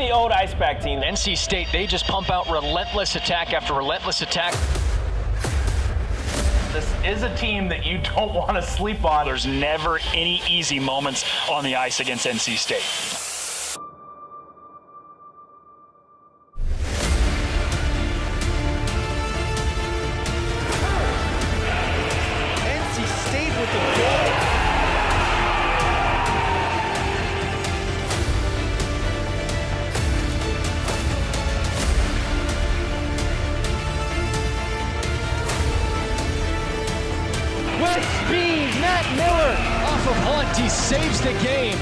the old Icepack team. NC State, they just pump out relentless attack after relentless attack. This is a team that you don't want to sleep on. There's never any easy moments on the ice against NC State. NC State with the goal. With speed, Matt Miller off of Hunt. He saves the game.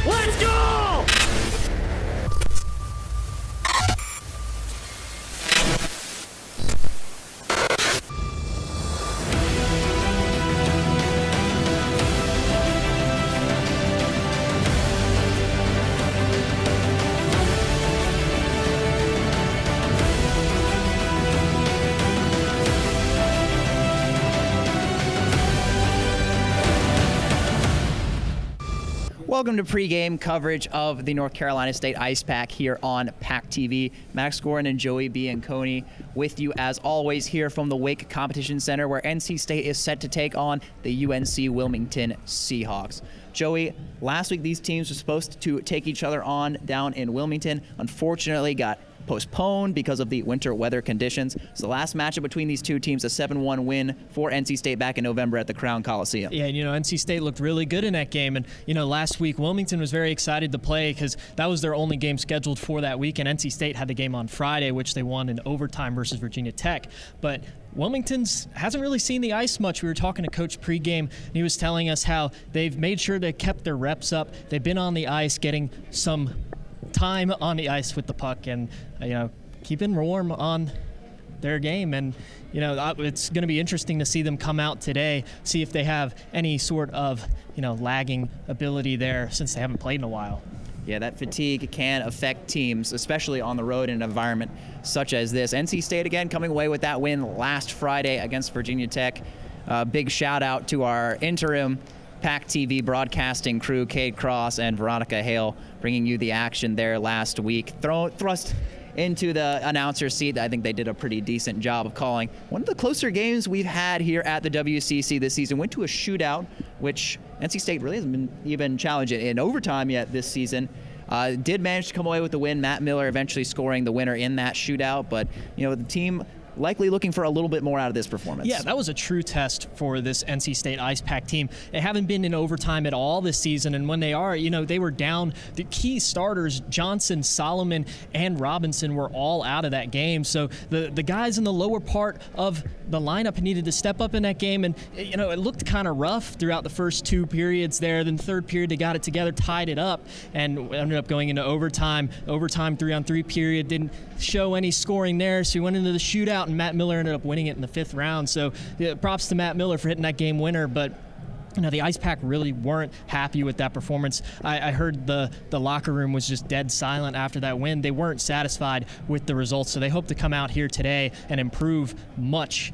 Let's go! Welcome to pregame coverage of the North Carolina State Icepack here on PackTV. Max Gorin and Joey Bianconi with you as always here from the Wake Competition Center, where NC State is set to take on the UNC-Wilmington Seahawks. Joey, last week these teams were supposed to take each other on down in Wilmington. Unfortunately, got postponed because of the winter weather conditions. So the last matchup between these two teams, a 7-1 win for NC State back in November at the Crown Coliseum. Yeah, and NC State looked really good in that game. And, last week Wilmington was very excited to play because that was their only game scheduled for that week. And NC State had the game on Friday, which they won in overtime versus Virginia Tech. But Wilmington's hasn't really seen the ice much. We were talking to Coach Pregame, and he was telling us how they've made sure they kept their reps up. They've been on the ice getting some time on the ice with the puck and, keeping warm on their game. And, it's going to be interesting to see them come out today, see if they have any sort of, lagging ability there since they haven't played in a while. Yeah, that fatigue can affect teams, especially on the road in an environment such as this. NC State, again, coming away with that win last Friday against Virginia Tech. Big shout out to our interim PackTV broadcasting crew, Cade Cross and Veronica Hale, bringing you the action there last week. Thrust into the announcer seat. I think they did a pretty decent job of calling one of the closer games we've had here at the WCC this season. Went to a shootout, which NC State really hasn't been even challenged in overtime yet this season. Did manage to come away with the win. Matt Miller eventually scoring the winner in that shootout, but the team likely looking for a little bit more out of this performance. Yeah, that was a true test for this NC State Icepack team. They haven't been in overtime at all this season, and when they are, they were down. The key starters, Johnson, Solomon, and Robinson, were all out of that game. So the guys in the lower part of the lineup needed to step up in that game, and it looked kind of rough throughout the first two periods there. Then the third period, they got it together, tied it up, and ended up going into overtime. Overtime 3-on-3 period didn't show any scoring there, so we went into the shootout, and Matt Miller ended up winning it in the fifth round. So props to Matt Miller for hitting that game winner, but the Icepack really weren't happy with that performance. I heard the locker room was just dead silent after that win. They weren't satisfied with the results, so they hope to come out here today and improve much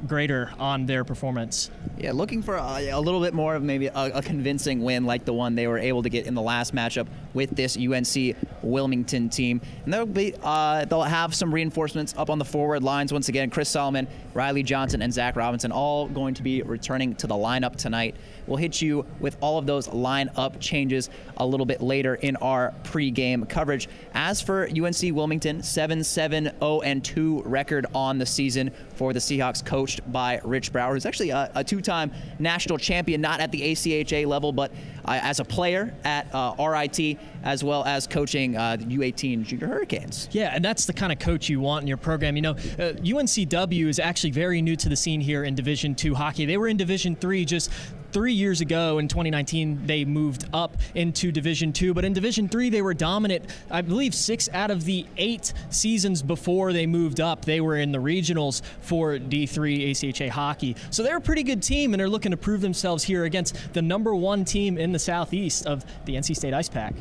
greater on their performance. Yeah, looking for a little bit more of maybe a convincing win like the one they were able to get in the last matchup with this UNC-Wilmington team. And they'll have some reinforcements up on the forward lines. Once again, Chris Solomon, Riley Johnson, and Zach Robinson all going to be returning to the lineup tonight. We'll hit you with all of those lineup changes a little bit later in our pregame coverage. As for UNC-Wilmington, 7-7-0-2 record on the season for the Seahawks, coached by Rich Brower, who's actually a two-time national champion, not at the ACCHL level, but as a player at RIT, as well as coaching the U18 Junior Hurricanes. Yeah, and that's the kind of coach you want in your program. UNCW is actually very new to the scene here in Division II hockey. They were in Division III just 3 years ago. In 2019, they moved up into Division II, but in Division III, they were dominant. I believe 6 out of the 8 seasons before they moved up, they were in the regionals for D3 ACCHL hockey. So they're a pretty good team, and they're looking to prove themselves here against the #1 team in the Southeast of the NC State Icepack.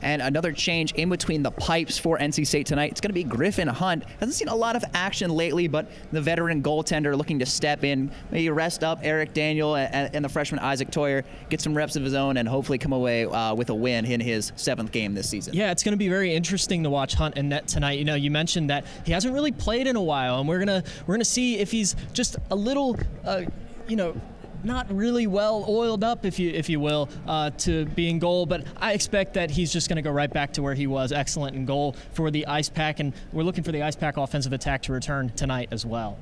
And another change in between the pipes for NC State tonight. It's going to be Griffin Hunt. Hasn't seen a lot of action lately, but the veteran goaltender looking to step in, maybe rest up Eric Daniel and the freshman Isaac Toyer, get some reps of his own, and hopefully come away with a win in his 7th game this season. Yeah, it's going to be very interesting to watch Hunt and net tonight. You know, you mentioned that he hasn't really played in a while, and we're gonna see if he's just a little, not really well oiled up, if you will, to be in goal. But I expect that he's just going to go right back to where he was, excellent in goal for the Icepack, and we're looking for the Icepack offensive attack to return tonight as well.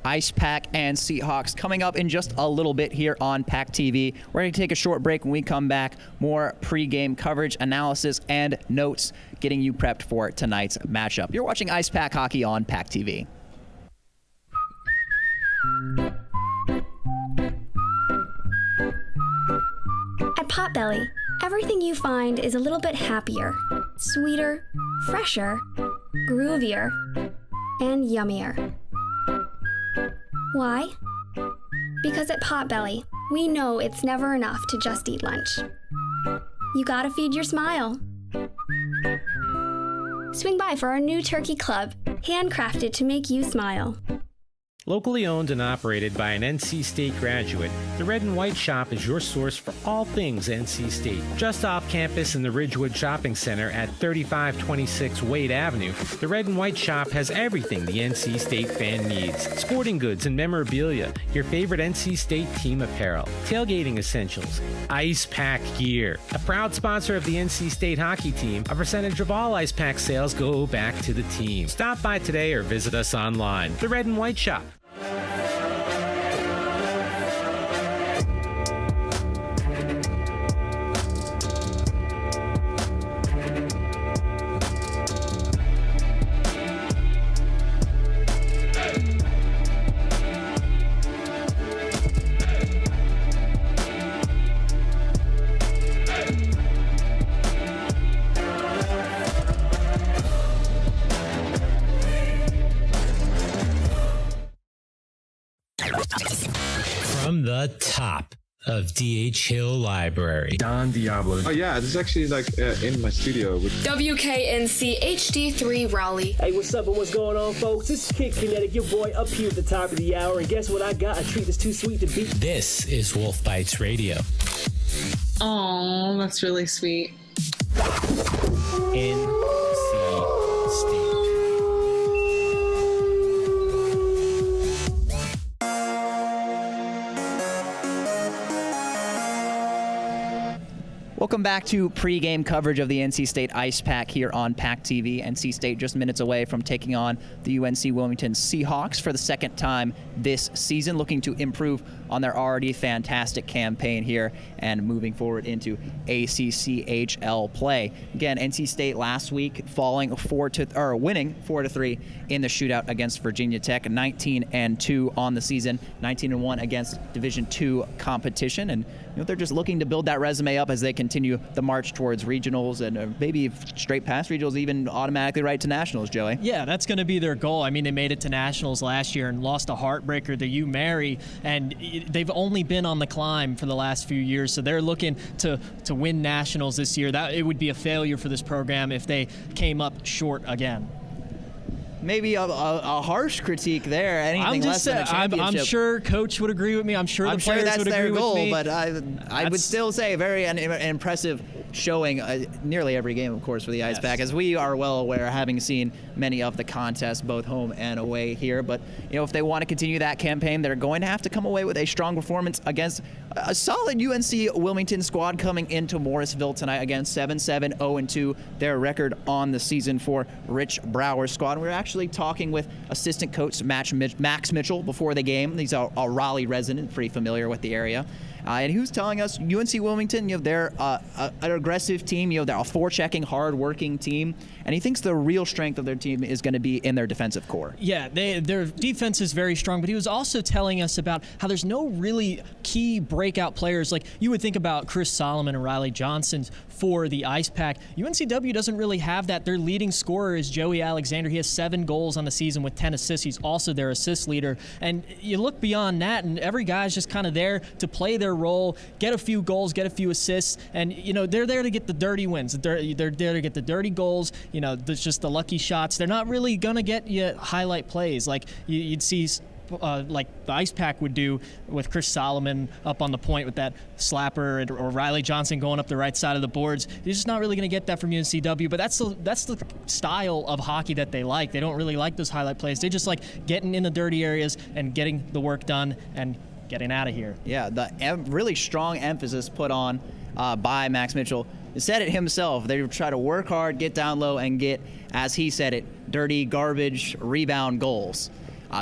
Icepack and Seahawks coming up in just a little bit here on PackTV. We're going to take a short break. When we come back, more pregame coverage, analysis, and notes getting you prepped for tonight's matchup. You're watching Icepack Hockey on PackTV. At Potbelly, everything you find is a little bit happier, sweeter, fresher, groovier, and yummier. Why? Because at Potbelly, we know it's never enough to just eat lunch. You gotta feed your smile. Swing by for our new turkey club, handcrafted to make you smile. Locally owned and operated by an NC State graduate, the Red and White Shop is your source for all things NC State. Just off campus in the Ridgewood Shopping Center at 3526 Wade Avenue, the Red and White Shop has everything the NC State fan needs. Sporting goods and memorabilia, your favorite NC State team apparel, tailgating essentials, Icepack gear. A proud sponsor of the NC State hockey team, a percentage of all Icepack sales go back to the team. Stop by today or visit us online. The Red and White Shop. From the top of DH Hill Library. Don Diablo. Oh yeah, this is actually in my studio. WKNC HD3 Raleigh. Hey, what's up and what's going on, folks? This is Kid Kinetic, your boy up here at the top of the hour, and guess what I got? A treat that's too sweet to beat. This is Wolf Bites Radio. Oh, that's really sweet. NC State. Welcome back to pregame coverage of the NC State Icepack here on PackTV. NC State just minutes away from taking on the UNC-Wilmington Seahawks for the 2nd time this season, looking to improve on their already fantastic campaign here and moving forward into ACCHL play. Again, NC State last week winning 4-3 in the shootout against Virginia Tech, 19-2 on the season, 19-1 against Division II competition, and they're just looking to build that resume up as they continue the march towards regionals and maybe straight past regionals, even automatically right to nationals, Joey. Yeah, that's going to be their goal. I mean, they made it to nationals last year and lost a heartbreaker to UMary, and they've only been on the climb for the last few years, so they're looking to win nationals this year. That it would be a failure for this program if they came up short again. Maybe a harsh critique there. Anything less than a championship. I'm sure Coach would agree with me. I'm sure the players would agree with me. But I would still say very impressive showing nearly every game, of course, for the Icepack, as we are well aware, having seen many of the contests, both home and away here. But if they want to continue that campaign, they're going to have to come away with a strong performance against a solid UNC-Wilmington squad coming into Morrisville tonight. Again, 7-7, 0-2, their record on the season for Rich Brower's squad. And we're actually talking with assistant coach Max Mitchell before the game. He's a Raleigh resident, pretty familiar with the area. And he was telling us UNC-Wilmington, they're an aggressive team. They're a forechecking, hard-working team. And he thinks the real strength of their team is going to be in their defensive core. Yeah, their defense is very strong, but he was also telling us about how there's no really key breakout players. Like you would think about Chris Solomon and Riley Johnson for the Icepack. UNCW doesn't really have that. Their leading scorer is Joey Alexander. He has 7 goals on the season with 10 assists. He's also their assist leader. And you look beyond that, and every guy's just kind of there to play their their role, get a few goals, get a few assists, and they're there to get the dirty wins. They're there to get the dirty goals. There's just the lucky shots. They're not really gonna get you highlight plays like you'd see. Like the Icepack would do with Chris Solomon up on the point with that slapper, or Riley Johnson going up the right side of the boards. You're just not really going to get that from UNCW, but that's the style of hockey that they like. They don't really like those highlight plays. They just like getting in the dirty areas and getting the work done and getting out of here. Yeah, the really strong emphasis put on by Max Mitchell. He said it himself. They try to work hard, get down low, and get, as he said it, dirty, garbage, rebound goals.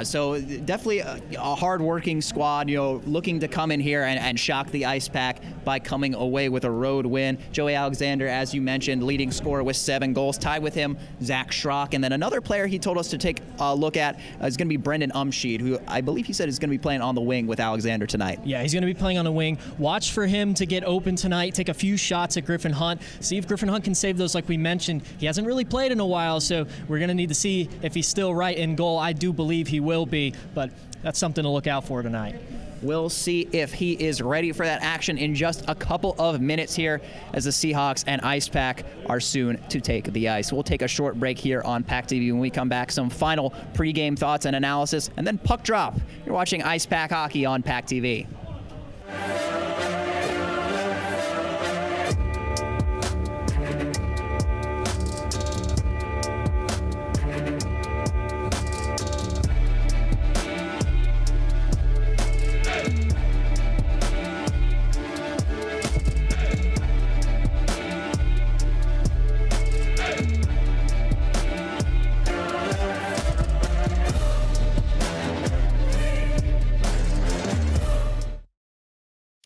So definitely a hard-working squad, looking to come in here and shock the Icepack by coming away with a road win. Joey Alexander, as you mentioned, leading scorer with 7 goals. Tied with him, Zach Schrock. And then another player he told us to take a look at is going to be Brendan Umschied, who I believe he said is going to be playing on the wing with Alexander tonight. Yeah, he's going to be playing on the wing. Watch for him to get open tonight, take a few shots at Griffin Hunt, see if Griffin Hunt can save those like we mentioned. He hasn't really played in a while, so we're going to need to see if he's still right in goal. I do believe he will be, but that's something to look out for tonight. We'll see if he is ready for that action in just a couple of minutes here as the Seahawks and Icepack are soon to take the ice. We'll take a short break here on PackTV. When we come back, some final pregame thoughts and analysis, and then puck drop. You're watching Icepack Hockey on PackTV.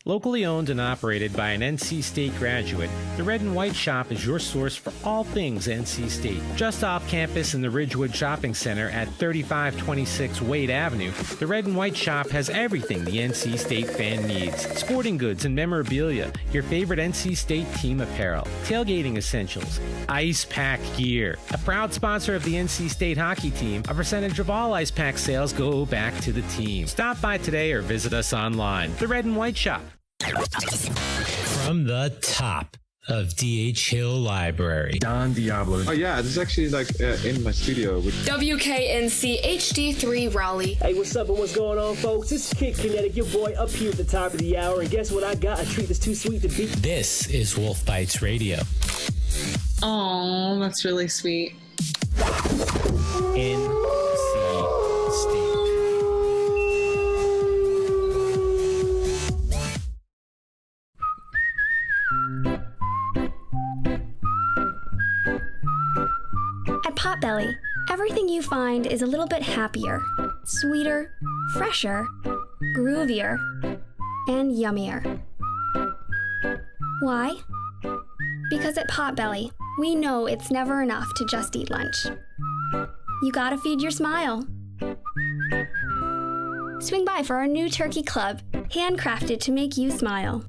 Locally owned and operated by an NC State graduate, the Red and White Shop is your source for all things NC State. Just off campus in the Ridgewood Shopping Center at 3526 Wade Avenue, the Red and White Shop has everything the NC State fan needs. Sporting goods and memorabilia, your favorite NC State team apparel, tailgating essentials, Icepack gear. A proud sponsor of the NC State hockey team, a percentage of all Icepack sales go back to the team. Stop by today or visit us online. The Red and White Shop. From the top of D.H. Hill Library, Don Diablo. Oh yeah, this is actually in my studio. WKNC HD3 Raleigh. Hey, what's up and what's going on, folks? This is Kid Kinetic, your boy up here at the top of the hour, and guess what I got? A treat that's too sweet to beat. This is Wolf Bites Radio. Oh, that's really sweet. NC State. At Potbelly, everything you find is a little bit happier, sweeter, fresher, groovier, and yummier. Why? Because at Potbelly, we know it's never enough to just eat lunch. You gotta feed your smile. Swing by for our new turkey club, handcrafted to make you smile.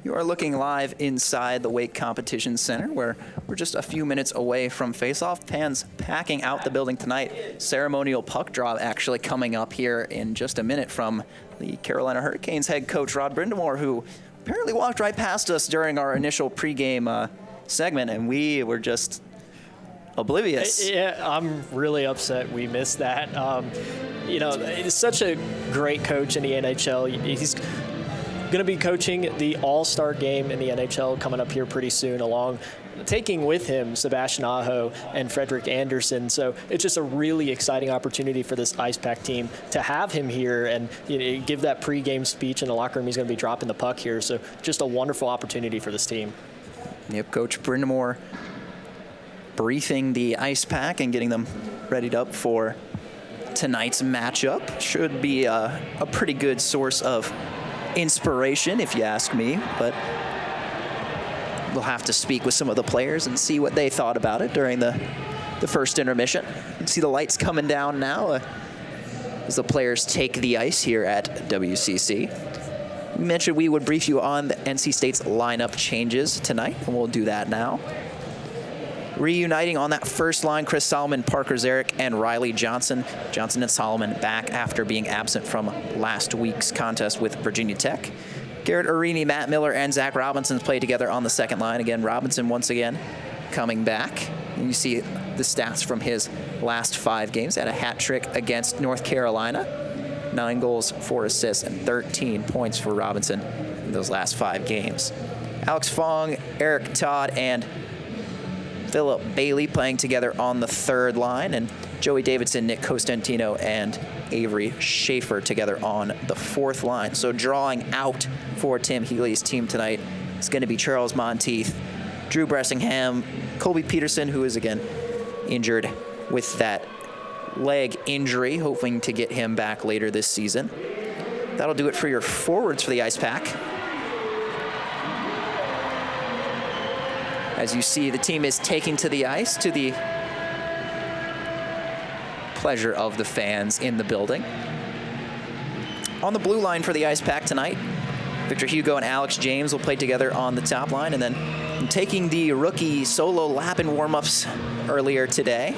You are looking live inside the Wake Competition Center, where we're just a few minutes away from face-off. Fans packing out the building tonight. Ceremonial puck drop actually coming up here in just a minute from the Carolina Hurricanes head coach Rod Brindamore, who apparently walked right past us during our initial pregame segment, and we were just oblivious. Yeah, I'm really upset we missed that. He's such a great coach in the NHL. He's going to be coaching the All-Star game in the NHL coming up here pretty soon, taking with him Sebastian Aho and Frederick Anderson. So it's just a really exciting opportunity for this Icepack team to have him here and give that pregame speech in the locker room. He's going to be dropping the puck here. So just a wonderful opportunity for this team. Yep, Coach Brindamore briefing the Icepack and getting them readied up for tonight's matchup. Should be a pretty good source of inspiration, if you ask me, but we'll have to speak with some of the players and see what they thought about it during the first intermission. You can see the lights coming down now as the players take the ice here at WCC. We mentioned we would brief you on the NC State's lineup changes tonight, and we'll do that now. Reuniting on that first line, Chris Solomon, Parker Zarek, and Riley Johnson. Johnson and Solomon back after being absent from last week's contest with Virginia Tech. Garrett Arini, Matt Miller, and Zach Robinson play together on the second line. Again, Robinson once again coming back. And you see the stats from his last 5 games. Had a hat trick against North Carolina. 9 goals, 4 assists, and 13 points for Robinson in those last 5 games. Alex Fong, Eric Todd, and Philip Bailey playing together on the third line, and Joey Davidson, Nick Costantino, and Avery Schaefer together on the fourth line. So drawing out for Tim Healy's team tonight is going to be Charles Monteith, Drew Bressingham, Colby Peterson, who is again injured with that leg injury, hoping to get him back later this season. That'll do it for your forwards for the Icepack. As you see, the team is taking to the ice to the pleasure of the fans in the building. On the blue line for the Icepack tonight, Victor Hugo and Alex James will play together on the top line, and then taking the rookie solo lap and warm-ups earlier today,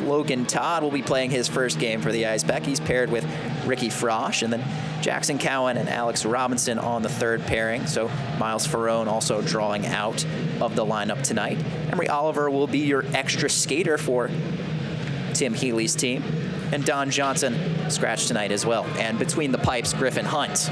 Logan Todd will be playing his first game for the Icepack. He's paired with Ricky Frosch, and then Jackson Cowan and Alex Robinson on the third pairing. So Miles Ferrone also drawing out of the lineup tonight. Emery Oliver will be your extra skater for Tim Healy's team. And Don Johnson scratched tonight as well. And between the pipes, Griffin Hunt.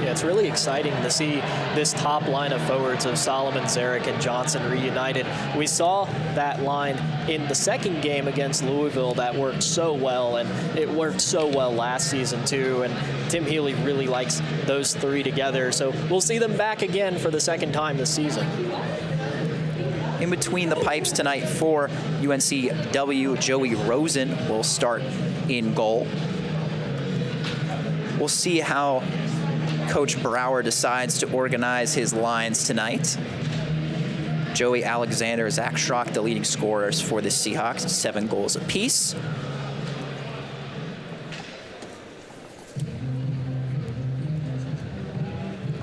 Yeah, it's really exciting to see this top line of forwards of Solomon, Zarek, and Johnson reunited. We saw that line in the second game against Louisville that worked so well, and it worked so well last season too, and Tim Healy really likes those 3 together, so we'll see them back again for the second time this season. In between the pipes tonight for UNCW, Joey Rosen will start in goal. We'll see how Coach Brower decides to organize his lines tonight. Joey Alexander, Zach Schrock, the leading scorers for the Seahawks, 7 goals apiece.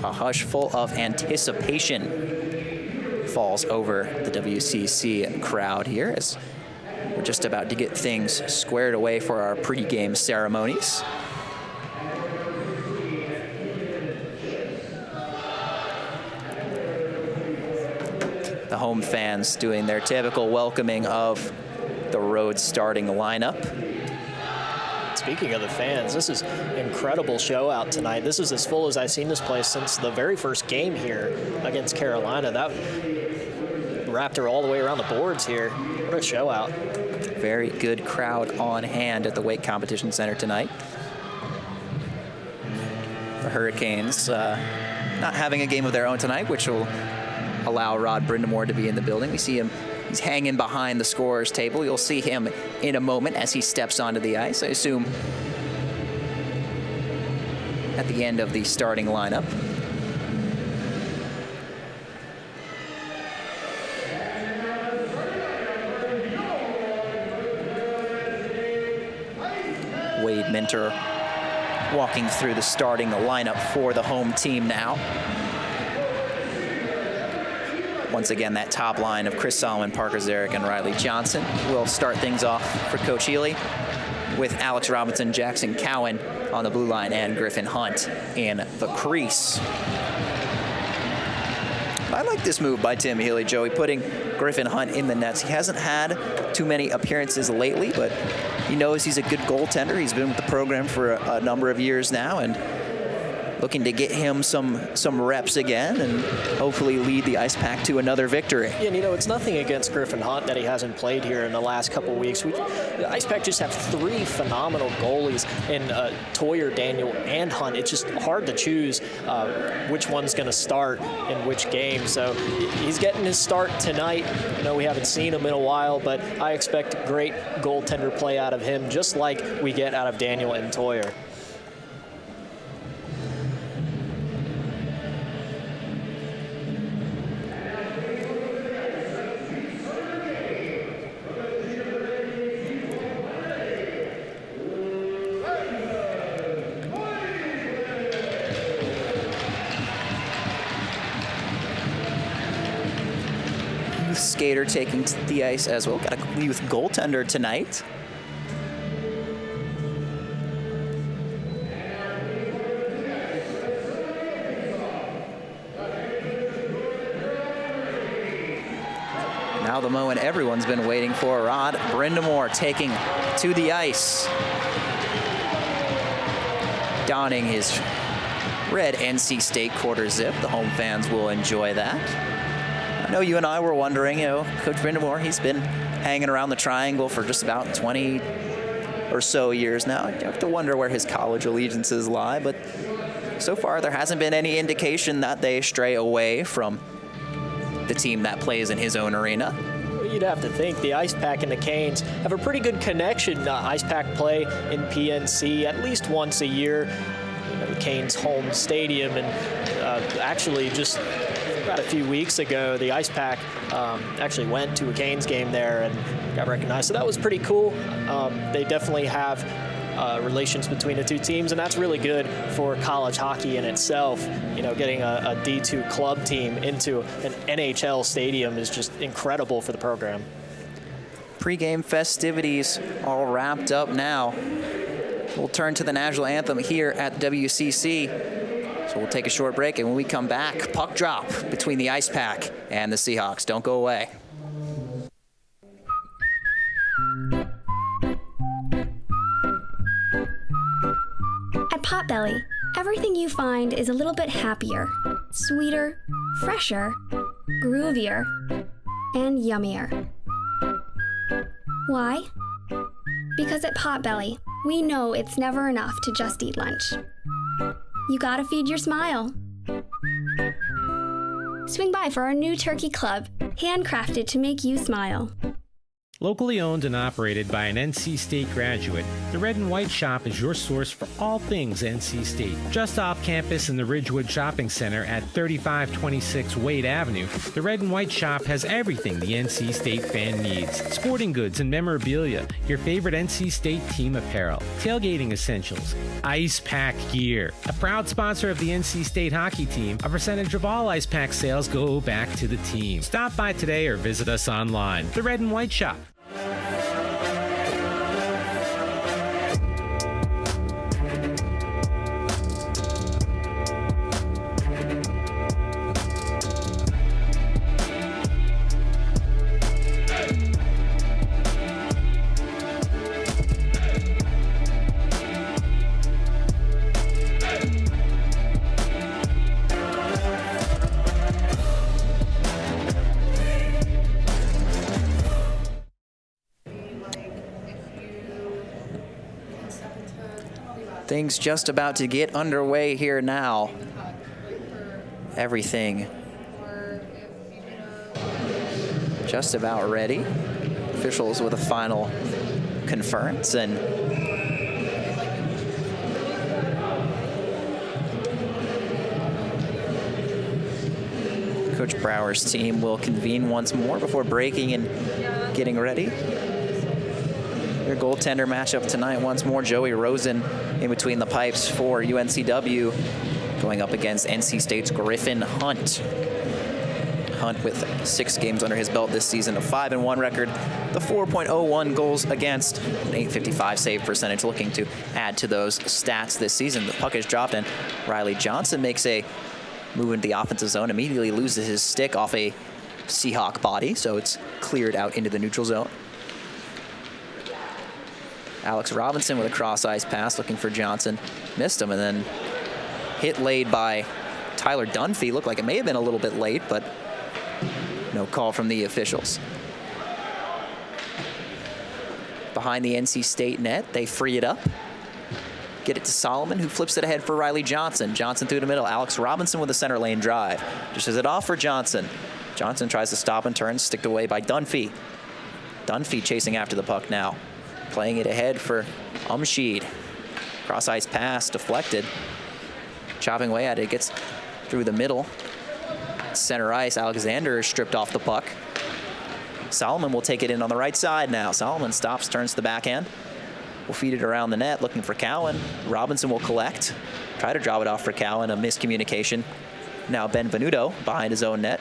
A hush full of anticipation falls over the WCC crowd here as we're just about to get things squared away for our pregame ceremonies. The home fans doing their typical welcoming of the road starting lineup. Speaking of the fans, this is an incredible show out tonight. This is as full as I've seen this place since the very first game here against Carolina. That wrapped her all the way around the boards here. What a show out. Very good crowd on hand at the Wake Competition Center tonight. The Hurricanes not having a game of their own tonight, which will allow Rod Brindamore to be in the building. We see him, he's hanging behind the scorer's table. You'll see him in a moment as he steps onto the ice, I assume at the end of the starting lineup. Wade Minter walking through the starting lineup for the home team now. Once again, that top line of Chris Solomon, Parker Zarek, and Riley Johnson will start things off for Coach Healy with Alex Robinson, Jackson Cowan on the blue line, and Griffin Hunt in the crease. I like this move by Tim Healy, Joey, putting Griffin Hunt in the nets. He hasn't had too many appearances lately, but he knows he's a good goaltender. He's been with the program for a number of years now, and looking to get him some reps again and hopefully lead the Icepack to another victory. Yeah, and it's nothing against Griffin Hunt that he hasn't played here in the last couple weeks. The Icepack just have 3 phenomenal goalies in Toyer, Daniel, and Hunt. It's just hard to choose which one's going to start in which game. So he's getting his start tonight. We haven't seen him in a while, but I expect great goaltender play out of him, just like we get out of Daniel and Toyer. skater taking to the ice as well. Got a youth goaltender tonight. Now the moment everyone's been waiting for. Rod Brindamore taking to the ice. Donning his red NC State quarter zip. The home fans will enjoy that. I know you and I were wondering, Coach Brindamore, he's been hanging around the triangle for just about 20 or so years now. You have to wonder where his college allegiances lie, but so far there hasn't been any indication that they stray away from the team that plays in his own arena. You'd have to think the Icepack and the Canes have a pretty good connection. Icepack play in PNC at least once a year. The Canes' home stadium, and actually just about a few weeks ago, the Icepack actually went to a Canes game there and got recognized. So that was pretty cool. They definitely have relations between the two teams, and that's really good for college hockey in itself. Getting a D2 club team into an NHL stadium is just incredible for the program. Pre-game festivities all wrapped up now. We'll turn to the national anthem here at WCC. So we'll take a short break, and when we come back, puck drop between the Icepack and the Seahawks. Don't go away. At Potbelly, everything you find is a little bit happier, sweeter, fresher, groovier, and yummier. Why? Because at Potbelly, we know it's never enough to just eat lunch. You gotta feed your smile. Swing by for our new turkey club, handcrafted to make you smile. Locally owned and operated by an NC State graduate, the Red and White Shop is your source for all things NC State. Just off campus in the Ridgewood Shopping Center at 3526 Wade Avenue, the Red and White Shop has everything the NC State fan needs. Sporting goods and memorabilia, your favorite NC State team apparel, tailgating essentials, Icepack gear. A proud sponsor of the NC State hockey team, a percentage of all Icepack sales go back to the team. Stop by today or visit us online. The Red and White Shop. Things just about to get underway here now. Everything just about ready. Officials with a final conference, and Coach Brower's team will convene once more before breaking and getting ready. Their goaltender matchup tonight once more, Joey Rosen in between the pipes for UNCW, going up against NC State's Griffin Hunt. Hunt with 6 games under his belt this season, a 5-1 record, the 4.01 goals against, an .855 save percentage, looking to add to those stats this season. The puck is dropped, and Riley Johnson makes a move into the offensive zone, immediately loses his stick off a Seahawk body, so it's cleared out into the neutral zone. Alex Robinson with a cross-ice pass looking for Johnson. Missed him, and then hit laid by Tyler Dunphy. Looked like it may have been a little bit late, but no call from the officials. Behind the NC State net, they free it up. Get it to Solomon, who flips it ahead for Riley Johnson. Johnson through the middle. Alex Robinson with a center lane drive. Dishes it off for Johnson. Johnson tries to stop and turn, sticked away by Dunphy. Dunphy chasing after the puck now. Playing it ahead for Umsheed. Cross-ice pass, deflected. Chopping away at it, gets through the middle. Center ice, Alexander is stripped off the puck. Solomon will take it in on the right side now. Solomon stops, turns to the backhand. Will feed it around the net, looking for Cowan. Robinson will collect. Try to drop it off for Cowan, a miscommunication. Now Ben Venuto behind his own net.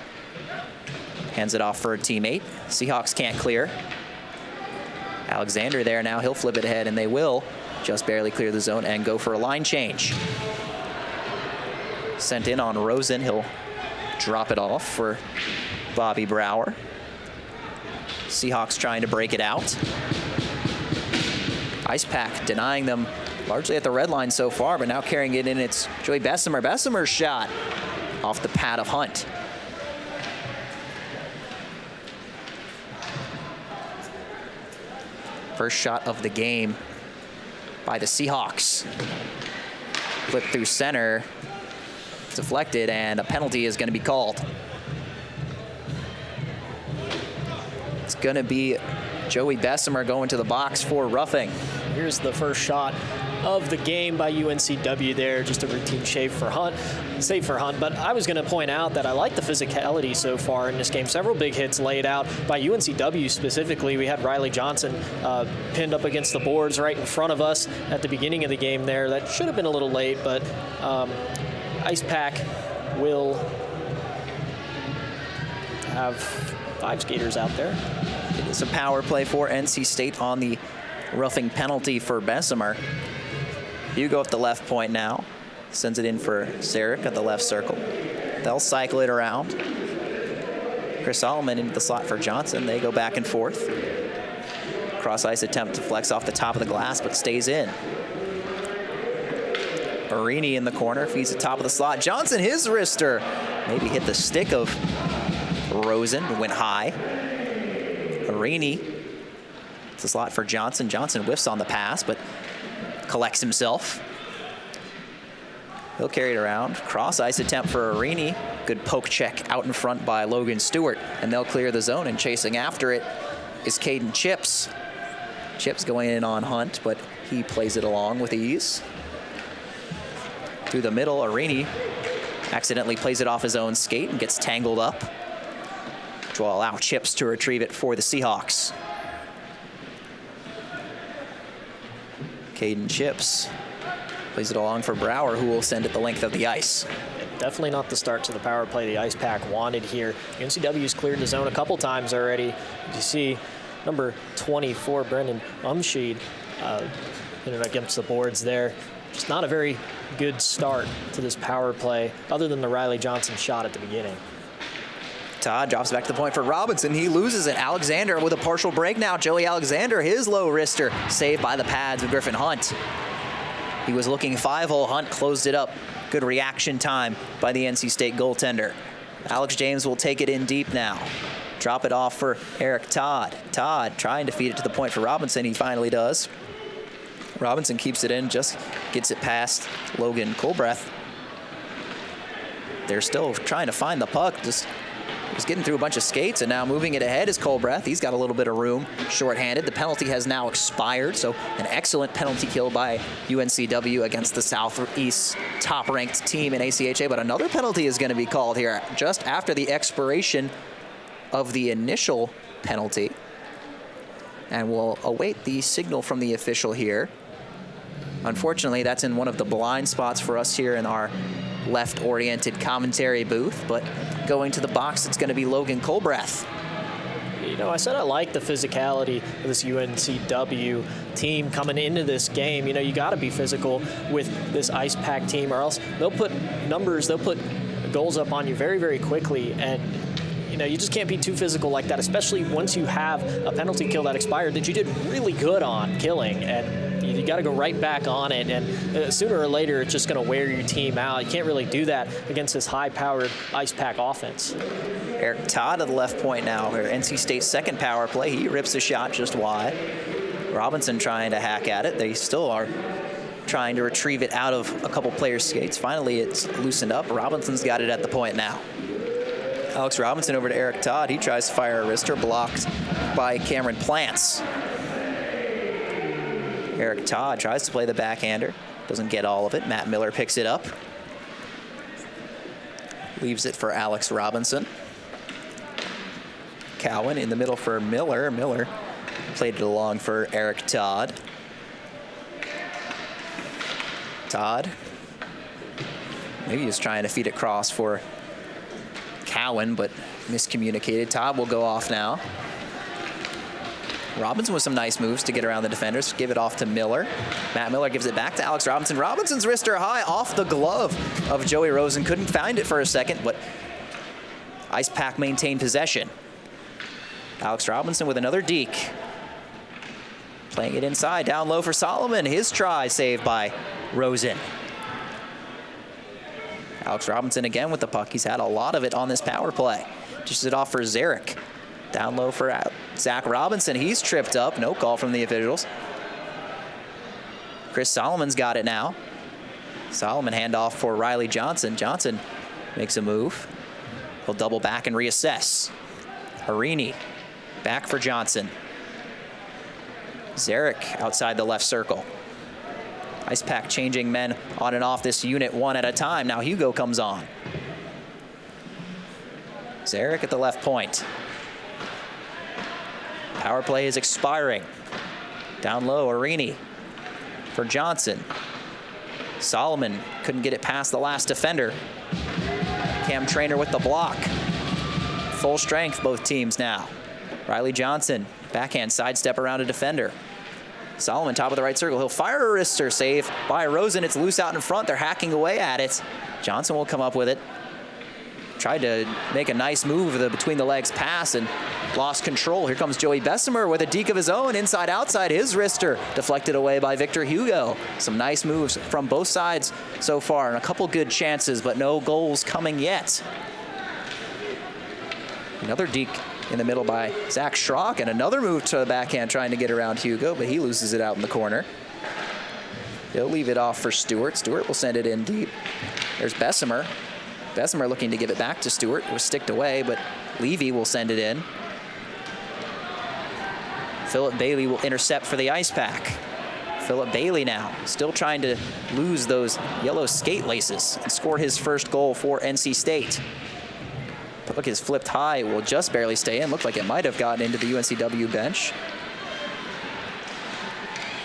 Hands it off for a teammate. Seahawks can't clear. Alexander there now. He'll flip it ahead, and they will just barely clear the zone and go for a line change. Sent in on Rosen. He'll drop it off for Bobby Brower. Seahawks trying to break it out. Icepack denying them largely at the red line so far, but now carrying it in. It's Joey Bessemer. Bessemer's shot off the pad of Hunt. First shot of the game by the Seahawks. Flip through center. Deflected, and a penalty is going to be called. It's going to be Joey Bessemer going to the box for roughing. Here's the first shot of the game by UNCW there. Just a routine save for Hunt. But I was going to point out that I like the physicality so far in this game. Several big hits laid out by UNCW specifically. We had Riley Johnson pinned up against the boards right in front of us at the beginning of the game there. That should have been a little late, but Icepack will have 5 skaters out there. It's a power play for NC State on the roughing penalty for Bessemer. Hugo at the left point now. Sends it in for Sarek at the left circle. They'll cycle it around. Chris Solomon into the slot for Johnson. They go back and forth. Cross ice attempt to flex off the top of the glass, but stays in. Arini in the corner, feeds the top of the slot. Johnson, his wrister, maybe hit the stick of Rosen, went high. Arini, it's a slot for Johnson. Johnson whiffs on the pass, but collects himself. He'll carry it around. Cross ice attempt for Arini. Good poke check out in front by Logan Stewart, and they'll clear the zone, and chasing after it is Caden Chips. Chips going in on Hunt, but he plays it along with ease. Through the middle, Arini accidentally plays it off his own skate and gets tangled up, which will allow Chips to retrieve it for the Seahawks. Caden Chips plays it along for Brower, who will send it the length of the ice. Definitely not the start to the power play the Icepack wanted here. UNCW's cleared the zone a couple times already. You see number 24, Brendan Umsheed, against the boards there. Just not a very good start to this power play, other than the Riley Johnson shot at the beginning. Todd drops back to the point for Robinson. He loses it. Alexander with a partial break now. Joey Alexander, his low wrister, saved by the pads of Griffin Hunt. He was looking 5-hole. Hunt closed it up. Good reaction time by the NC State goaltender. Alex James will take it in deep now. Drop it off for Eric Todd. Todd trying to feed it to the point for Robinson. He finally does. Robinson keeps it in, just gets it past Logan Colbreth. They're still trying to find the puck. Just getting through a bunch of skates, and now moving it ahead is Colbreth. He's got a little bit of room, shorthanded. The penalty has now expired, so an excellent penalty kill by UNCW against the Southeast top-ranked team in ACCHL. But another penalty is going to be called here just after the expiration of the initial penalty. And we'll await the signal from the official here. Unfortunately, that's in one of the blind spots for us here in our left-oriented commentary booth, but going to the box, it's going to be Logan Colbreth. You know, I said I like the physicality of this UNCW team coming into this game. You know, you got to be physical with this Icepack team, or else they'll put numbers, they'll put goals up on you very, very quickly. And you know, you just can't be too physical like that, especially once you have a penalty kill that expired that you did really good on killing, and you got to go right back on it, and sooner or later it's just going to wear your team out. You can't really do that against this high-powered Icepack offense. Eric Todd at the left point now. NC State's second power play. He rips a shot just wide. Robinson trying to hack at it. They still are trying to retrieve it out of a couple players' skates. Finally, it's loosened up. Robinson's got it at the point now. Alex Robinson over to Eric Todd. He tries to fire a wrister, blocked by Cameron Plants. Eric Todd tries to play the backhander. Doesn't get all of it. Matt Miller picks it up. Leaves it for Alex Robinson. Cowan in the middle for Miller. Miller played it along for Eric Todd. Todd. Maybe he's trying to feed it cross for Cowan, but miscommunicated. Todd will go off now. Robinson with some nice moves to get around the defenders. Give it off to Miller. Matt Miller gives it back to Alex Robinson. Robinson's wrister high off the glove of Joey Rosen. Couldn't find it for a second, but Icepack maintained possession. Alex Robinson with another deke. Playing it inside, down low for Solomon. His try saved by Rosen. Alex Robinson again with the puck. He's had a lot of it on this power play. Just it off for Zarek. Down low for Zach Robinson. He's tripped up. No call from the officials. Chris Solomon's got it now. Solomon handoff for Riley Johnson. Johnson makes a move. He'll double back and reassess. Arini back for Johnson. Zarek outside the left circle. Icepack changing men on and off this unit one at a time. Now Hugo comes on. Zarek at the left point. Power play is expiring. Down low, Arini for Johnson. Solomon couldn't get it past the last defender. Cam Trainer with the block. Full strength, both teams now. Riley Johnson, backhand sidestep around a defender. Solomon, top of the right circle. He'll fire a wrister, save by Rosen. It's loose out in front. They're hacking away at it. Johnson will come up with it. Tried to make a nice move with a between the legs pass and lost control. Here comes Joey Bessemer with a deke of his own. Inside, outside, his wrister deflected away by Victor Hugo. Some nice moves from both sides so far and a couple good chances, but no goals coming yet. Another deke in the middle by Zach Schrock, and another move to the backhand trying to get around Hugo, but he loses it out in the corner. He'll leave it off for Stewart. Stewart will send it in deep. There's Bessemer. Bessemer looking to give it back to Stewart. It was sticked away, but Levy will send it in. Philip Bailey will intercept for the Icepack. Philip Bailey now still trying to lose those yellow skate laces and score his first goal for NC State. Look, his flipped high will just barely stay in. Looked like it might have gotten into the UNCW bench,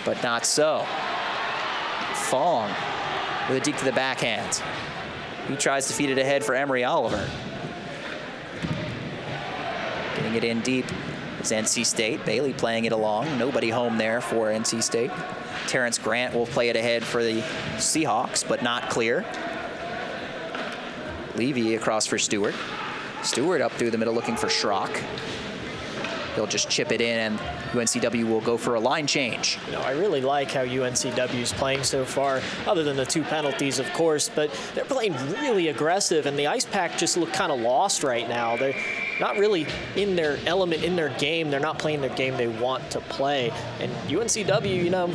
but not so. Fong with a deke to the backhand. He tries to feed it ahead for Emery Oliver. Getting it in deep is NC State. Bailey playing it along. Nobody home there for NC State. Terrence Grant will play it ahead for the Seahawks, but not clear. Levy across for Stewart. Stewart up through the middle looking for Schrock. He'll just chip it in, and UNCW will go for a line change. You know, I really like how UNCW is playing so far, other than the 2 penalties, of course, but they're playing really aggressive, and the Icepack just look kind of lost right now. They're not really in their element, in their game. They're not playing their game they want to play. And UNCW, you know,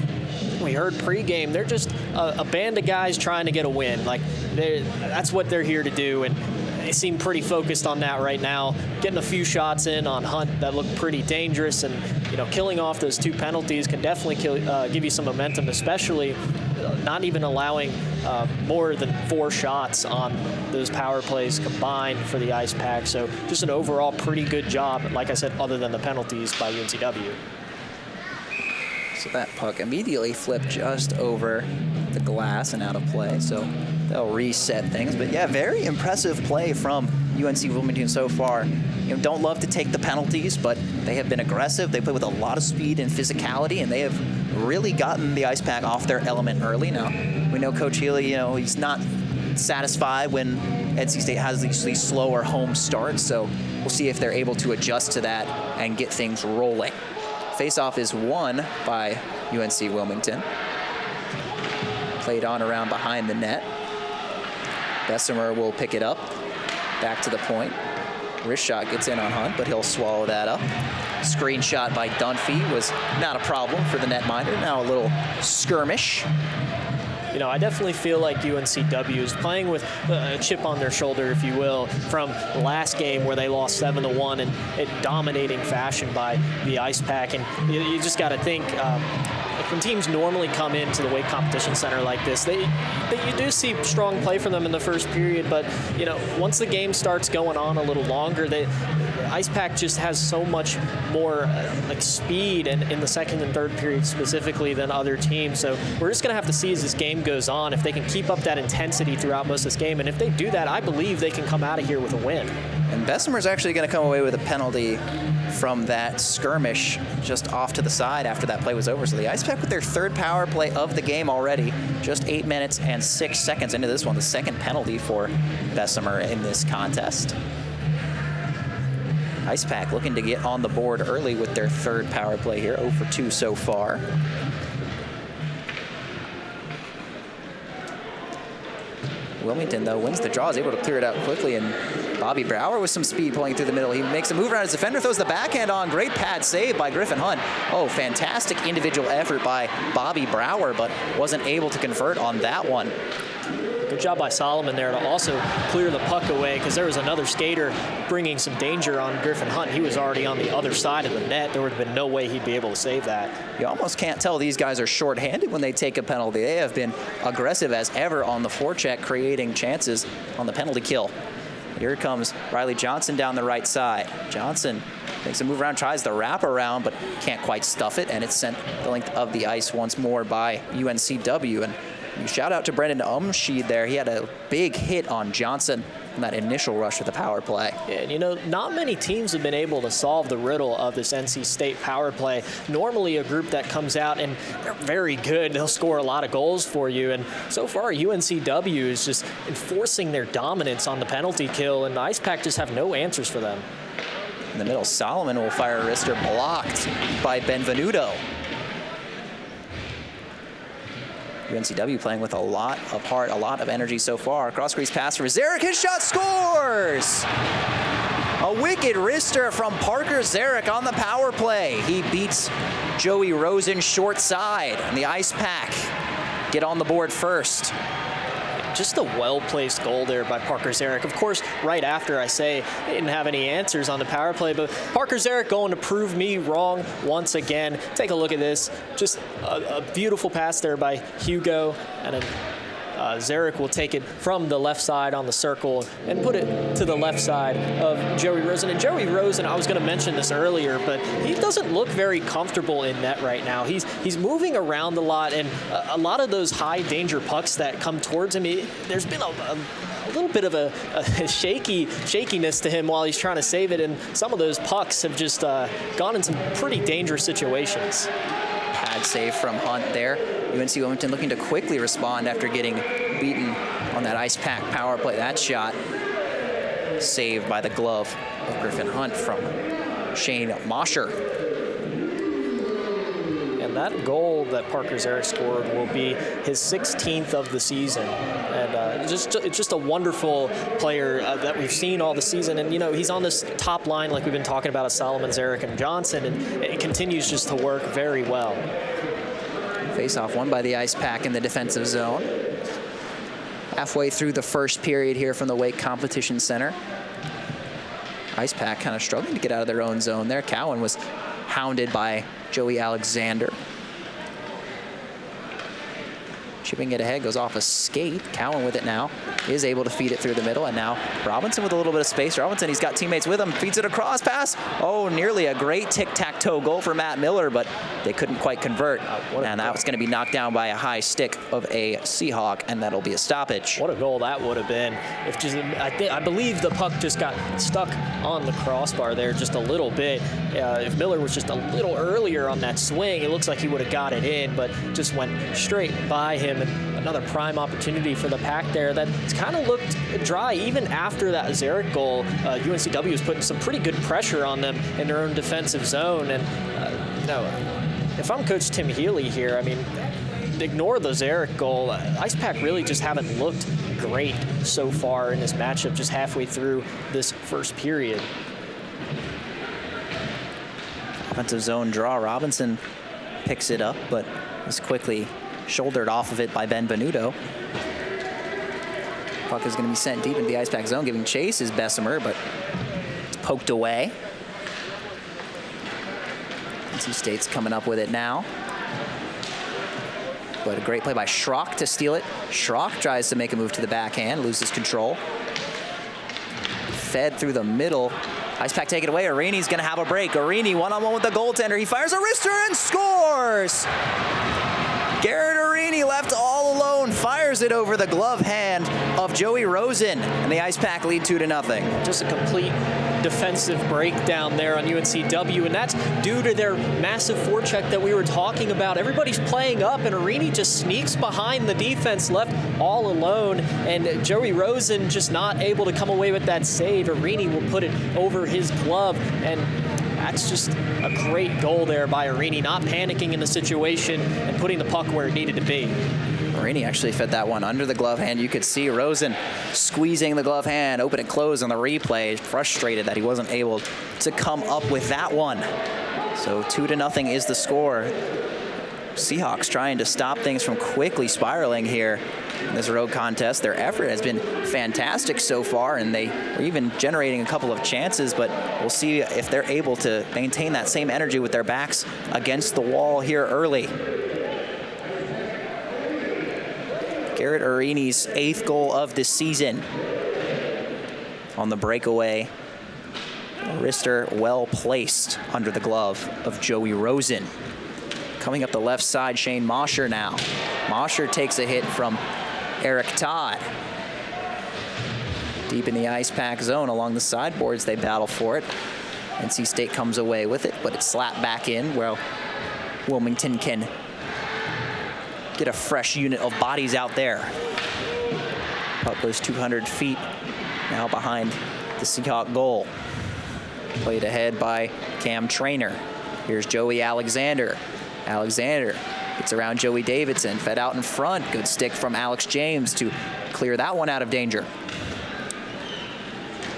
we heard pregame, they're just a band of guys trying to get a win. Like, that's what they're here to do, and they seem pretty focused on that right now. Getting a few shots in on Hunt that look pretty dangerous, and you know, killing off those 2 penalties can definitely give you some momentum, especially not even allowing more than 4 shots on those power plays combined for the Icepack. So just an overall pretty good job, like I said, other than the penalties by UNCW. So that puck immediately flipped just over the glass and out of play. So they'll reset things. But yeah, very impressive play from UNC-Wilmington so far. You know, don't love to take the penalties, but they have been aggressive. They play with a lot of speed and physicality, and they have really gotten the Icepack off their element early. Now, we know Coach Healy, you know, he's not satisfied when NC State has these slower home starts. So we'll see if they're able to adjust to that and get things rolling. Faceoff is won by UNC-Wilmington. Played on around behind the net. Bessemer will pick it up. Back to the point. Wrist shot gets in on Hunt, but he'll swallow that up. Screen shot by Dunphy was not a problem for the netminder. Now a little skirmish. You know, I definitely feel like UNCW is playing with a chip on their shoulder, if you will, from the last game where they lost 7-1 in dominating fashion by the Icepack. And you just got to think, when teams normally come into the weight competition center like this, you do see strong play from them in the first period. But, you know, once the game starts going on a little longer, Icepack just has so much more like speed in the second and third period specifically than other teams. So we're just going to have to see as this game goes on if they can keep up that intensity throughout most of this game. And if they do that, I believe they can come out of here with a win. And Bessemer's actually going to come away with a penalty from that skirmish just off to the side after that play was over. So the Icepack with their third power play of the game already, just 8 minutes and 6 seconds into this one, the second penalty for Bessemer in this contest. Icepack looking to get on the board early with their third power play here, 0 for 2 so far. Wilmington, though, wins the draw, is able to clear it out quickly, and Bobby Brower with some speed pulling through the middle. He makes a move around his defender, throws the backhand on. Great pad save by Griffin Hunt. Oh, fantastic individual effort by Bobby Brower, but wasn't able to convert on that one. Good job by Solomon there to also clear the puck away, because there was another skater bringing some danger on Griffin Hunt. He was already on the other side of the net. There would have been no way he'd be able to save that. You almost can't tell these guys are shorthanded when they take a penalty. They have been aggressive as ever on the forecheck, creating chances on the penalty kill. Here comes Riley Johnson down the right side. Johnson makes a move around, tries the wrap around, but can't quite stuff it, and it's sent the length of the ice once more by UNCW. And you shout out to Brendan Umschied there. He had a big hit on Johnson in that initial rush of the power play. And you know, not many teams have been able to solve the riddle of this NC State power play. Normally a group that comes out and they're very good, they'll score a lot of goals for you. And so far UNCW is just enforcing their dominance on the penalty kill, and Icepack just have no answers for them. In the middle, Solomon will fire a wrister, blocked by Benvenuto. UNCW playing with a lot of heart, a lot of energy so far. Cross-crease pass for Zarek, his shot scores! A wicked wrister from Parker Zarek on the power play. He beats Joey Rosen short side, and the Icepack get on the board first. Just a well-placed goal there by Parker Zarek. Of course, right after I say they didn't have any answers on the power play, but Parker Zarek going to prove me wrong once again. Take a look at this. Just a beautiful pass there by Hugo, and Zarek will take it from the left side on the circle and put it to the left side of Joey Rosen. And Joey Rosen, I was going to mention this earlier, but he doesn't look very comfortable in net right now. He's moving around a lot, and a lot of those high danger pucks that come towards him, there's been a little bit of a shakiness to him while he's trying to save it, and some of those pucks have just gone in some pretty dangerous situations. Pad save from Hunt there. UNC-Wilmington looking to quickly respond after getting beaten on that Icepack power play. That shot saved by the glove of Griffin Hunt from Shane Mosher. And that goal that Parker Zarek scored will be his 16th of the season. And it's just a wonderful player that we've seen all the season. And, you know, he's on this top line like we've been talking about, Solomon, Zarek, and Johnson, and it continues just to work very well. Face-off won by the Icepack in the defensive zone. Halfway through the first period here from the Wake Competition Center. Icepack kind of struggling to get out of their own zone there. Cowan was hounded by Joey Alexander. Chipping it ahead, goes off a skate. Cowan with it now, is able to feed it through the middle, and now Robinson with a little bit of space. Robinson, he's got teammates with him, feeds it across, pass. Oh, nearly a great tic-tac-toe goal for Matt Miller, but they couldn't quite convert. And that was going to be knocked down by a high stick of a Seahawk, and that'll be a stoppage. What a goal that would have been. If just, I believe the puck just got stuck on the crossbar there just a little bit. If Miller was just a little earlier on that swing, it looks like he would have got it in, but just went straight by him. And another prime opportunity for the Pack there that's kind of looked dry. Even after that Zarek goal, UNCW was putting some pretty good pressure on them in their own defensive zone. And if I'm Coach Tim Healy here, I mean, ignore the Zarek goal. Icepack really just haven't looked great so far in this matchup, just halfway through this first period. Offensive zone draw. Robinson picks it up, but is quickly shouldered off of it by Benvenuto. Puck is going to be sent deep into the Icepack zone. Giving chase is Bessemer, but it's poked away. NC State's coming up with it now. But a great play by Schrock to steal it. Schrock tries to make a move to the backhand, loses control. Fed through the middle Icepack take it away. Arini's going to have a break. Arini one-on-one with the goaltender. He fires a wrister and scores! Garrett Arini left all alone, fires it over the glove hand of Joey Rosen, and the Icepack lead 2-0. Just a complete defensive breakdown there on UNCW, and that's due to their massive forecheck that we were talking about. Everybody's playing up, and Arini just sneaks behind the defense, left all alone, and Joey Rosen just not able to come away with that save. Arini will put it over his glove, and that's just a great goal there by Arini, not panicking in the situation and putting the puck where it needed to be. Arini actually fed that one under the glove hand. You could see Rosen squeezing the glove hand, open and close on the replay, frustrated that he wasn't able to come up with that one. So 2-0 is the score. Seahawks trying to stop things from quickly spiraling here in this road contest. Their effort has been fantastic so far, and they are even generating a couple of chances, but we'll see if they're able to maintain that same energy with their backs against the wall here early. Garrett Arini's 8th goal of the season on the breakaway. Wrister well placed under the glove of Joey Rosen. Coming up the left side, Shane Mosher now. Mosher takes a hit from Eric Todd. Deep in the Icepack zone along the sideboards, they battle for it. NC State comes away with it, but it's slapped back in where Wilmington can get a fresh unit of bodies out there. Puck goes 200 feet now behind the Seahawk goal. Played ahead by Cam Trainer. Here's Joey Alexander. Alexander gets around Joey Davidson, fed out in front. Good stick from Alex James to clear that one out of danger.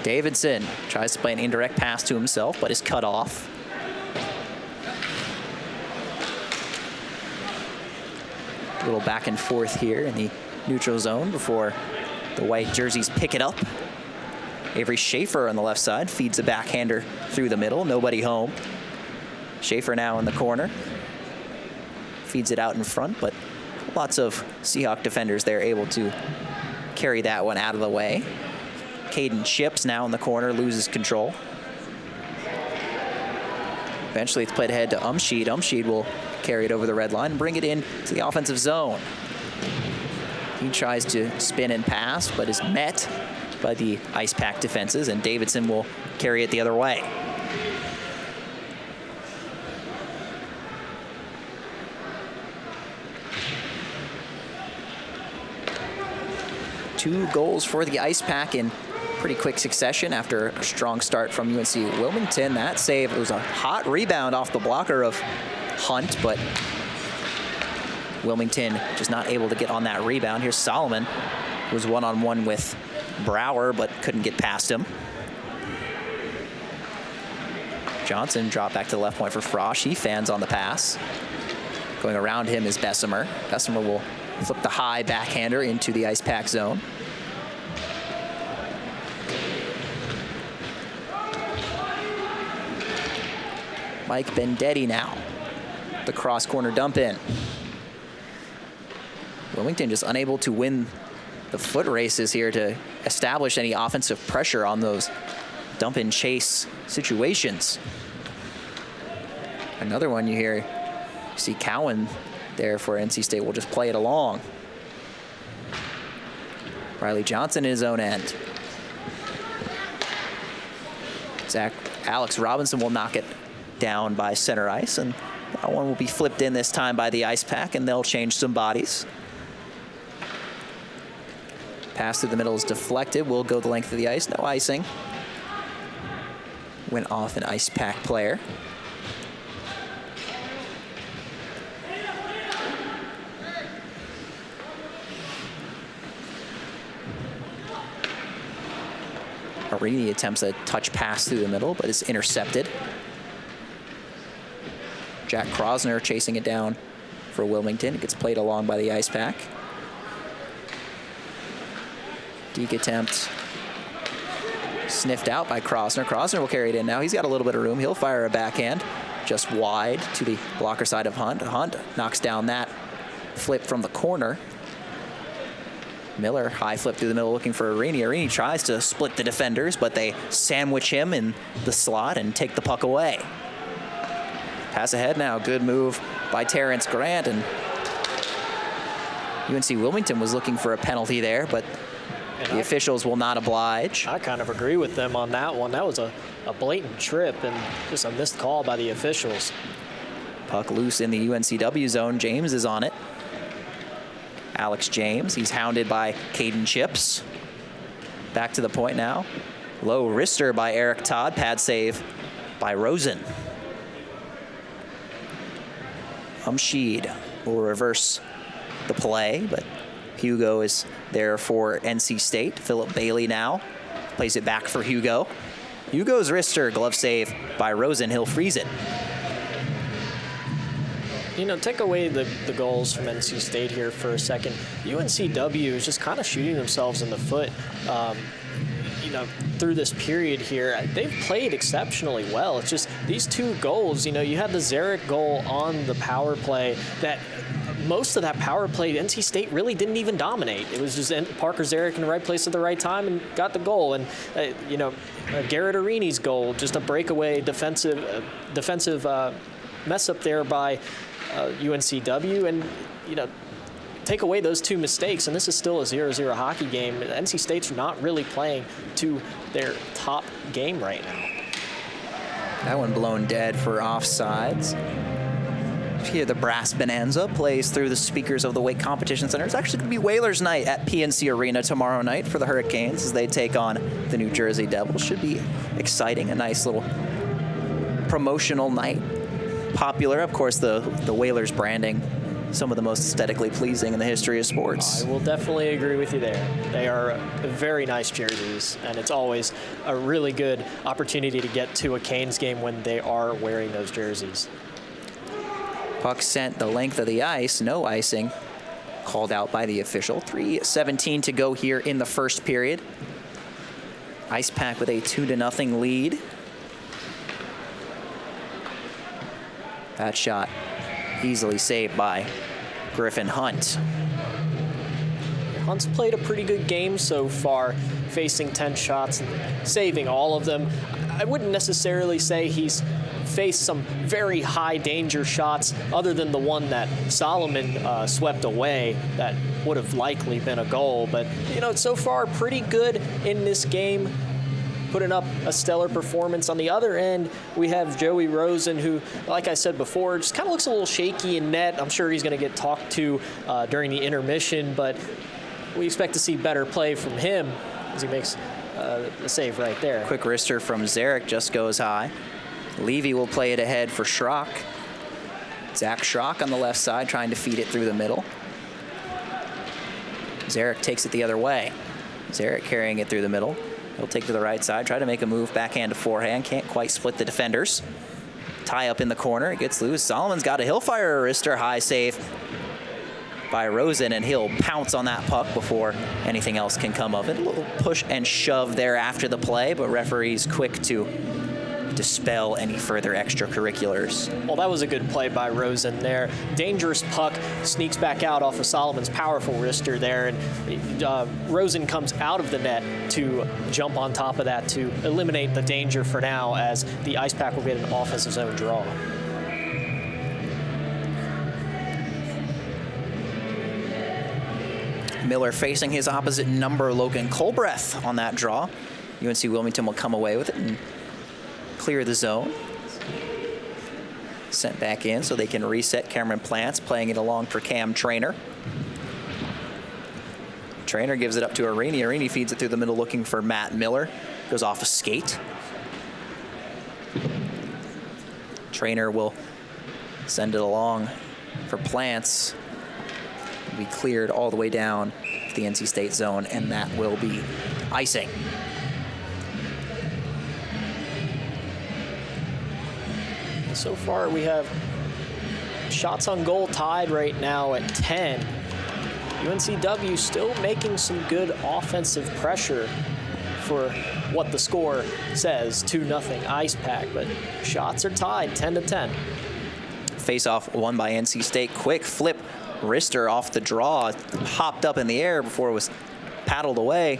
Davidson tries to play an indirect pass to himself, but is cut off. A little back and forth here in the neutral zone before the white jerseys pick it up. Avery Schaefer on the left side feeds a backhander through the middle. Nobody home. Schaefer now in the corner. Feeds it out in front, but lots of Seahawk defenders there able to carry that one out of the way. Caden Chips now in the corner, loses control. Eventually it's played ahead to Umsheed. Umsheed will carry it over the red line and bring it in to the offensive zone. He tries to spin and pass, but is met by the Icepack defenses, and Davidson will carry it the other way. Two goals for the Icepack in pretty quick succession after a strong start from UNC-Wilmington. That save, it was a hot rebound off the blocker of Hunt, but Wilmington just not able to get on that rebound. Here's Solomon, was one-on-one with Brower, but couldn't get past him. Johnson dropped back to the left point for Frosch. He fans on the pass. Going around him is Bessemer. Bessemer will flip the high backhander into the Icepack zone. Mike Bendetti now. The cross corner dump in. Wilmington just unable to win the foot races here to establish any offensive pressure on those dump and chase situations. Another one you hear, you see Cowan there for NC State will just play it along. Riley Johnson in his own end. Alex Robinson will knock it down by center ice, and that one will be flipped in this time by the Icepack, and they'll change some bodies. Pass through the middle is deflected. Will go the length of the ice. No icing. Went off an Icepack player. Arini attempts a touch pass through the middle, but is intercepted. Jack Krosner chasing it down for Wilmington. It gets played along by the Icepack. Deke attempt sniffed out by Krosner. Krosner will carry it in now. He's got a little bit of room. He'll fire a backhand just wide to the blocker side of Hunt. Hunt knocks down that flip from the corner. Miller, high flip through the middle looking for Arini. Arini tries to split the defenders, but they sandwich him in the slot and take the puck away. Pass ahead now, good move by Terrence Grant, and UNC-Wilmington was looking for a penalty there, but the officials will not oblige. I kind of agree with them on that one. That was a blatant trip and just a missed call by the officials. Puck loose in the UNCW zone. James is on it. Alex James, he's hounded by Caden Chips. Back to the point now. Low wrister by Eric Todd. Pad save by Rosen. Umsheed will reverse the play, but Hugo is there for NC State. Philip Bailey now plays it back for Hugo. Hugo's wrister, glove save by Rosen. He'll freeze it. You know, take away the goals from NC State here for a second. UNCW is just kind of shooting themselves in the foot. You know, through this period here, they've played exceptionally well. It's just these 2 goals, you know, you had the Zarek goal on the power play that most of that power play, NC State really didn't even dominate. It was just Parker Zarek in the right place at the right time and got the goal. And, you know, Garrett Arini's goal, just a breakaway defensive mess up there by UNCW. And, you know, take away those 2 mistakes, and this is still a 0-0 hockey game. NC State's not really playing to their top game right now. That one blown dead for offsides. Here the Brass Bonanza plays through the speakers of the Wake Competition Center. It's actually going to be Whalers night at PNC Arena tomorrow night for the Hurricanes as they take on the New Jersey Devils. Should be exciting, a nice little promotional night. Popular, of course, the Whalers branding, some of the most aesthetically pleasing in the history of sports. I will definitely agree with you there. They are very nice jerseys, and it's always a really good opportunity to get to a Canes game when they are wearing those jerseys. Puck sent the length of the ice, no icing, called out by the official. 3:17 to go here in the first period. Icepack with a 2-0 lead. That shot easily saved by Griffin Hunt. Hunt's played a pretty good game so far, facing 10 shots and saving all of them. I wouldn't necessarily say he's faced some very high danger shots other than the one that Solomon swept away that would have likely been a goal. But, you know, so far pretty good in this game, putting up a stellar performance. On the other end, we have Joey Rosen, who, like I said before, just kind of looks a little shaky in net. I'm sure he's going to get talked to during the intermission, but we expect to see better play from him as he makes the save right there. Quick wrister from Zarek just goes high. Levy will play it ahead for Schrock. Zach Schrock on the left side trying to feed it through the middle. Zarek takes it the other way. Zarek carrying it through the middle. He'll take to the right side, try to make a move backhand to forehand. Can't quite split the defenders. Tie up in the corner. It gets loose. Solomon's got a Hillfire wrister. High save by Rosen, and he'll pounce on that puck before anything else can come of it. A little push and shove there after the play, but referee's quick to dispel any further extracurriculars. Well, that was a good play by Rosen there. Dangerous puck sneaks back out off of Solomon's powerful wrister there, and Rosen comes out of the net to jump on top of that to eliminate the danger for now, as the Icepack will get an offensive zone draw. Miller facing his opposite number, Logan Colbreth, on that draw. UNC-Wilmington will come away with it and clear the zone. Sent back in so they can reset. Cameron Plants playing it along for Cam Trainer. Trainer gives it up to Arini. Arini feeds it through the middle looking for Matt Miller. Goes off a skate. Trainer will send it along for Plants. Be cleared all the way down to the NC State zone, and that will be icing. So far, we have shots on goal tied right now at 10. UNCW still making some good offensive pressure for what the score says, 2-0 Icepack, but shots are tied 10-10. Face-off won by NC State. Quick flip wrister off the draw, hopped up in the air before it was paddled away.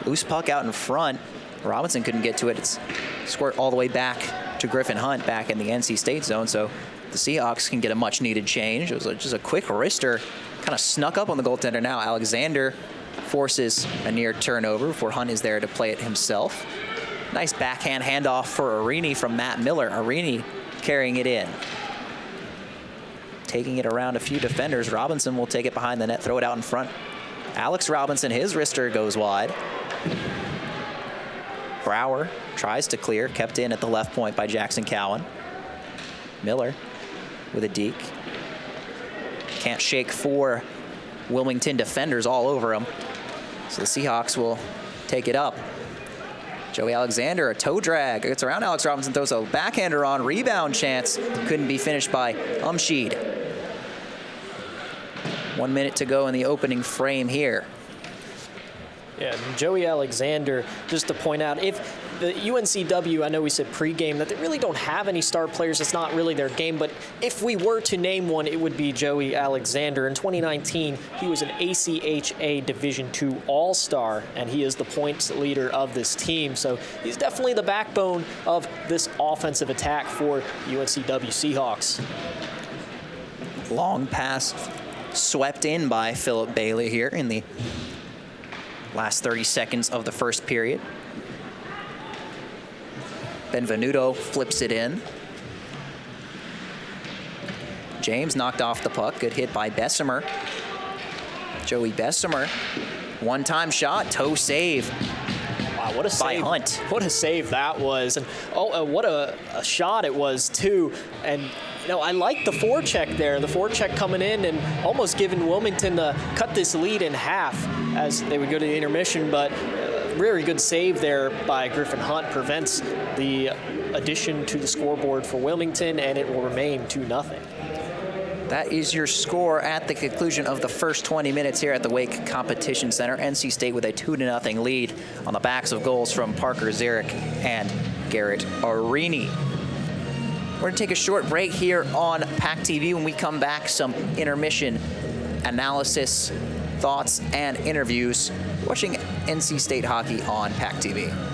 Loose puck out in front. Robinson couldn't get to it. It's squirt all the way back to Griffin Hunt back in the NC State zone. So the Seahawks can get a much needed change. It was just a quick wrister, kind of snuck up on the goaltender. Now Alexander forces a near turnover before Hunt is there to play it himself. Nice backhand handoff for Arini from Matt Miller. Arini carrying it in. Taking it around a few defenders. Robinson will take it behind the net, throw it out in front. Alex Robinson, his wrister goes wide. Brower tries to clear, kept in at the left point by Jackson Cowan. Miller with a deke. Can't shake 4 Wilmington defenders all over him. So the Seahawks will take it up. Joey Alexander, a toe drag. Gets around Alex Robinson, throws a backhander on. Rebound chance. Couldn't be finished by Umsheed. 1 minute to go in the opening frame here. Yeah, Joey Alexander, just to point out, if the UNCW, I know we said pregame, that they really don't have any star players. It's not really their game, but if we were to name one, it would be Joey Alexander. In 2019, he was an ACHA Division II All-Star, and he is the points leader of this team. So he's definitely the backbone of this offensive attack for UNCW Seahawks. Long pass swept in by Philip Bailey here in the last 30 seconds of the first period. Benvenuto flips it in. James knocked off the puck. Good hit by Bessemer. Joey Bessemer. One-time shot, toe save. Wow, what a save. By Hunt. What a save that was. And what a shot it was, too. And you know, I like the forecheck there. The forecheck coming in and almost giving Wilmington to cut this lead in half as they would go to the intermission. But very good save there by Griffin Hunt prevents the addition to the scoreboard for Wilmington, and it will remain 2-0. That is your score at the conclusion of the first 20 minutes here at the Wake Competition Center. NC State with a 2-0 lead on the backs of goals from Parker Zierich and Garrett Arini. We're going to take a short break here on PackTV. When we come back, some intermission analysis, thoughts, and interviews. Watching NC State hockey on PackTV.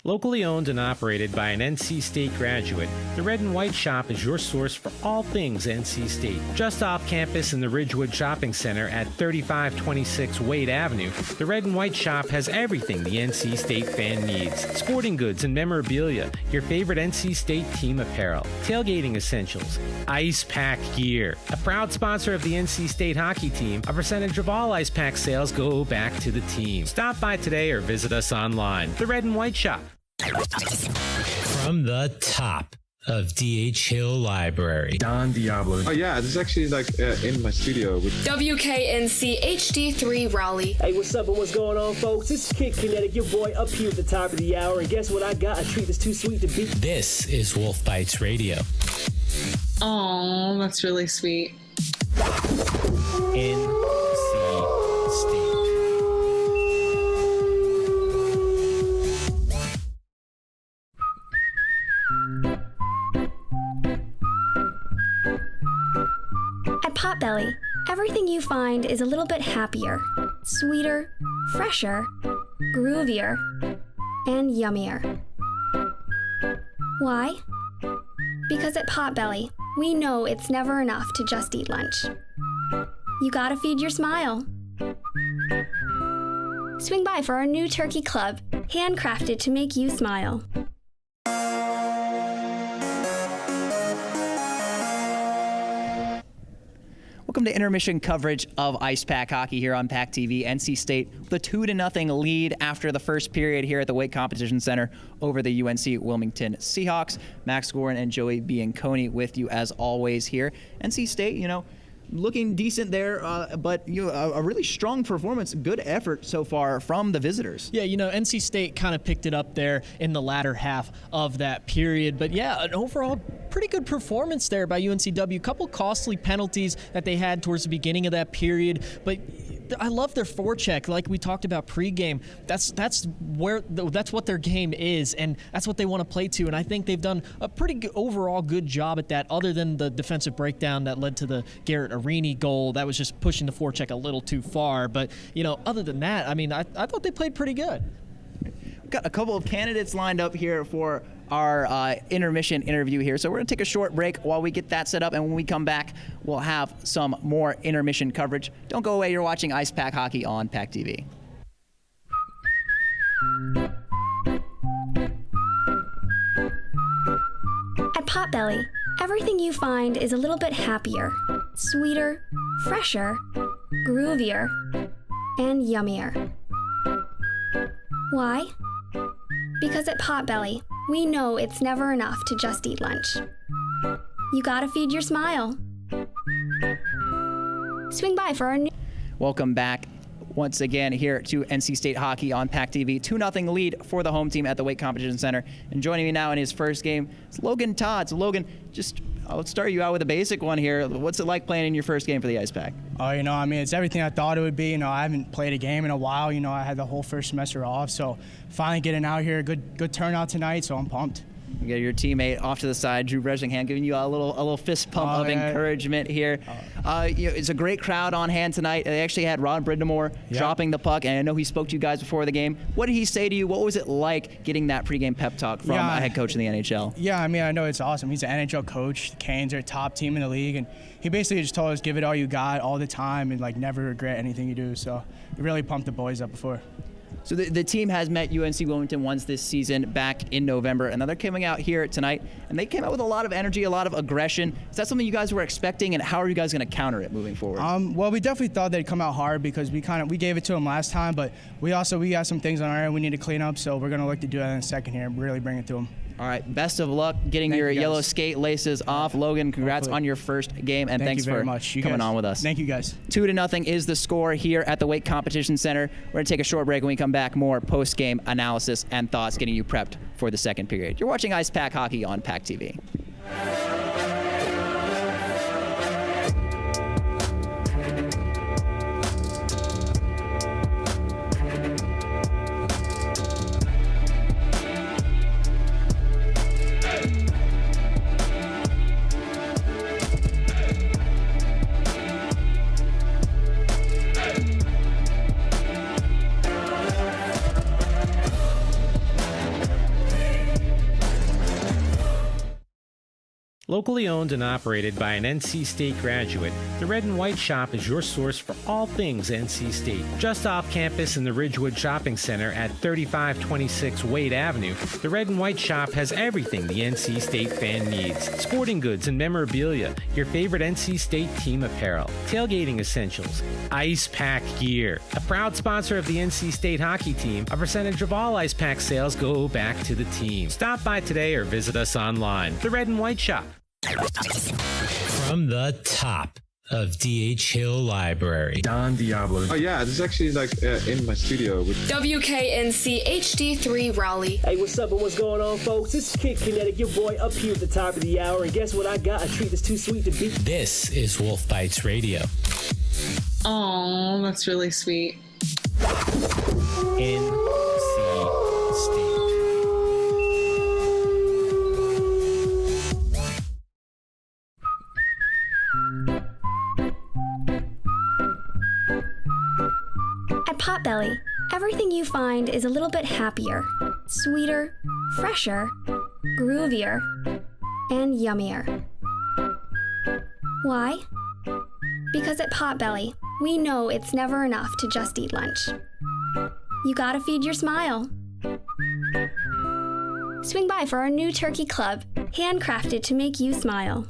Locally owned and operated by an NC State graduate, the Red and White Shop is your source for all things NC State. Just off campus in the Ridgewood Shopping Center at 3526 Wade Avenue, the Red and White Shop has everything the NC State fan needs. Sporting goods and memorabilia, your favorite NC State team apparel, tailgating essentials, Icepack gear. A proud sponsor of the NC State hockey team, a percentage of all Icepack sales go back to the team. Stop by today or visit us online. The Red and White Shop. From the top of DH Library. Don Diablo. Oh yeah, this is actually like in my studio. WKNC HD3 Raleigh. Hey, what's up and what's going on, folks? This is Kid Kinetic, your boy up here at the top of the hour. And guess what I got? A treat that's too sweet to beat. This is Wolf Bites Radio. Oh, that's really sweet. NC State. At Potbelly, everything you find is a little bit happier, sweeter, fresher, groovier, and yummier. Why? Because at Potbelly, we know it's never enough to just eat lunch. You gotta feed your smile. Swing by for our new turkey club, handcrafted to make you smile. Welcome to intermission coverage of Icepack hockey here on PackTV. NC State with a 2-0 lead after the first period here at the Wake Competition Center over the UNC-Wilmington Seahawks. Max Gorin and Joey Bianconi with you as always here. NC State, you know, looking decent there, but a really strong performance, good effort so far from the visitors. Yeah, NC State kind of picked it up there in the latter half of that period. But yeah, an overall pretty good performance there by UNCW. A couple costly penalties that they had towards the beginning of that period, but I love their forecheck, like we talked about pregame. That's what their game is, and that's what they want to play to. And I think they've done a pretty overall good job at that, other than the defensive breakdown that led to the Garrett Arini goal. That was just pushing the forecheck a little too far. But other than that, I thought they played pretty good. We've got a couple of candidates lined up here for our intermission interview here. So we're going to take a short break while we get that set up, and when we come back, we'll have some more intermission coverage. Don't go away. You're watching Icepack Hockey on PackTV. At Potbelly, everything you find is a little bit happier, sweeter, fresher, groovier, and yummier. Why? Because at Potbelly, we know it's never enough to just eat lunch. You gotta feed your smile. Swing by for our new... Welcome back once again here to NC State Hockey on PackTV. 2-0 lead for the home team at the Wake Competition Center. And joining me now in his first game is Logan Todd. So Logan, let's start you out with a basic one here. What's it like playing in your first game for the Icepack? Oh, it's everything I thought it would be. I haven't played a game in a while. I had the whole first semester off, so finally getting out here, good turnout tonight, so I'm pumped. You got your teammate off to the side, Drew Bressingham, giving you a little fist pump of encouragement here. It's a great crowd on hand tonight. They actually had Ron Brindamore dropping the puck, and I know he spoke to you guys before the game. What did he say to you? What was it like getting that pregame pep talk from a head coach in the NHL? Yeah, I know it's awesome. He's an NHL coach. The Canes are a top team in the league, and he basically just told us, give it all you got all the time and never regret anything you do. So we really pumped the boys up before. So the team has met UNC-Wilmington once this season back in November, and now they're coming out here tonight, and they came out with a lot of energy, a lot of aggression. Is that something you guys were expecting, and how are you guys going to counter it moving forward? Well, we definitely thought they'd come out hard because we gave it to them last time, but we got some things on our end we need to clean up, so we're going to look to do that in a second here and really bring it to them. All right, best of luck getting your yellow skate laces off. Logan, congrats on your first game, and thanks for coming on with us. Thank you, guys. 2-0 is the score here at the Wake Competition Center. We're going to take a short break. When we come back, more post-game analysis and thoughts getting you prepped for the second period. You're watching Icepack Hockey on PackTV. Locally owned and operated by an NC State graduate, the Red and White Shop is your source for all things NC State. Just off campus in the Ridgewood Shopping Center at 3526 Wade Avenue, the Red and White Shop has everything the NC State fan needs. Sporting goods and memorabilia, your favorite NC State team apparel, tailgating essentials, Icepack gear. A proud sponsor of the NC State hockey team, a percentage of all Icepack sales go back to the team. Stop by today or visit us online. The Red and White Shop. From the top of DHHill Library, Don Diablo. Oh yeah, this is actually in my studio. WKNC HD3 Raleigh. Hey, what's up and what's going on, folks? This is Kid Kinetic, your boy up here at the top of the hour, and guess what I got? A treat that's too sweet to beat. This is Wolf Bites Radio. Oh, that's really sweet. NC State. At Potbelly, everything you find is a little bit happier, sweeter, fresher, groovier, and yummier. Why? Because at Potbelly, we know it's never enough to just eat lunch. You gotta feed your smile. Swing by for our new turkey club, handcrafted to make you smile.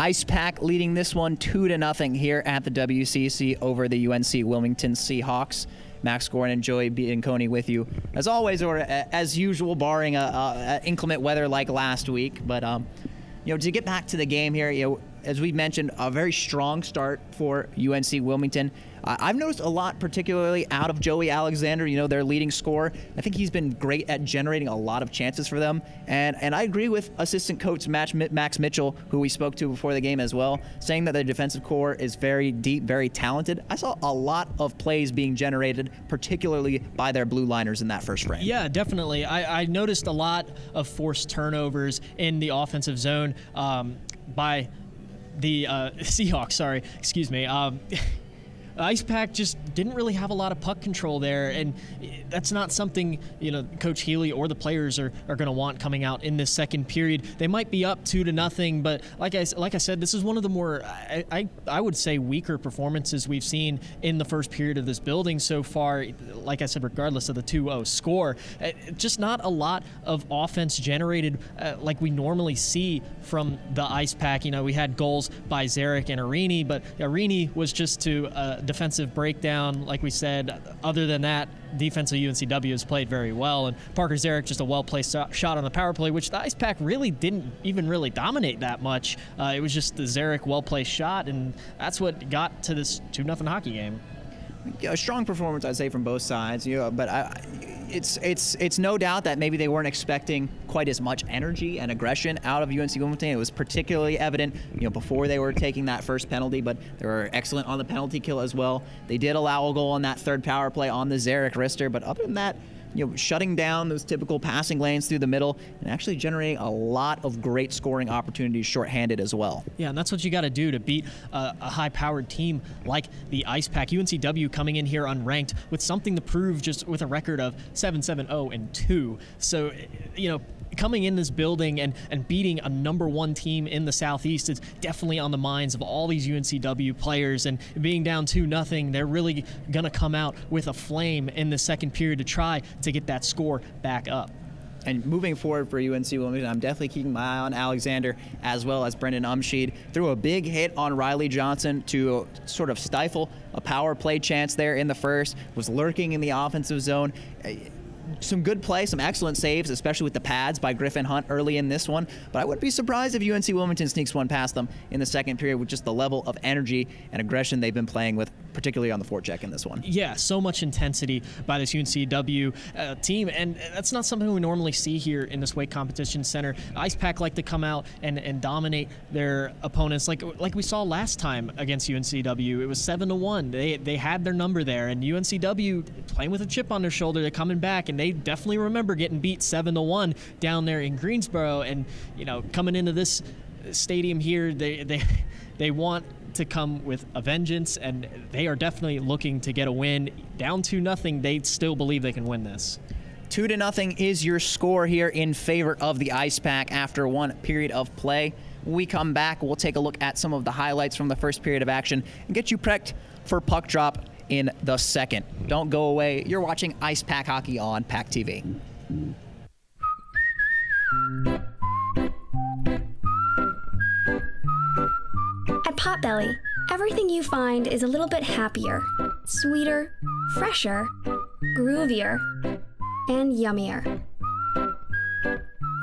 Icepack leading this one 2-0 here at the WCC over the UNC-Wilmington Seahawks. Max Gorin and Joey Bianconi with you as always, or as usual, barring inclement weather like last week. But to get back to the game here, as we mentioned, a very strong start for UNC-Wilmington. I've noticed a lot, particularly out of Joey Alexander, their leading scorer. I think he's been great at generating a lot of chances for them. And I agree with assistant coach Max Mitchell, who we spoke to before the game as well, saying that their defensive core is very deep, very talented. I saw a lot of plays being generated, particularly by their blue liners in that first frame. Yeah, definitely. I noticed a lot of forced turnovers in the offensive zone by the Seahawks. Excuse me. Icepack just didn't really have a lot of puck control there, and that's not something Coach Healy or the players are going to want coming out in this second period. They might be up 2-0, but like I said, this is one of the more I would say weaker performances we've seen in the first period of this building so far. Like I said, regardless of the 2-0 score, just not a lot of offense generated like we normally see from the Icepack. We had goals by Zarek and Arini, but Arini was just to defensive breakdown, like we said. Other than that, defense of UNCW has played very well, and Parker Zarek just a well-placed shot on the power play, which the Icepack really didn't even really dominate that much. It was just the Zarek well-placed shot, and that's what got to this 2-0 hockey game. A strong performance, I'd say, from both sides. But it's no doubt that maybe they weren't expecting quite as much energy and aggression out of UNC-Wilmington. It was particularly evident, before they were taking that first penalty, but they were excellent on the penalty kill as well. They did allow a goal on that third power play on the Zarek wrister, but other than that, shutting down those typical passing lanes through the middle and actually generating a lot of great scoring opportunities shorthanded as well. Yeah, and that's what you got to do to beat a high-powered team like the Icepack. UNCW coming in here unranked with something to prove, just with a record of 7-7-0-2. So, coming in this building and beating a #1 team in the Southeast is definitely on the minds of all these UNCW players. And being down 2-0, they're really going to come out with a flame in the second period to try to get that score back up. And moving forward for UNC-Wilmington, I'm definitely keeping my eye on Alexander as well as Brendan Umschied. Threw a big hit on Riley Johnson to sort of stifle a power play chance there in the first, was lurking in the offensive zone. Some good play, some excellent saves, especially with the pads by Griffin Hunt early in this one. But I wouldn't be surprised if UNC-Wilmington sneaks one past them in the second period with just the level of energy and aggression they've been playing with, particularly on the forecheck in this one. Yeah, so much intensity by this UNCW team, and that's not something we normally see here in this weight competition center. Icepack like to come out and dominate their opponents like we saw last time against UNCW. It was 7-1. They had their number there, and UNCW playing with a chip on their shoulder. They're coming back, and they definitely remember getting beat 7-1 down there in Greensboro. And coming into this stadium here, they want to come with a vengeance, and they are definitely looking to get a win. Down 2-0, they still believe they can win this. 2-0 is your score here in favor of the Icepack after one period of play. When we come back, we'll take a look at some of the highlights from the first period of action and get you prepped for puck drop in the second. Don't go away. You're watching Icepack Hockey on PackTV. At Potbelly, everything you find is a little bit happier, sweeter, fresher, groovier, and yummier.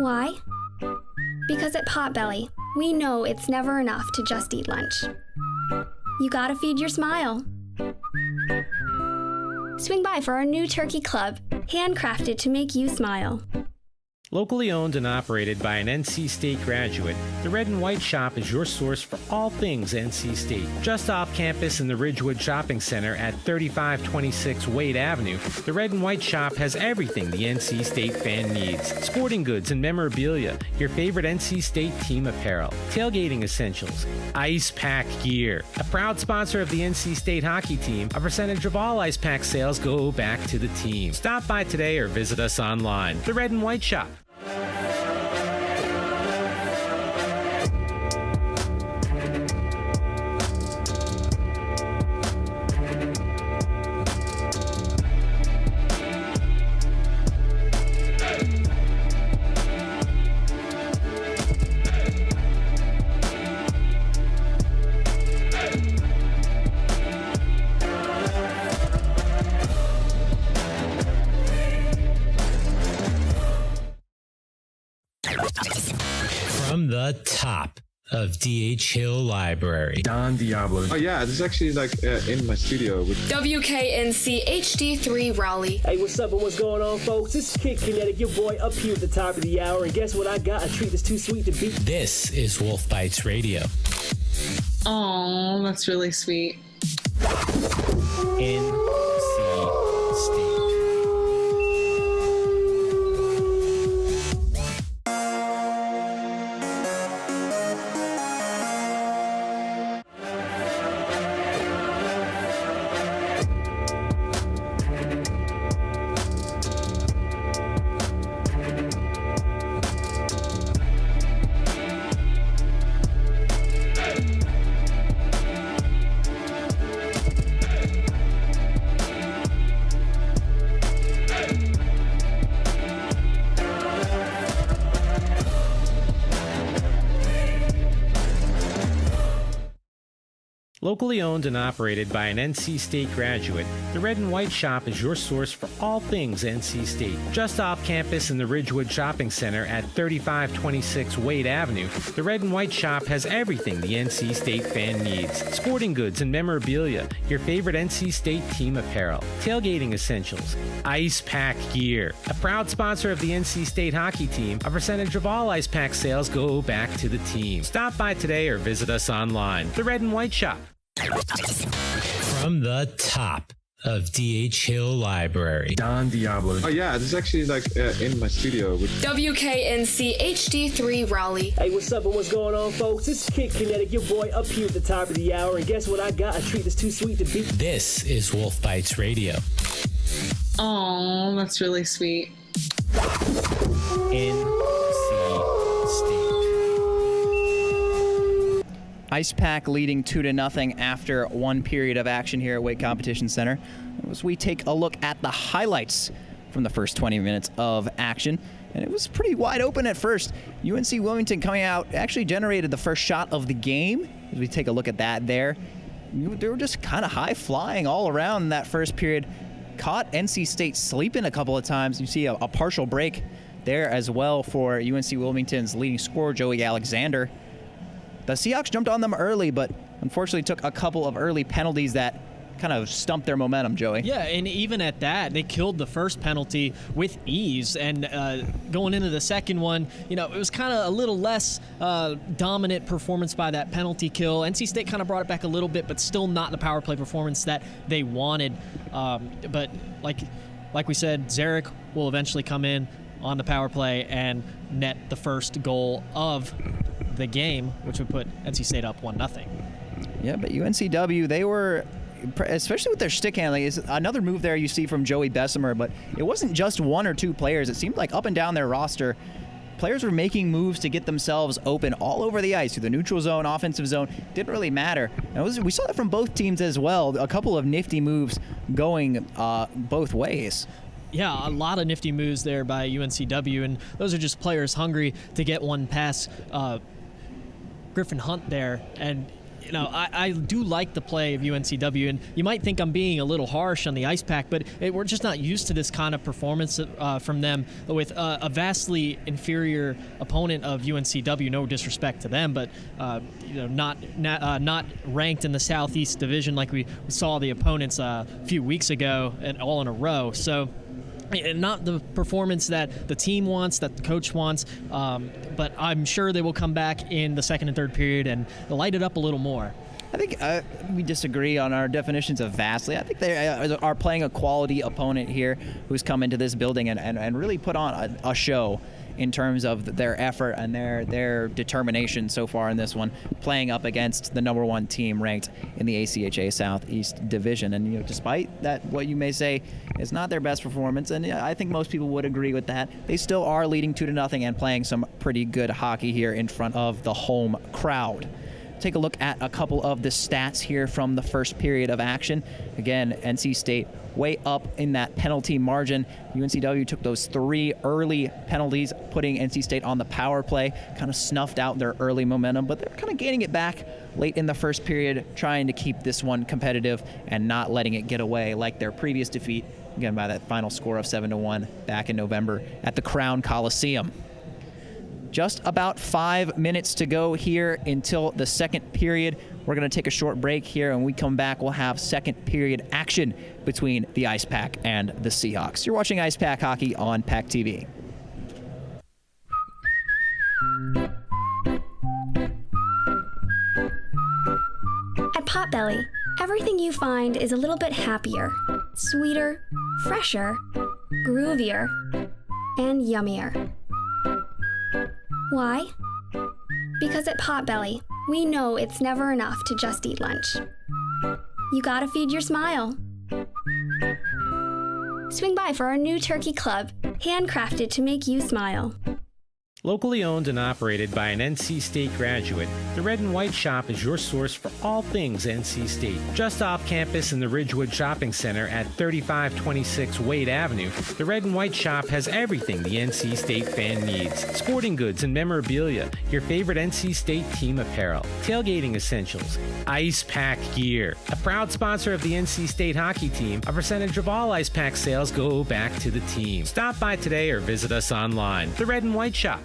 Why? Because at Potbelly, we know it's never enough to just eat lunch. You gotta feed your smile. Swing by for our new turkey club, handcrafted to make you smile. Locally owned and operated by an NC State graduate, the Red and White Shop is your source for all things NC State. Just off campus in the Ridgewood Shopping Center at 3526 Wade Avenue, the Red and White Shop has everything the NC State fan needs. Sporting goods and memorabilia, your favorite NC State team apparel, tailgating essentials, Icepack gear. A proud sponsor of the NC State hockey team, a percentage of all Icepack sales go back to the team. Stop by today or visit us online. The Red and White Shop. From the top of D.H. Hill Library. Don Diablo. Oh yeah, this is actually like in my studio. WKNC HD3 Raleigh. Hey, what's up and what's going on, folks? This is Kid Kinetic, your boy up here at the top of the hour. And guess what I got? A treat that's too sweet to beat. This is Wolf Bites Radio. Oh, that's really sweet. NC State. Locally owned and operated by an NC State graduate, the Red and White Shop is your source for all things NC State. Just off campus in the Ridgewood Shopping Center at 3526 Wade Avenue, the Red and White Shop has everything the NC State fan needs. Sporting goods and memorabilia, your favorite NC State team apparel, tailgating essentials, Icepack gear. A proud sponsor of the NC State hockey team, a percentage of all Icepack sales go back to the team. Stop by today or visit us online. The Red and White Shop. From the top of D.H. Hill Library. Don Diablo. Oh yeah, this is actually like in my studio. WKNC HD3 Raleigh. Hey, what's up and what's going on, folks? This is Kid Kinetic, your boy up here at the top of the hour. And guess what I got? A treat that's too sweet to beat. This is Wolf Bites Radio. Oh, that's really sweet. NC State. Icepack leading 2-0 after one period of action here at Wake Competition Center. As we take a look at the highlights from the first 20 minutes of action, and it was pretty wide open at first. UNC-Wilmington coming out actually generated the first shot of the game. As we take a look at that there, they were just kind of high flying all around in that first period. Caught NC State sleeping a couple of times. You see a partial break there as well for UNC-Wilmington's leading scorer, Joey Alexander. The Seahawks jumped on them early, but unfortunately took a couple of early penalties that kind of stumped their momentum, Joey. Yeah, and even at that, they killed the first penalty with ease. And going into the second one, it was kind of a little less dominant performance by that penalty kill. NC State kind of brought it back a little bit, but still not the power play performance that they wanted. But like we said, Zarek will eventually come in on the power play and net the first goal of the game, which would put NC State up 1-0. Yeah, but UNCW, they were, especially with their stick handling, is another move there you see from Joey Bessemer, but it wasn't just one or two players. It seemed like up and down their roster, players were making moves to get themselves open all over the ice, through the neutral zone, offensive zone. Didn't really matter. We saw that from both teams as well. A couple of nifty moves going both ways. Yeah, a lot of nifty moves there by UNCW, and those are just players hungry to get one past Griffin Hunt there. And I do like the play of UNCW, and you might think I'm being a little harsh on the Icepack, but we're just not used to this kind of performance from them with a vastly inferior opponent of UNCW. No disrespect to them, but not ranked in the Southeast Division like we saw the opponents a few weeks ago, and all in a row. So. Not the performance that the team wants, that the coach wants, but I'm sure they will come back in the second and third period and light it up a little more. I think we disagree on our definitions of vastly. I think they are playing a quality opponent here who's come into this building and really put on a show in terms of their effort and their determination so far in this one, playing up against the #1 team ranked in the ACCHL Southeast Division. And despite that, what you may say is not their best performance, and I think most people would agree with that, they still are leading 2-0 and playing some pretty good hockey here in front of the home crowd. Take a look at a couple of the stats here from the first period of action. Again, NC State way up in that penalty margin. UNCW took those 3 early penalties, putting NC State on the power play, kind of snuffed out their early momentum, but they're kind of gaining it back late in the first period, trying to keep this one competitive and not letting it get away like their previous defeat, again by that final score of 7-1 back in November at the Crown Coliseum. just about 5 minutes to go here until the second period. We're going to take a short break here, and when we come back, we'll have second period action between the Icepack and the Seahawks. You're watching Icepack Hockey on PackTV. At Potbelly, everything you find is a little bit happier, sweeter, fresher, groovier, and yummier. Why? Because at Potbelly, we know it's never enough to just eat lunch. You gotta feed your smile. Swing by for our new turkey club, handcrafted to make you smile. Locally owned and operated by an NC State graduate, the Red and White Shop is your source for all things NC State. Just off campus in the Ridgewood Shopping Center at 3526 Wade Avenue, the Red and White Shop has everything the NC State fan needs. Sporting goods and memorabilia, your favorite NC State team apparel, tailgating essentials, Icepack gear. A proud sponsor of the NC State hockey team, a percentage of all Icepack sales go back to the team. Stop by today or visit us online. The Red and White Shop.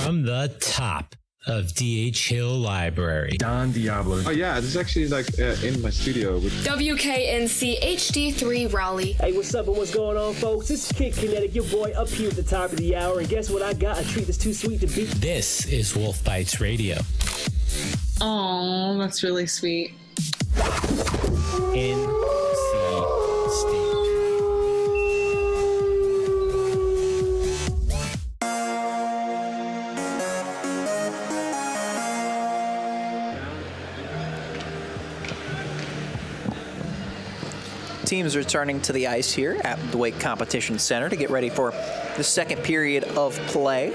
From the top of D.H. Hill Library, Don Diablo. Oh yeah, this is actually like in my studio. WKNC HD3 Raleigh. Hey, what's up and what's going on, folks? This is Kid Kinetic, your boy up here at the top of the hour. And guess what I got? A treat that's too sweet to beat. This is Wolf Bites Radio. Oh, that's really sweet. NC State. Teams returning to the ice here at the Wake Competition Center to get ready for the second period of play.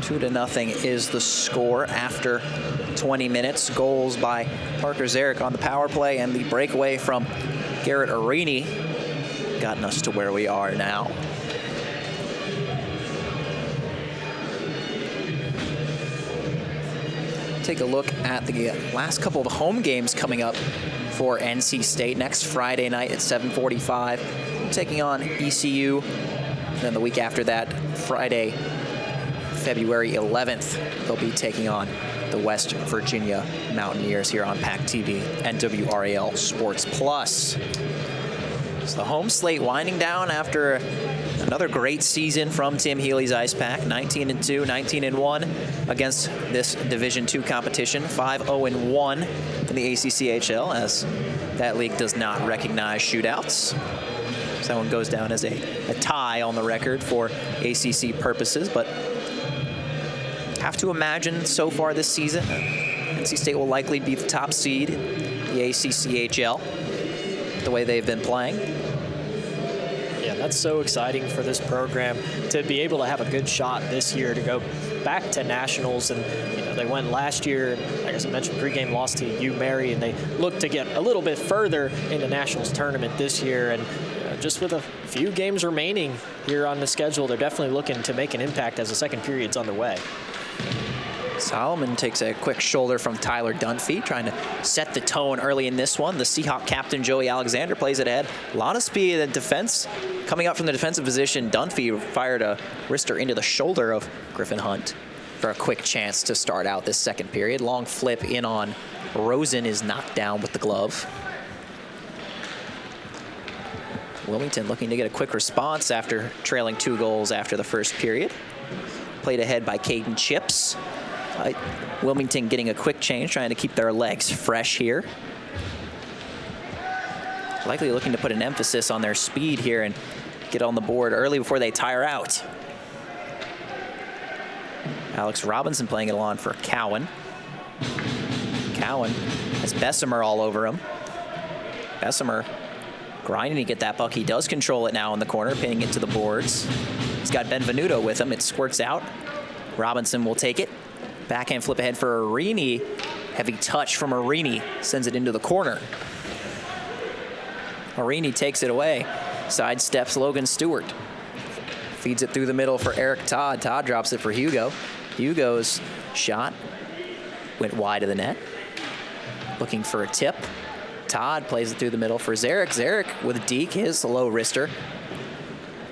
Two to nothing is the score after 20 minutes. Goals by Parker Zarek on the power play and the breakaway from Garrett Arini gotten us to where we are now. Take a look at the last couple of home games coming up for NC State. Next Friday night at 7:45, taking on ECU. Then the week after that, Friday, February 11th, they'll be taking on the West Virginia Mountaineers here on PackTV and WRAL Sports Plus. So the home slate winding down after another great season from Tim Healy's Icepack. 19-2, 19-1 against this Division II competition. 5-0-1 in the ACCHL, as that league does not recognize shootouts. So that one goes down as a tie on the record for ACC purposes, but have to imagine so far this season, NC State will likely be the top seed in the ACCHL, the way they've been playing. Yeah, that's so exciting for this program to be able to have a good shot this year to go back to nationals. And you know, they went last year, like as I mentioned, pregame lost to UMary, and they look to get a little bit further in the nationals tournament this year. And just with a few games remaining here on the schedule, they're definitely looking to make an impact as the second period's underway. Solomon takes a quick shoulder from Tyler Dunphy, trying to set the tone early in this one. The Seahawk captain, Joey Alexander, plays it ahead. A lot of speed in defense. Coming up from the defensive position, Dunphy fired a wrister into the shoulder of Griffin Hunt for a quick chance to start out this second period. Long flip in on Rosen is knocked down with the glove. Wilmington looking to get a quick response after trailing 2 goals after the first period. Played ahead by Caden Chips. Wilmington getting a quick change, trying to keep their legs fresh here. Likely looking to put an emphasis on their speed here and get on the board early before they tire out. Alex Robinson playing it along for Cowan. Cowan has Bessemer all over him. Bessemer grinding to get that puck. He does control it now in the corner, pinning it to the boards. He's got Benvenuto with him. It squirts out. Robinson will take it. Backhand flip ahead for Arini. Heavy touch from Arini. Sends it into the corner. Arini takes it away. Sidesteps Logan Stewart. Feeds it through the middle for Eric Todd. Todd drops it for Hugo. Hugo's shot went wide of the net. Looking for a tip. Todd plays it through the middle for Zarek. Zarek with Deke, his low wrister.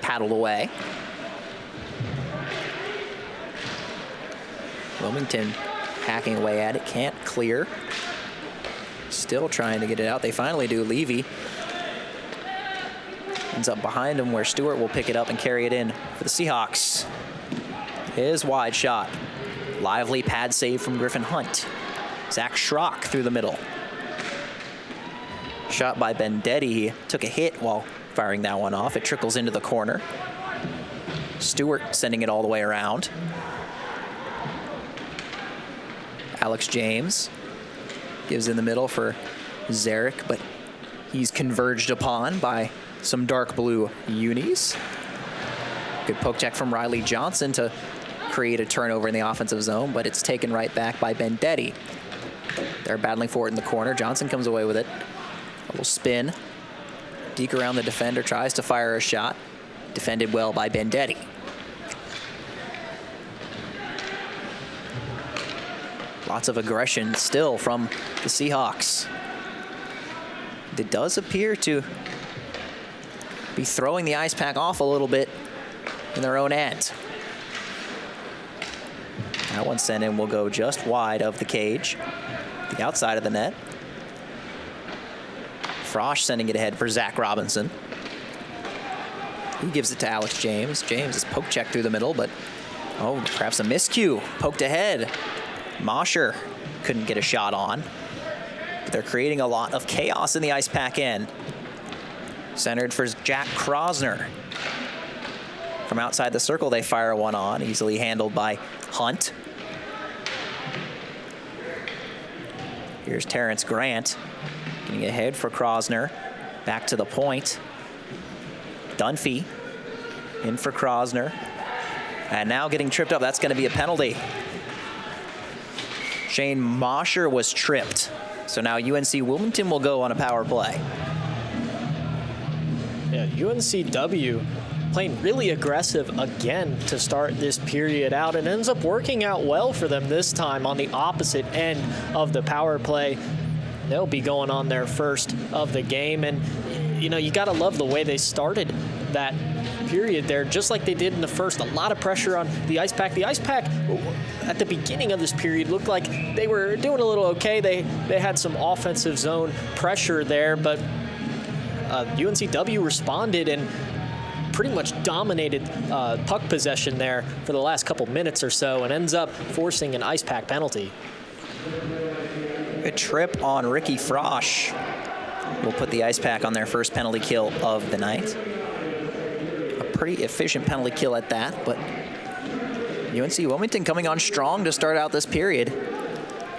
Paddled away. Wilmington hacking away at it. Can't clear. Still trying to get it out. They finally do. Levy ends up behind him where Stewart will pick it up and carry it in for the Seahawks. His wide shot. Lively pad save from Griffin Hunt. Zach Schrock through the middle. Shot by Bendetti. He took a hit while firing that one off. It trickles into the corner. Stewart sending it all the way around. Alex James gives in the middle for Zarek, but he's converged upon by some dark blue unis. Good poke check from Riley Johnson to create a turnover in the offensive zone, but it's taken right back by Bendetti. They're battling for it in the corner. Johnson comes away with it. A little spin. Deke around the defender, tries to fire a shot. Defended well by Bendetti. Lots of aggression still from the Seahawks. It does appear to be throwing the Icepack off a little bit in their own end. That one sent in will go just wide of the cage, the outside of the net. Frosch sending it ahead for Zach Robinson. He gives it to Alex James. James is poke checked through the middle, but perhaps a miscue. Poked ahead. Mosher couldn't get a shot on. But they're creating a lot of chaos in the Icepack end. Centered for Jack Krosner. From outside the circle, they fire one on, easily handled by Hunt. Here's Terrence Grant, getting ahead for Krosner. Back to the point. Dunphy in for Krosner. And now getting tripped up. That's going to be a penalty. Shane Mosher was tripped. So now UNC-Wilmington will go on a power play. Yeah, UNCW playing really aggressive again to start this period out, and ends up working out well for them this time on the opposite end of the power play. They'll be going on their first of the game, and you got to love the way they started that period there, just like they did in the first. A lot of pressure on the Icepack. The Icepack at the beginning of this period looked like they were doing a little okay. They had some offensive zone pressure there, but UNCW responded and pretty much dominated puck possession there for the last couple minutes or so, and ends up forcing an Icepack penalty. A trip on Ricky Frosch will put the Icepack on their first penalty kill of the night. A pretty efficient penalty kill at that, but UNC-Wilmington coming on strong to start out this period,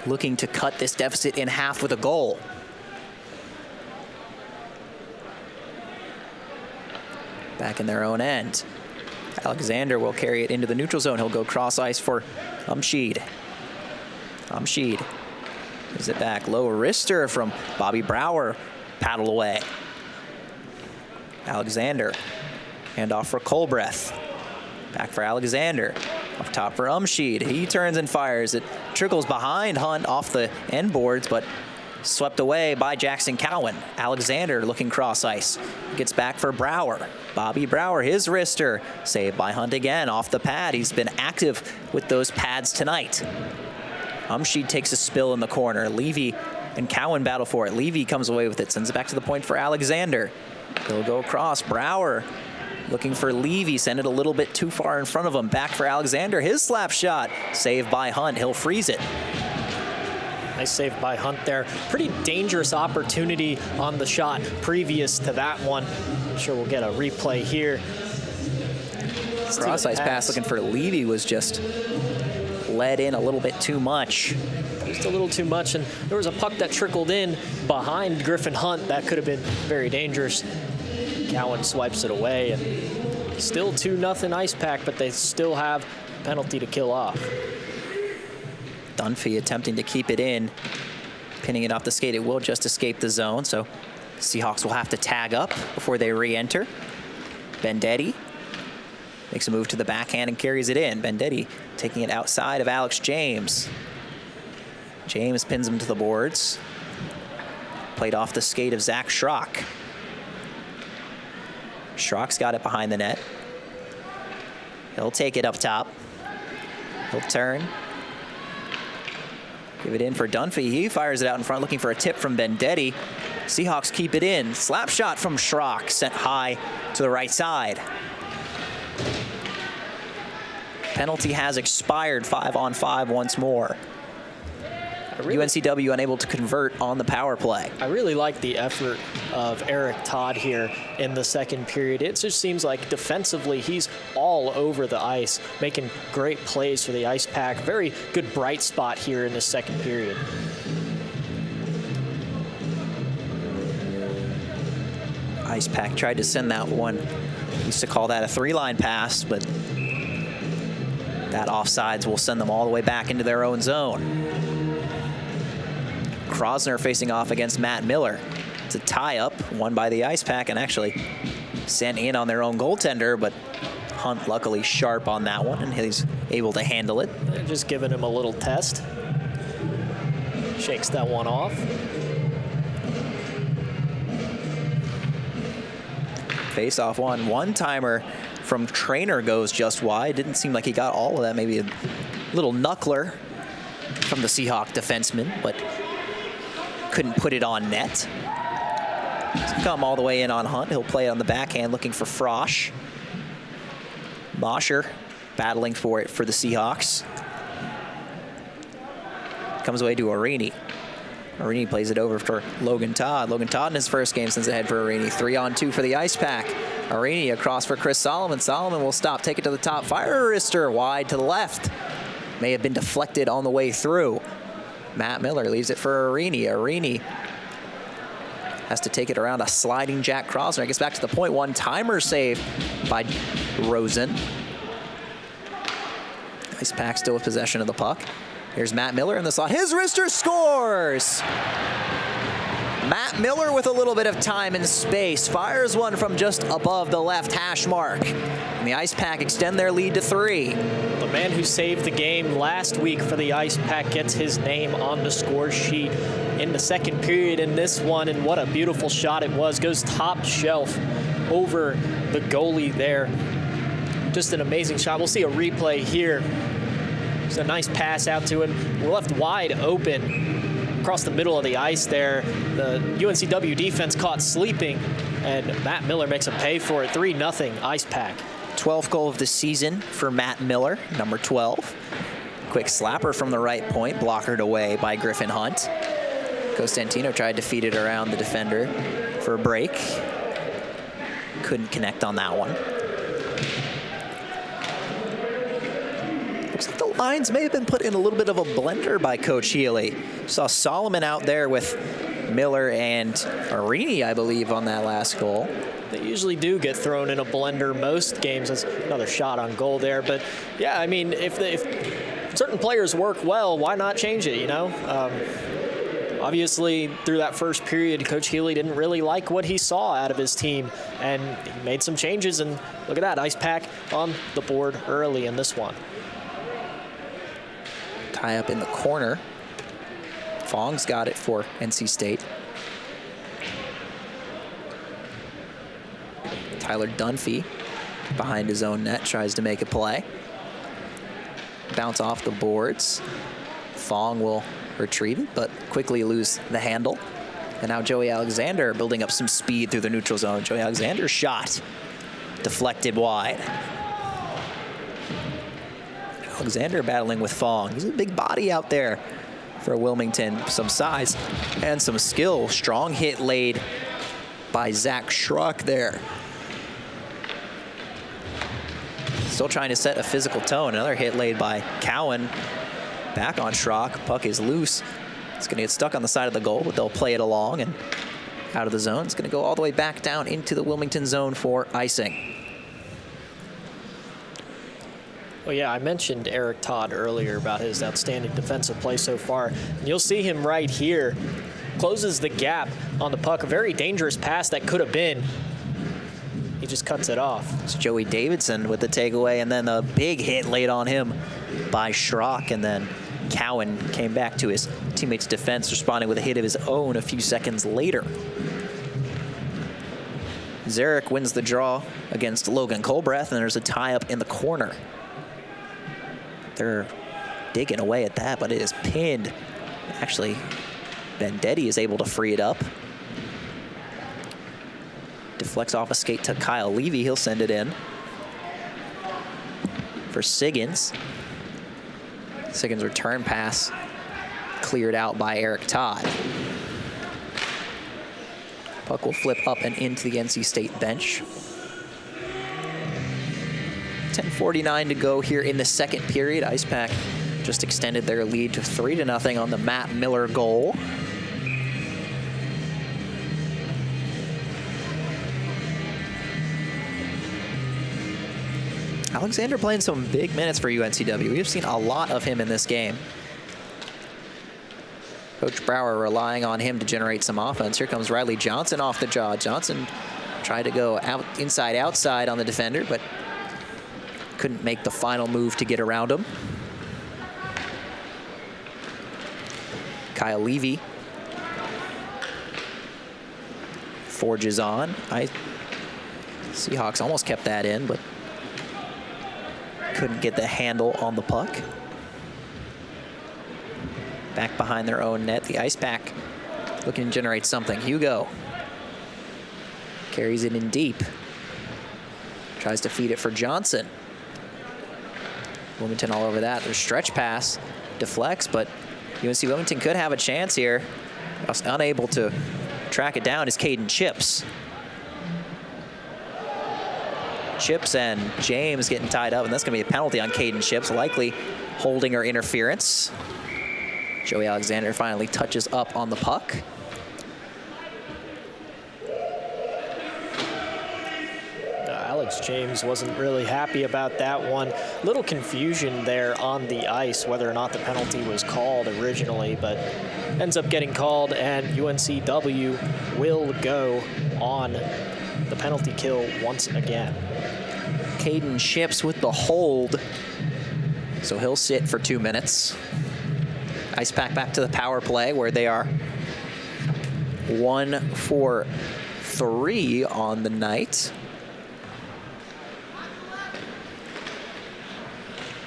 looking to cut this deficit in half with a goal. Back in their own end. Alexander will carry it into the neutral zone. He'll go cross ice for Umsheed. Umsheed gives it back. Low wrister from Bobby Brower. Paddle away. Alexander. Handoff for Colbreth. Back for Alexander. Up top for Umsheed. He turns and fires. It trickles behind Hunt off the end boards, but swept away by Jackson Cowan. Alexander looking cross ice. Gets back for Brower. Bobby Brower, his wrister. Saved by Hunt again off the pad. He's been active with those pads tonight. Umsheed takes a spill in the corner. Levy and Cowan battle for it. Levy comes away with it. Sends it back to the point for Alexander. He'll go across. Brower looking for Levy. Send it a little bit too far in front of him. Back for Alexander. His slap shot. Saved by Hunt. He'll freeze it. Nice save by Hunt there. Pretty dangerous opportunity on the shot previous to that one. I'm sure we'll get a replay here. Cross ice pass looking for Levy was just let in a little bit too much. Just a little too much, and there was a puck that trickled in behind Griffin Hunt that could have been very dangerous. Cowan swipes it away, and still 2-0 Icepack, but they still have a penalty to kill off. Dunphy attempting to keep it in, pinning it off the skate. It will just escape the zone, so Seahawks will have to tag up before they re-enter. Bendetti makes a move to the backhand and carries it in. Bendetti taking it outside of Alex James. James pins him to the boards. Played off the skate of Zach Schrock. Schrock's got it behind the net. He'll take it up top. He'll turn. Give it in for Dunphy. He fires it out in front, looking for a tip from Bendetti. Seahawks keep it in. Slap shot from Schrock, sent high to the right side. Penalty has expired, 5-on-5 once more. UNCW unable to convert on the power play. I really like the effort of Eric Todd here in the second period. It just seems like defensively he's all over the ice, making great plays for the Icepack. Very good bright spot here in the second period. Icepack tried to send that one. Used to call that a 3-line pass, but that offsides will send them all the way back into their own zone. Krosner facing off against Matt Miller. It's a tie-up, won by the Icepack, and actually sent in on their own goaltender, but Hunt luckily sharp on that one, and he's able to handle it. They're just giving him a little test. Shakes that one off. Face-off one-timer from Trainer goes just wide. Didn't seem like he got all of that. Maybe a little knuckler from the Seahawk defenseman, but couldn't put it on net. Come all the way in on Hunt. He'll play it on the backhand, looking for Frosch. Mosher battling for it for the Seahawks. Comes away to Arini. Arini plays it over for Logan Todd. Logan Todd in his first game since ahead for Arini. 3-on-2 for the Icepack. Arini across for Chris Solomon. Solomon will stop, take it to the top. Fire wrister wide to the left. May have been deflected on the way through. Matt Miller leaves it for Arini. Arini has to take it around a sliding Jack Krosner. Gets back to the point. One-timer save by Rosen. Icepack still with possession of the puck. Here's Matt Miller in the slot. His wrister scores! Matt Miller with a little bit of time and space. Fires one from just above the left hash mark. And the Icepack extend their lead to 3. The man who saved the game last week for the Icepack gets his name on the score sheet in the second period in this one. And what a beautiful shot it was. Goes top shelf over the goalie there. Just an amazing shot. We'll see a replay here. It's a nice pass out to him. We're left wide open across the middle of the ice there. The UNCW defense caught sleeping, and Matt Miller makes a pay for it. 3-0 Icepack. 12th goal of the season for Matt Miller, number 12. Quick slapper from the right point, blockered away by Griffin Hunt. Costantino tried to feed it around the defender for a break. Couldn't connect on that one. Looks like the lines may have been put in a little bit of a blender by Coach Healy. Saw Solomon out there with Miller and Arini, I believe, on that last goal. They usually do get thrown in a blender most games. That's another shot on goal there. But, yeah, I mean, if certain players work well, why not change it, you know? Obviously, through that first period, Coach Healy didn't really like what he saw out of his team, and he made some changes, and look at that, Icepack on the board early in this one. Tie up in the corner. Fong's got it for NC State. Tyler Dunphy behind his own net tries to make a play. Bounce off the boards. Fong will retrieve it, but quickly lose the handle. And now Joey Alexander building up some speed through the neutral zone. Joey Alexander's shot deflected wide. Alexander battling with Fong. He's a big body out there for Wilmington. Some size and some skill. Strong hit laid by Zach Schruck there. Still trying to set a physical tone. Another hit laid by Cowan. Back on Schrock. Puck is loose. It's going to get stuck on the side of the goal, but they'll play it along and out of the zone. It's going to go all the way back down into the Wilmington zone for icing. Well, yeah, I mentioned Eric Todd earlier about his outstanding defensive play so far. And you'll see him right here. Closes the gap on the puck. A very dangerous pass that could have been. He just cuts it off. It's Joey Davidson with the takeaway, and then a big hit laid on him by Schrock, and then Cowan came back to his teammate's defense, responding with a hit of his own a few seconds later. Zarek wins the draw against Logan Colbreth, and there's a tie-up in the corner. They're digging away at that, but it is pinned. Actually, Vendetti is able to free it up. Deflects off a skate to Kyle Levy. He'll send it in for Siggins. Siggins' return pass cleared out by Eric Todd. Puck will flip up and into the NC State bench. 10:49 to go here in the second period. Icepack just extended their lead to 3-0 on the Matt Miller goal. Alexander playing some big minutes for UNCW. We've seen a lot of him in this game. Coach Brower relying on him to generate some offense. Here comes Riley Johnson off the jaw. Johnson tried to go inside outside on the defender, but couldn't make the final move to get around him. Kyle Levy forges on. Seahawks almost kept that in, but couldn't get the handle on the puck. Back behind their own net, the Icepack looking to generate something. Hugo carries it in deep. Tries to feed it for Johnson. Wilmington all over that. Their stretch pass deflects, but UNC-Wilmington could have a chance here. Unable to track it down is Caden Chips. Chips and James getting tied up, and that's going to be a penalty on Caden Chips, likely holding or interference. Joey Alexander finally touches up on the puck. Alex James wasn't really happy about that one. Little confusion there on the ice whether or not the penalty was called originally, but ends up getting called, and UNCW will go on the penalty kill once again. Caden Chips with the hold, so he'll sit for 2 minutes. Icepack back to the power play where they are 1 for 3 on the night.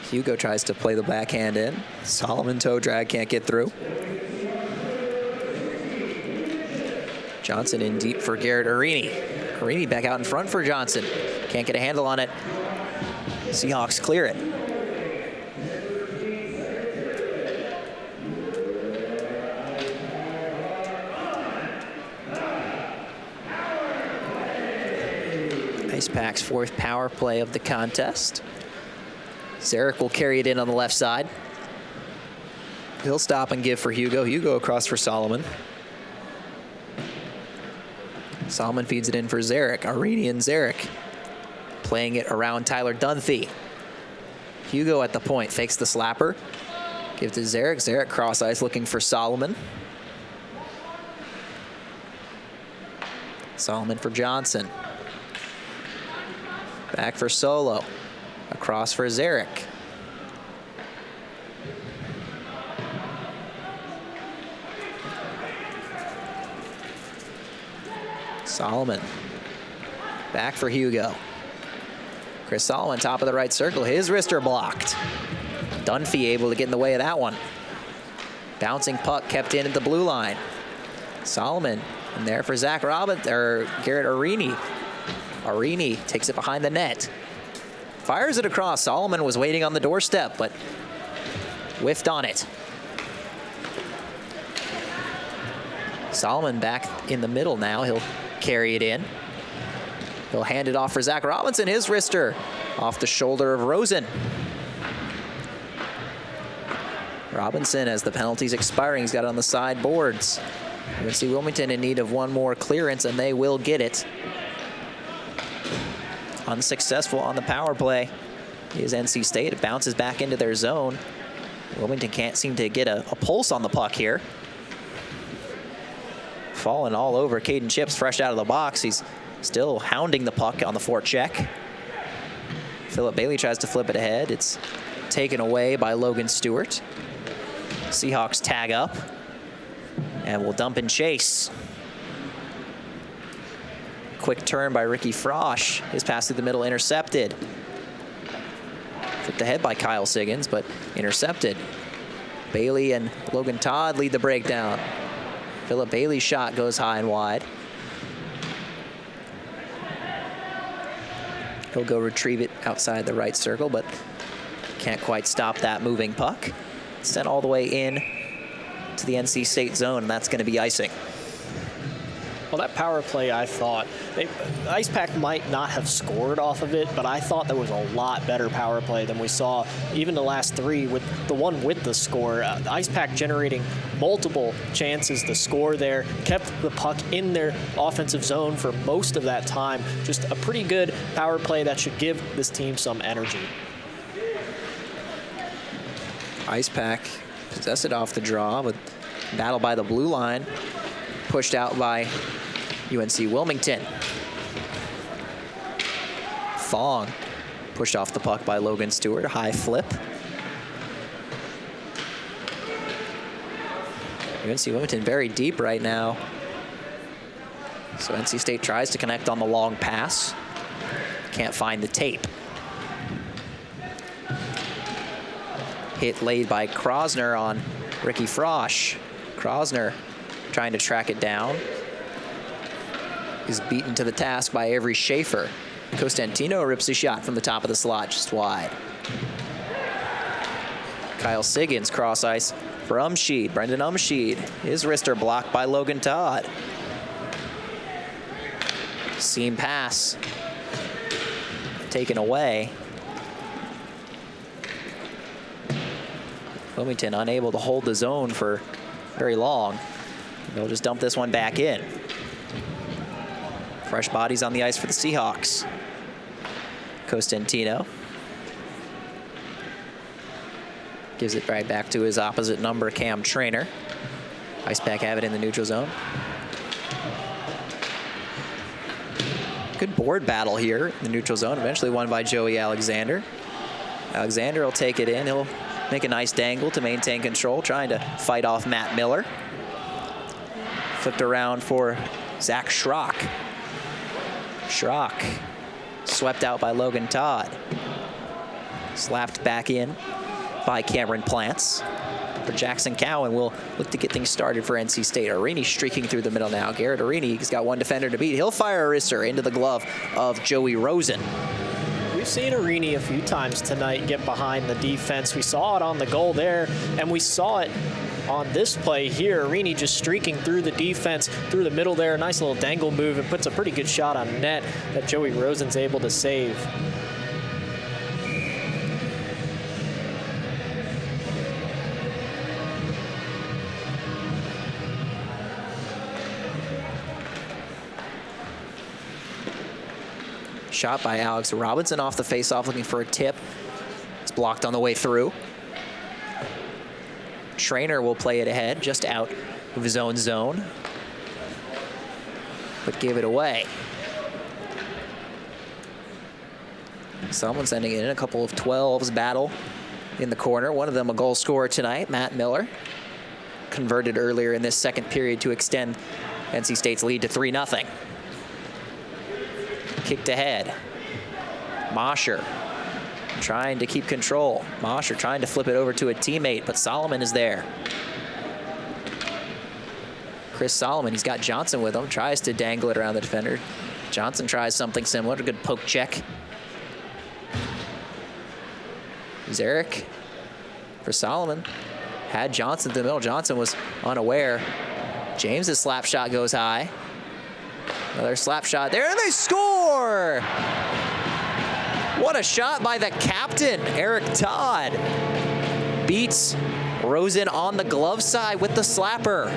Hugo tries to play the backhand in. Solomon toe drag, can't get through. Johnson in deep for Garrett Arini. Arini back out in front for Johnson. Can't get a handle on it. Seahawks clear it. Icepack's 4th power play of the contest. Zarek will carry it in on the left side. He'll stop and give for Hugo. Hugo across for Solomon. Solomon feeds it in for Zarek. Arini and Zarek playing it around Tyler Dunphy. Hugo at the point, fakes the slapper. Give to Zarek. Zarek cross ice looking for Solomon. Solomon for Johnson. Back for Solo. Across for Zarek. Solomon. Back for Hugo. Chris Solomon, top of the right circle. His wrister blocked. Dunphy able to get in the way of that one. Bouncing puck kept in at the blue line. Solomon in there for Garrett Arini. Arini takes it behind the net. Fires it across. Solomon was waiting on the doorstep, but whiffed on it. Solomon back in the middle now. He'll carry it in. He'll hand it off for Zach Robinson. His wrister off the shoulder of Rosen. Robinson, as the penalty's expiring, he's got it on the side boards. UNC-Wilmington in need of one more clearance, and they will get it. Unsuccessful on the power play is NC State. It bounces back into their zone. Wilmington can't seem to get a pulse on the puck here. Falling all over Caden Chips, fresh out of the box. He's still hounding the puck on the forecheck. Philip Bailey tries to flip it ahead. It's taken away by Logan Stewart. Seahawks tag up and will dump and chase. Quick turn by Ricky Frosch. His pass through the middle intercepted. Flipped ahead by Kyle Siggins, but intercepted. Bailey and Logan Todd lead the breakdown. Philip Bailey's shot goes high and wide. He'll go retrieve it outside the right circle, but can't quite stop that moving puck. Sent all the way in to the NC State zone, and that's going to be icing. Well, that power play, I thought, Icepack might not have scored off of it, but I thought there was a lot better power play than we saw even the last three, with the one with the score. Icepack generating multiple chances to score there, kept the puck in their offensive zone for most of that time. Just a pretty good power play that should give this team some energy. Icepack possessed it off the draw, but battle by the blue line, pushed out by UNC-Wilmington. Fong pushed off the puck by Logan Stewart, high flip. UNC-Wilmington very deep right now. So NC State tries to connect on the long pass. Can't find the tape. Hit laid by Krosner on Ricky Frosch. Krosner trying to track it down. Is beaten to the task by Avery Schaefer. Costantino rips a shot from the top of the slot, just wide. Kyle Siggins cross ice for Umsheed. Brendan Umsheed. His wrister blocked by Logan Todd. Seam pass. Taken away. Wilmington unable to hold the zone for very long. They'll just dump this one back in. Fresh bodies on the ice for the Seahawks. Costantino gives it right back to his opposite number, Cam Trainer. Icepack have it in the neutral zone. Good board battle here in the neutral zone, eventually won by Joey Alexander. Alexander will take it in. He'll make a nice dangle to maintain control, trying to fight off Matt Miller. Flipped around for Zach Schrock. Schrock swept out by Logan Todd. Slapped back in by Cameron Plants. For Jackson Cowan will look to get things started for NC State. Arini streaking through the middle now. Garrett Arini has got one defender to beat. He'll fire a wrister into the glove of Joey Rosen. We've seen Arini a few times tonight get behind the defense. We saw it on the goal there, and we saw it on this play here. Arini just streaking through the defense, through the middle there. Nice little dangle move, and puts a pretty good shot on net that Joey Rosen's able to save. Shot by Alex Robinson off the faceoff, looking for a tip. It's blocked on the way through. Trainer will play it ahead, just out of his own zone, but gave it away. Someone sending it in, a couple of 12s battle in the corner. One of them a goal scorer tonight, Matt Miller. Converted earlier in this second period to extend NC State's lead to 3-0. Kicked ahead. Mosher trying to keep control. Mosher trying to flip it over to a teammate, but Solomon is there. Chris Solomon, he's got Johnson with him, tries to dangle it around the defender. Johnson tries something similar, a good poke check. Zarek for Solomon. Had Johnson in the middle. Johnson was unaware. James's slap shot goes high. Another slap shot there, and they score! What a shot by the captain, Eric Todd. Beats Rosen on the glove side with the slapper.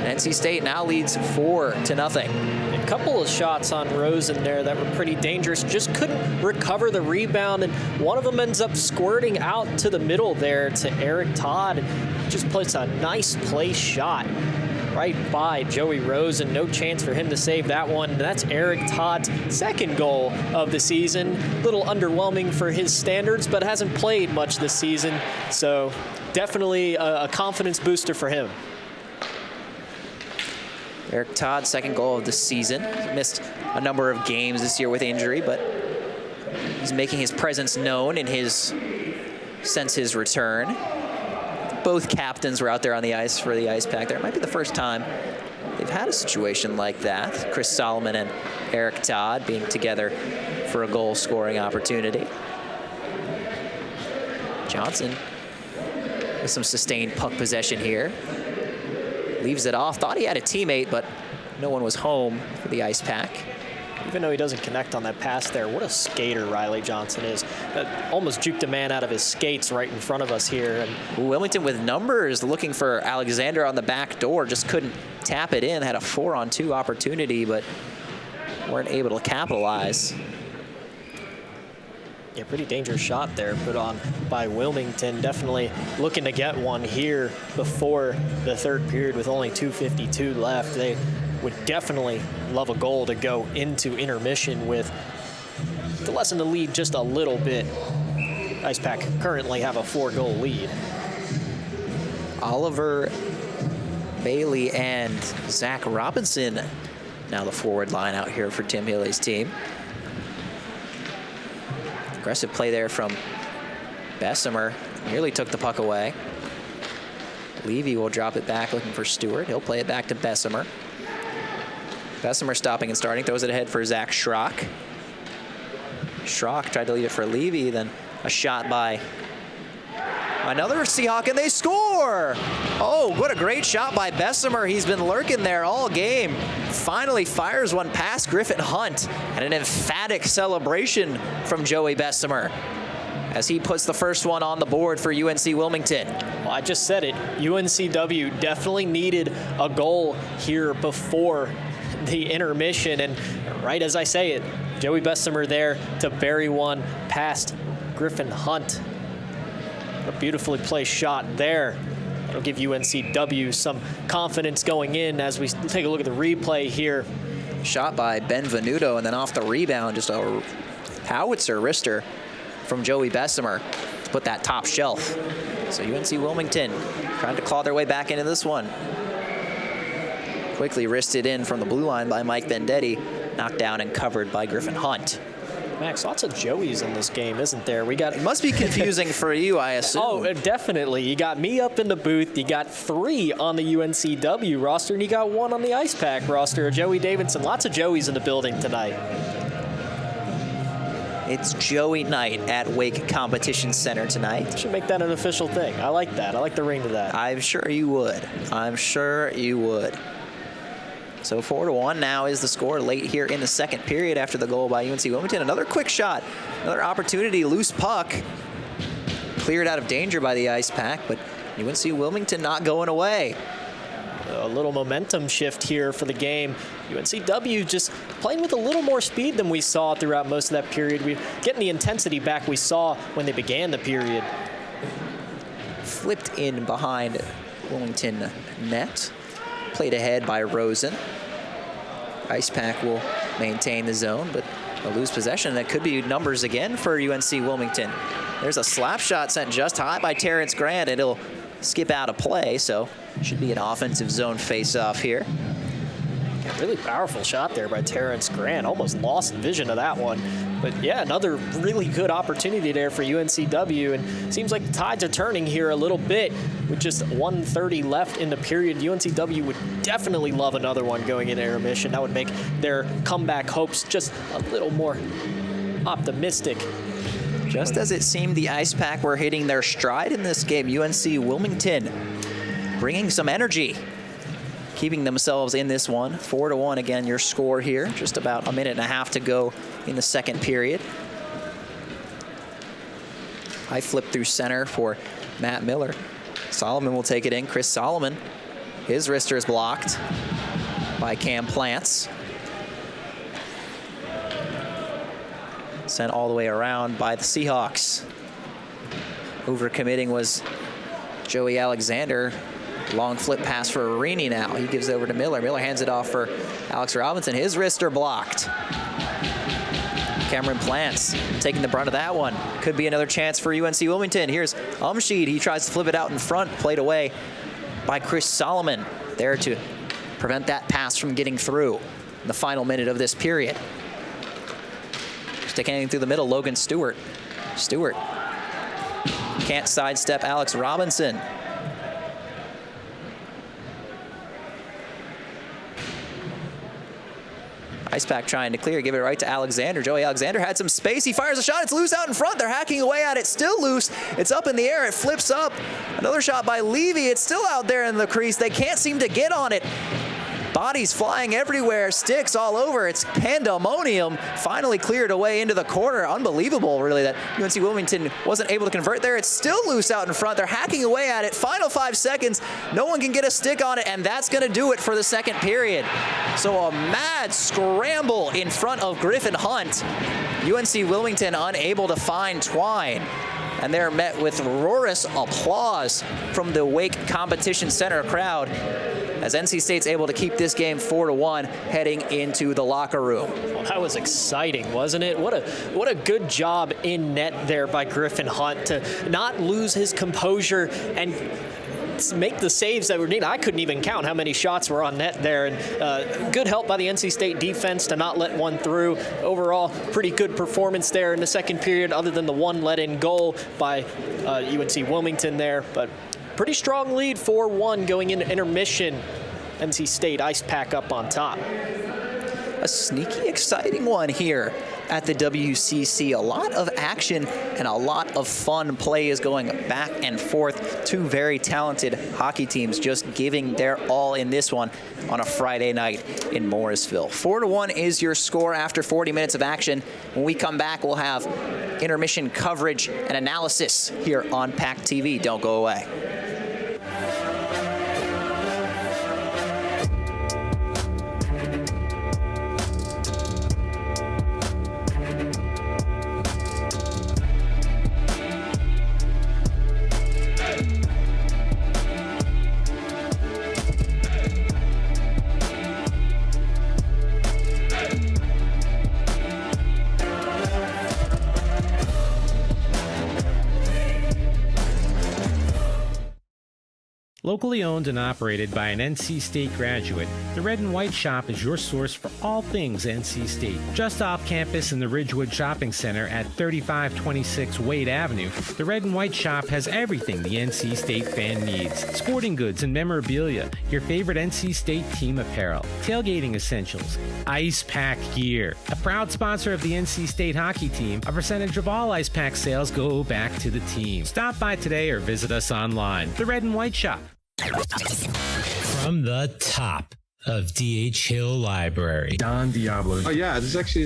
NC State now leads 4-0. A couple of shots on Rosen there that were pretty dangerous. Just couldn't recover the rebound, and one of them ends up squirting out to the middle there to Eric Todd. Just puts a nice place shot right by Joey Rosen. No chance for him to save that one. And that's Eric Todd's second goal of the season. A little underwhelming for his standards, but hasn't played much this season. So definitely a confidence booster for him. Eric Todd, second goal of the season. He missed a number of games this year with injury, but he's making his presence known since his return. Both captains were out there on the ice for the Icepack there. It might be the first time they've had a situation like that. Chris Solomon and Eric Todd being together for a goal-scoring opportunity. Johnson with some sustained puck possession here. Leaves it off. Thought he had a teammate, but no one was home for the Icepack. Even though he doesn't connect on that pass there, what a skater Riley Johnson is. Almost juked a man out of his skates right in front of us here. And Wilmington with numbers, looking for Alexander on the back door. Just couldn't tap it in. Had a 4-on-2 opportunity, but weren't able to capitalize. Yeah, pretty dangerous shot there put on by Wilmington. Definitely looking to get one here before the third period with only 2:52 left. They would definitely love a goal to go into intermission with, to lessen the lead just a little bit. Icepack currently have a 4-goal lead. Oliver Bailey and Zach Robinson now the forward line out here for Tim Healy's team. Aggressive play there from Bessemer. Nearly took the puck away. Levy will drop it back looking for Stewart. He'll play it back to Bessemer. Bessemer stopping and starting, throws it ahead for Zach Schrock. Schrock tried to leave it for Levy, then a shot by another Seahawk, and they score! Oh, what a great shot by Bessemer. He's been lurking there all game. Finally fires one past Griffin Hunt, and an emphatic celebration from Joey Bessemer as he puts the first one on the board for UNC-Wilmington. Well, I just said it. UNCW definitely needed a goal here before the intermission, and right as I say it, Joey Bessemer there to bury one past Griffin Hunt. A beautifully placed shot there. That'll give UNCW some confidence going in as we take a look at the replay here. Shot by Benvenuto, and then off the rebound, just a howitzer wrister from Joey Bessemer to put that top shelf. So UNC-Wilmington trying to claw their way back into this one. Quickly wristed in from the blue line by Mike Vendetti, knocked down and covered by Griffin Hunt. Max, lots of Joeys in this game, isn't there? It must be confusing for you, I assume. Oh, definitely. You got me up in the booth. You got 3 on the UNCW roster, and you got 1 on the Icepack roster. Joey Davidson. Lots of Joeys in the building tonight. It's Joey night at Wake Competition Center tonight. Should make that an official thing. I like that. I like the ring to that. I'm sure you would. I'm sure you would. So 4-1 now is the score late here in the second period after the goal by UNC-Wilmington. Another quick shot, another opportunity, loose puck. Cleared out of danger by the Icepack, but UNC-Wilmington not going away. A little momentum shift here for the game. UNCW just playing with a little more speed than we saw throughout most of that period. We're getting the intensity back we saw when they began the period. Flipped in behind Wilmington net. Played ahead by Rosen. Icepack will maintain the zone, but they'll lose possession. That could be numbers again for UNC-Wilmington. There's a slap shot sent just high by Terrence Grant, and it'll skip out of play, so should be an offensive zone face-off here. Yeah, really powerful shot there by Terrence Grant. Almost lost vision of that one. But yeah, another really good opportunity there for UNCW, and seems like the tides are turning here a little bit. With just 1:30 left in the period, UNCW would definitely love another one going into intermission. That would make their comeback hopes just a little more optimistic. Just as it seemed the Icepack were hitting their stride in this game, UNC-Wilmington bringing some energy, keeping themselves in this one. 4-1 again, your score here. Just about a minute and a half to go in the second period. High flip through center for Matt Miller. Solomon will take it in. Chris Solomon, his wrister is blocked by Cam Plants. Sent all the way around by the Seahawks. Overcommitting was Joey Alexander. Long flip pass for Arini now. He gives it over to Miller. Miller hands it off for Alex Robinson. His wrister blocked. Cameron Plants taking the brunt of that one. Could be another chance for UNC-Wilmington. Here's Umsheed. He tries to flip it out in front. Played away by Chris Solomon. There to prevent that pass from getting through in the final minute of this period. Sticking it through the middle, Logan Stewart. Stewart can't sidestep Alex Robinson. Icepack trying to clear, give it right to Alexander. Joey Alexander had some space. He fires a shot. It's loose out in front. They're hacking away at it. Still loose. It's up in the air. It flips up. Another shot by Levy. It's still out there in the crease. They can't seem to get on it. Bodies flying everywhere, sticks all over. It's pandemonium. Finally cleared away into the corner. Unbelievable, really, that UNC-Wilmington wasn't able to convert there. It's still loose out in front. They're hacking away at it. Final 5 seconds. No one can get a stick on it, and that's going to do it for the second period. So a mad scramble in front of Griffin Hunt. UNC-Wilmington unable to find Twine. And they're met with roarous applause from the Wake Competition Center crowd as NC State's able to keep this game 4-1 heading into the locker room. Well, that was exciting, wasn't it? What a good job in net there by Griffin Hunt to not lose his composure and make the saves that were needed. I couldn't even count how many shots were on net there, and good help by the NC State defense to not let one through. Overall, pretty good performance there in the second period, other than the one let-in goal by UNC-Wilmington there, but pretty strong lead, 4-1 going into intermission. NC State Icepack up on top. A sneaky, exciting one here at the WCC. A lot of action and a lot of fun play is going back and forth. Two very talented hockey teams just giving their all in this one on a Friday night in Morrisville. 4-1 is your score after 40 minutes of action. When we come back, we'll have intermission coverage and analysis here on PackTV. Don't go away. Locally owned and operated by an NC State graduate, the Red and White Shop is your source for all things NC State. Just off campus in the Ridgewood Shopping Center at 3526 Wade Avenue, the Red and White Shop has everything the NC State fan needs. Sporting goods and memorabilia, your favorite NC State team apparel, tailgating essentials, Icepack gear. A proud sponsor of the NC State hockey team, a percentage of all Icepack sales go back to the team. Stop by today or visit us online. The Red and White Shop. From the top of DH Hill Library, Don Diablo. Oh yeah, this is actually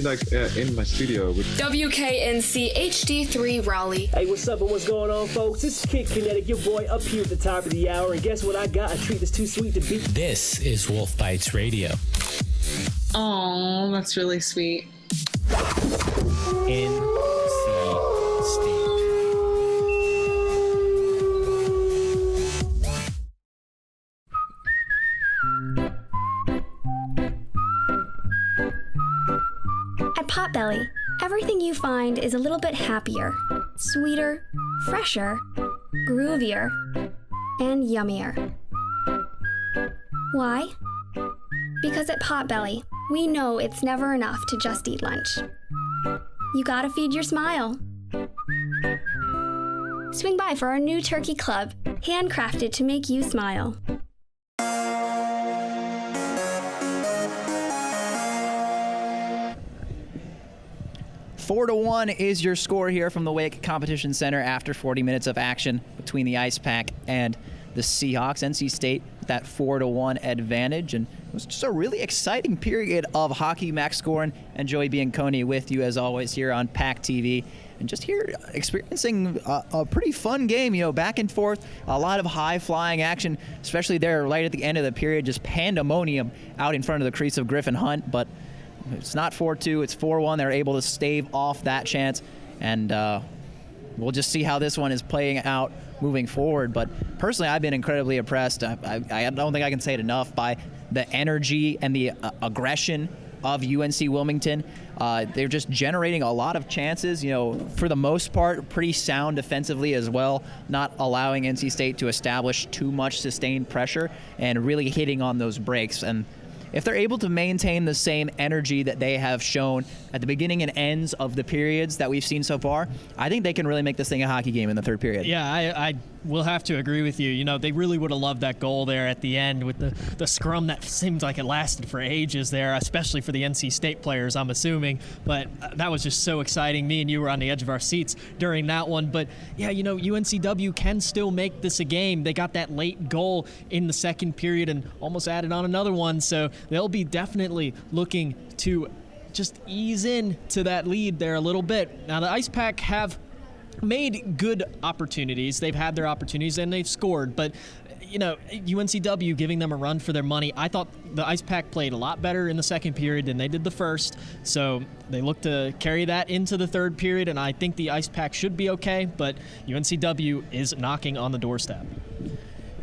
in my studio. WKNC HD3 Raleigh. Hey, what's up and what's going on, folks? This is Kid Kinetic, your boy up here at the top of the hour. And guess what I got? A treat that's too sweet to beat. This is Wolf Bites Radio. Oh, that's really sweet. NC State. At Potbelly, everything you find is a little bit happier, sweeter, fresher, groovier, and yummier. Why? Because at Potbelly, we know it's never enough to just eat lunch. You gotta feed your smile. Swing by for our new turkey club, handcrafted to make you smile. 4-1 is your score here from the Wake Competition Center after 40 minutes of action between the Icepack and the Seahawks. NC State, that 4-1 advantage, and It was just a really exciting period of hockey. Max Scorin and Joey Bianconi with you as always here on PackTV. And just here experiencing a pretty fun game, back and forth, a lot of high-flying action, especially there right at the end of the period, just pandemonium out in front of the crease of Griffin Hunt. But it's not 4-2, it's 4-1. They're able to stave off that chance. And we'll just see how this one is playing out moving forward. But personally, I've been incredibly impressed. I don't think I can say it enough by the energy and the aggression of UNC-Wilmington. They're just generating a lot of chances, for the most part, pretty sound defensively as well, not allowing NC State to establish too much sustained pressure and really hitting on those breaks. And if they're able to maintain the same energy that they have shown at the beginning and ends of the periods that we've seen so far, I think they can really make this thing a hockey game in the third period. Yeah, I will have to agree with you. They really would have loved that goal there at the end with the scrum that seemed like it lasted for ages there, especially for the NC State players, I'm assuming. But that was just so exciting. Me and you were on the edge of our seats during that one. But, yeah, UNCW can still make this a game. They got that late goal in the second period and almost added on another one. So they'll be definitely looking to just ease into that lead there a little bit. Now, the Icepack have made good opportunities. They've had their opportunities and they've scored, but UNCW giving them a run for their money. I thought the Icepack played a lot better in the second period than they did the first, so they look to carry that into the third period, and I think the Icepack should be okay, but UNCW is knocking on the doorstep.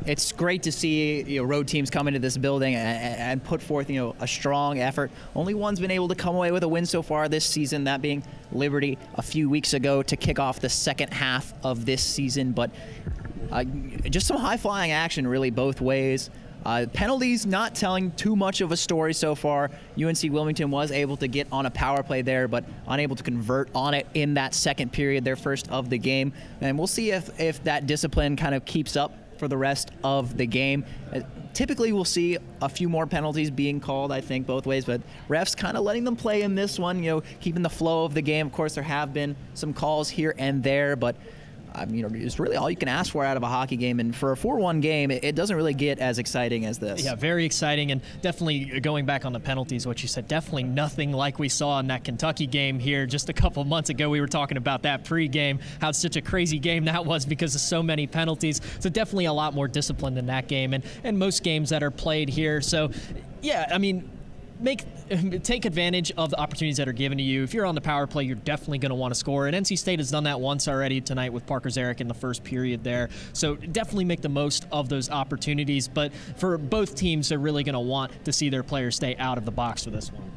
It's great to see road teams come into this building and put forth a strong effort. Only one's been able to come away with a win so far this season, that being Liberty a few weeks ago to kick off the second half of this season. But just some high-flying action really both ways. Penalties not telling too much of a story so far. UNC-Wilmington was able to get on a power play there, but unable to convert on it in that second period, their first of the game. And we'll see if that discipline kind of keeps up for the rest of the game. Typically, we'll see a few more penalties being called, I think, both ways, but refs kind of letting them play in this one, keeping the flow of the game. Of course, there have been some calls here and there, but it's really all you can ask for out of a hockey game. And for a 4-1 game, it doesn't really get as exciting as this. Yeah, very exciting. And definitely going back on the penalties, what you said, definitely nothing like we saw in that Kentucky game here just a couple months ago. We were talking about that pregame, how such a crazy game that was because of so many penalties. So definitely a lot more discipline than that game and most games that are played here. So, yeah, take advantage of the opportunities that are given to you. If you're on the power play, you're definitely going to want to score. And NC State has done that once already tonight with Parker Zarek in the first period there. So definitely make the most of those opportunities. But for both teams, they're really going to want to see their players stay out of the box for this one.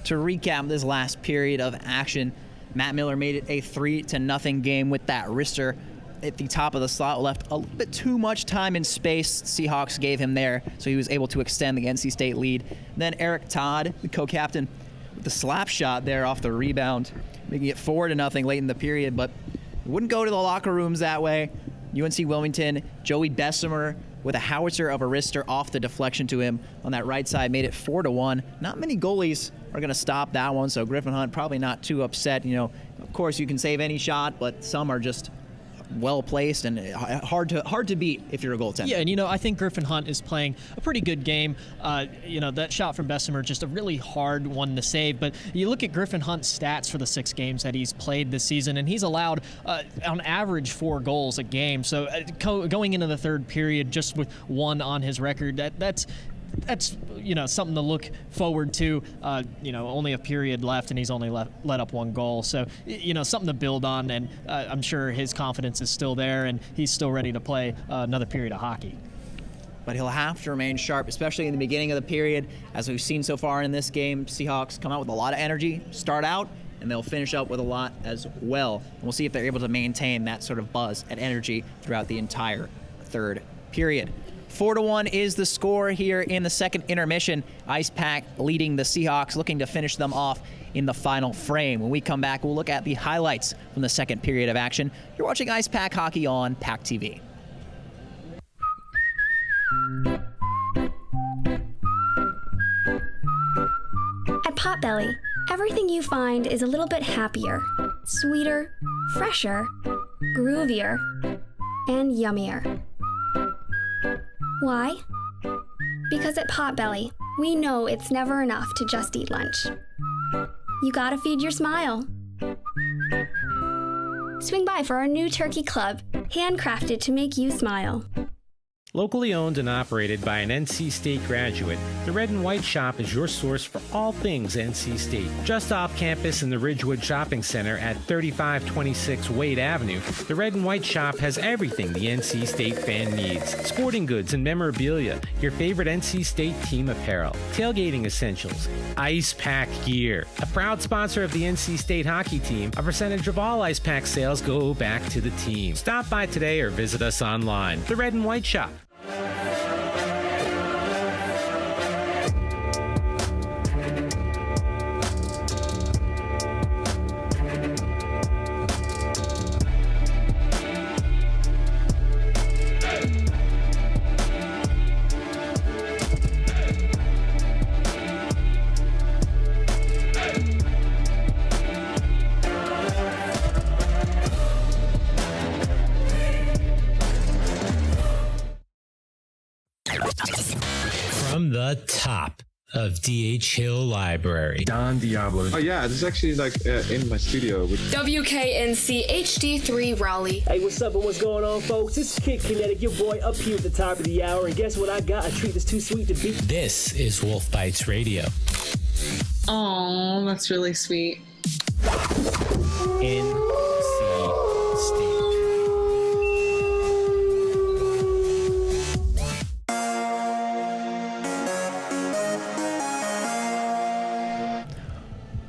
To recap this last period of action, Matt Miller made it a 3-0 game with that wrister at the top of the slot, left a little bit too much time and space Seahawks gave him there, so he was able to extend the NC State lead. Then Eric Todd, the co-captain, with the slap shot there off the rebound, making it 4-0 late in the period, but it wouldn't go to the locker rooms that way. UNC-Wilmington, Joey Bessemer with a howitzer of a wrister off the deflection to him on that right side, made it 4-1. Not many goalies are going to stop that one, so Griffin Hunt probably not too upset. Of course, you can save any shot, but some are just well placed and hard to beat if you're a goaltender. Yeah, and I think Griffin Hunt is playing a pretty good game. That shot from Bessemer, just a really hard one to save. But you look at Griffin Hunt's stats for the 6 games that he's played this season, and he's allowed on average 4 goals a game. So going into the third period just with 1 on his record, that's something to look forward to. Only a period left, and he's only let up 1 goal. So, something to build on, and I'm sure his confidence is still there, and he's still ready to play another period of hockey. But he'll have to remain sharp, especially in the beginning of the period. As we've seen so far in this game, Seahawks come out with a lot of energy, start out, and they'll finish up with a lot as well. And we'll see if they're able to maintain that sort of buzz and energy throughout the entire third period. 4-1 is the score here in the second intermission. Icepack leading the Seahawks, looking to finish them off in the final frame. When we come back, we'll look at the highlights from the second period of action. You're watching Icepack Hockey on PackTV. At Potbelly, everything you find is a little bit happier, sweeter, fresher, groovier, and yummier. Why? Because at Potbelly, We know it's never enough to just eat lunch. You gotta feed your smile. Swing by for our new turkey club, handcrafted to make you smile. Locally owned and operated by an NC State graduate, the Red and White Shop is your source for all things NC State. Just off campus in the Ridgewood Shopping Center at 3526 Wade Avenue, the Red and White Shop has everything the NC State fan needs. Sporting goods and memorabilia, your favorite NC State team apparel, tailgating essentials, Icepack gear. A proud sponsor of the NC State hockey team, a percentage of all Icepack sales go back to the team. Stop by today or visit us online. The Red and White Shop. From the top of D.H. Hill Library, Don Diablo. Oh yeah, this is actually like in my studio. WKNC HD3 Raleigh. Hey, what's up and what's going on, folks? It's Kid Kinetic, your boy up here at the top of the hour. And guess what I got? A treat that's too sweet to beat. This is Wolf Bites Radio. Oh, that's really sweet. NC State.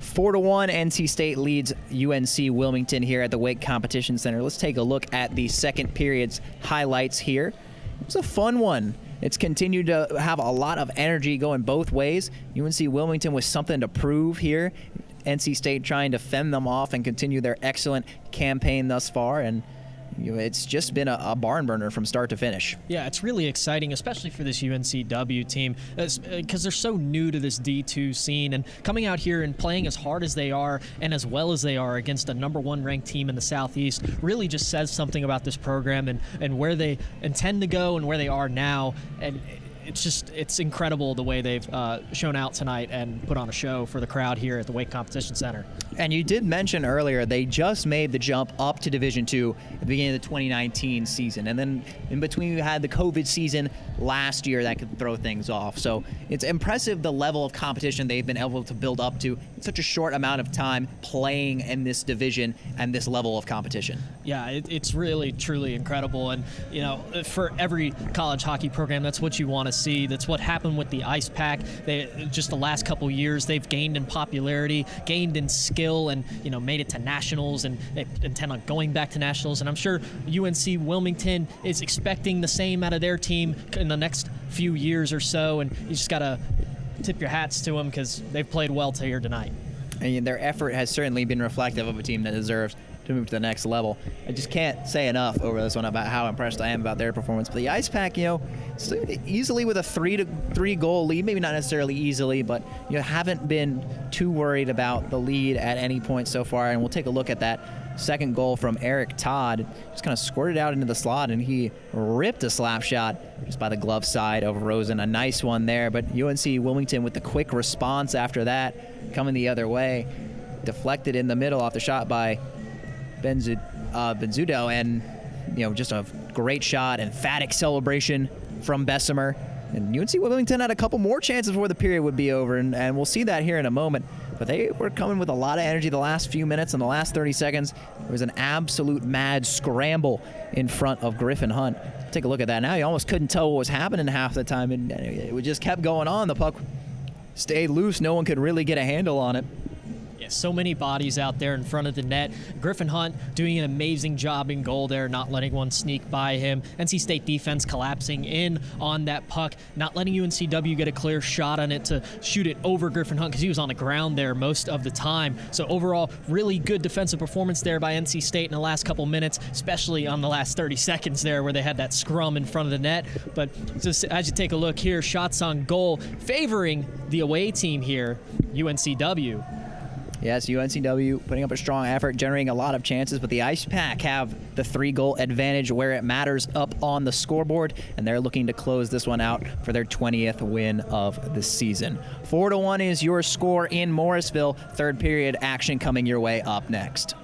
Four to 1, NC State leads UNC-Wilmington here at the Wake Competition Center. Let's take a look at the second period's highlights here. It was a fun one. It's continued to have a lot of energy going both ways. UNC-Wilmington with something to prove here. NC State trying to fend them off and continue their excellent campaign thus far. And it's just been a barn burner from start to finish. Yeah, it's really exciting, especially for this UNCW team, because they're so new to this D2 scene, and coming out here and playing as hard as they are and as well as they are against a #1 ranked team in the Southeast really just says something about this program and where they intend to go and where they are now. And it's incredible the way they've shown out tonight and put on a show for the crowd here at the Wake Competition Center. And you did mention earlier they just made the jump up to Division II at the beginning of the 2019 season. And then in between you had the COVID season last year that could throw things off. So it's impressive the level of competition they've been able to build up to in such a short amount of time playing in this division and this level of competition. Yeah, it's really, truly incredible. And, for every college hockey program, that's what you want to see. That's what happened with the Icepack. Just the last couple years, they've gained in popularity, gained in skill, and made it to nationals, and they intend on going back to nationals. And I'm sure UNC-Wilmington is expecting the same out of their team in the next few years or so. And you just got to tip your hats to them because they've played well here tonight. And their effort has certainly been reflective of a team that deserves to move to the next level. I just can't say enough over this one about how impressed I am about their performance. But the Icepack, easily with a 3-to-3 goal lead, maybe not necessarily easily, but you haven't been too worried about the lead at any point so far. And we'll take a look at that second goal from Eric Todd. Just kind of squirted out into the slot, and he ripped a slap shot just by the glove side of Rosen. A nice one there, but UNC-Wilmington with the quick response after that, coming the other way, deflected in the middle off the shot by Benzudo, and just a great shot, emphatic celebration from Bessemer. And UNC-Wilmington had a couple more chances before the period would be over, and we'll see that here in a moment. But they were coming with a lot of energy the last few minutes. In the last 30 seconds, there was an absolute mad scramble in front of Griffin Hunt. Take a look at that now. You almost couldn't tell what was happening half the time, and it just kept going on. The puck stayed loose. No one could really get a handle on it. So many bodies out there in front of the net. Griffin Hunt doing an amazing job in goal there, not letting one sneak by him. NC State defense collapsing in on that puck, not letting UNCW get a clear shot on it to shoot it over Griffin Hunt because he was on the ground there most of the time. So overall, really good defensive performance there by NC State in the last couple minutes, especially on the last 30 seconds there where they had that scrum in front of the net. But just as you take a look here, shots on goal favoring the away team here, UNCW. Yes, UNCW putting up a strong effort, generating a lot of chances, but the Icepack have the 3-goal advantage where it matters up on the scoreboard, and they're looking to close this one out for their 20th win of the season. 4-1 is your score in Morrisville. Third period action coming your way up next.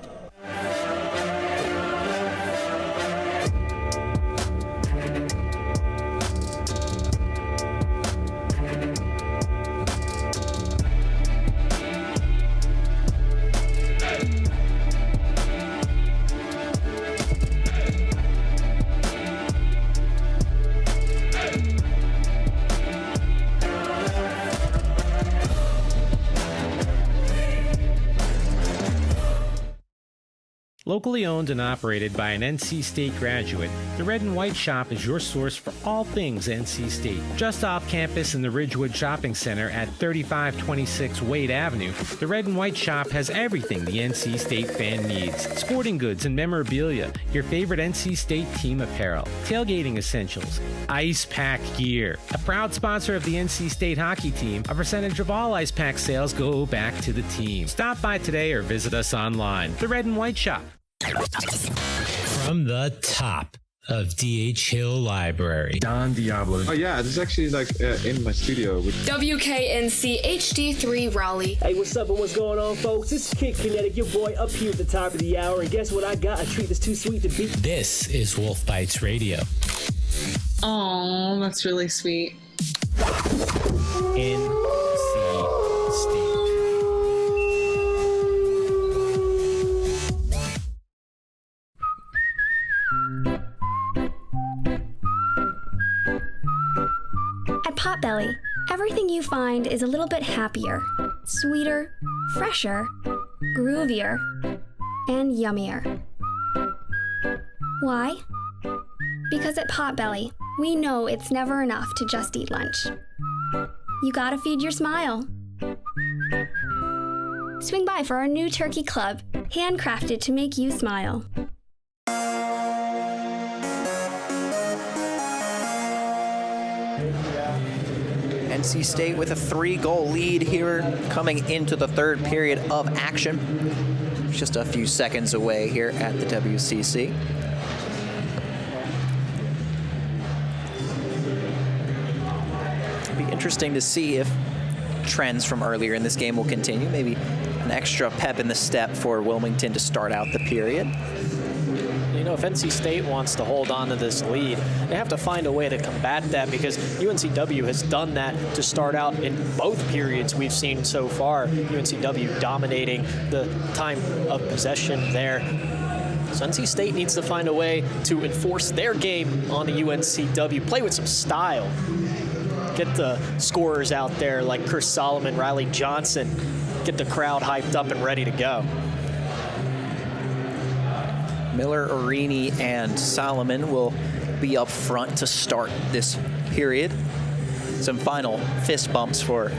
Locally owned and operated by an NC State graduate, the Red and White Shop is your source for all things NC State. Just off campus in the Ridgewood Shopping Center at 3526 Wade Avenue, the Red and White Shop has everything the NC State fan needs. Sporting goods and memorabilia, your favorite NC State team apparel, tailgating essentials, Icepack gear. A proud sponsor of the NC State hockey team, a percentage of all Icepack sales go back to the team. Stop by today or visit us online. The Red and White Shop. From the top of D.H. Hill Library, Don Diablo. Oh yeah, this is actually like in my studio. WKNC HD3 Raleigh. Hey, what's up and what's going on, folks? This is Kid Kinetic, your boy up here at the top of the hour, and guess what I got? A treat that's too sweet to beat. This is Wolf Bites Radio. Oh, that's really sweet. NC State. At Potbelly, everything you find is a little bit happier, sweeter, fresher, groovier, and yummier. Why? Because at Potbelly, we know it's never enough to just eat lunch. You gotta feed your smile. Swing by for our new turkey club, handcrafted to make you smile. NC State with a 3-goal lead here coming into the third period of action. Just a few seconds away here at the WCC. It'll be interesting to see if trends from earlier in this game will continue. Maybe an extra pep in the step for Wilmington to start out the period. You know, if NC State wants to hold on to this lead, they have to find a way to combat that, because UNCW has done that to start out in both periods we've seen so far. UNCW dominating the time of possession there. So NC State needs to find a way to enforce their game on the UNCW, play with some style. Get the scorers out there like Chris Solomon, Riley Johnson, get the crowd hyped up and ready to go. Miller, Arini, and Solomon will be up front to start this period. Some final fist bumps for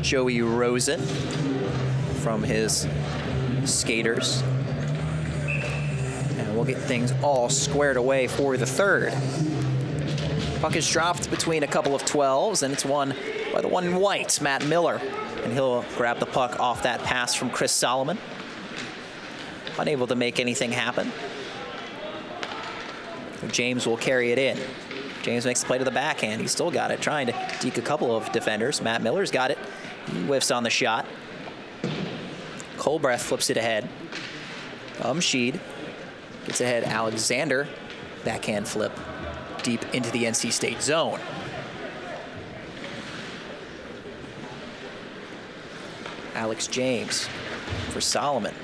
Joey Rosen from his skaters. And we'll get things all squared away for the third. Puck is dropped between a couple of 12s, and it's won by the one in white, Matt Miller. And he'll grab the puck off that pass from Chris Solomon. Unable to make anything happen. James will carry it in. James makes the play to the backhand. He's still got it, trying to deke a couple of defenders. Matt Miller's got it. He whiffs on the shot. Colbreth flips it ahead. Sheed gets ahead. Alexander, backhand flip deep into the NC State zone. Alex James for Solomon.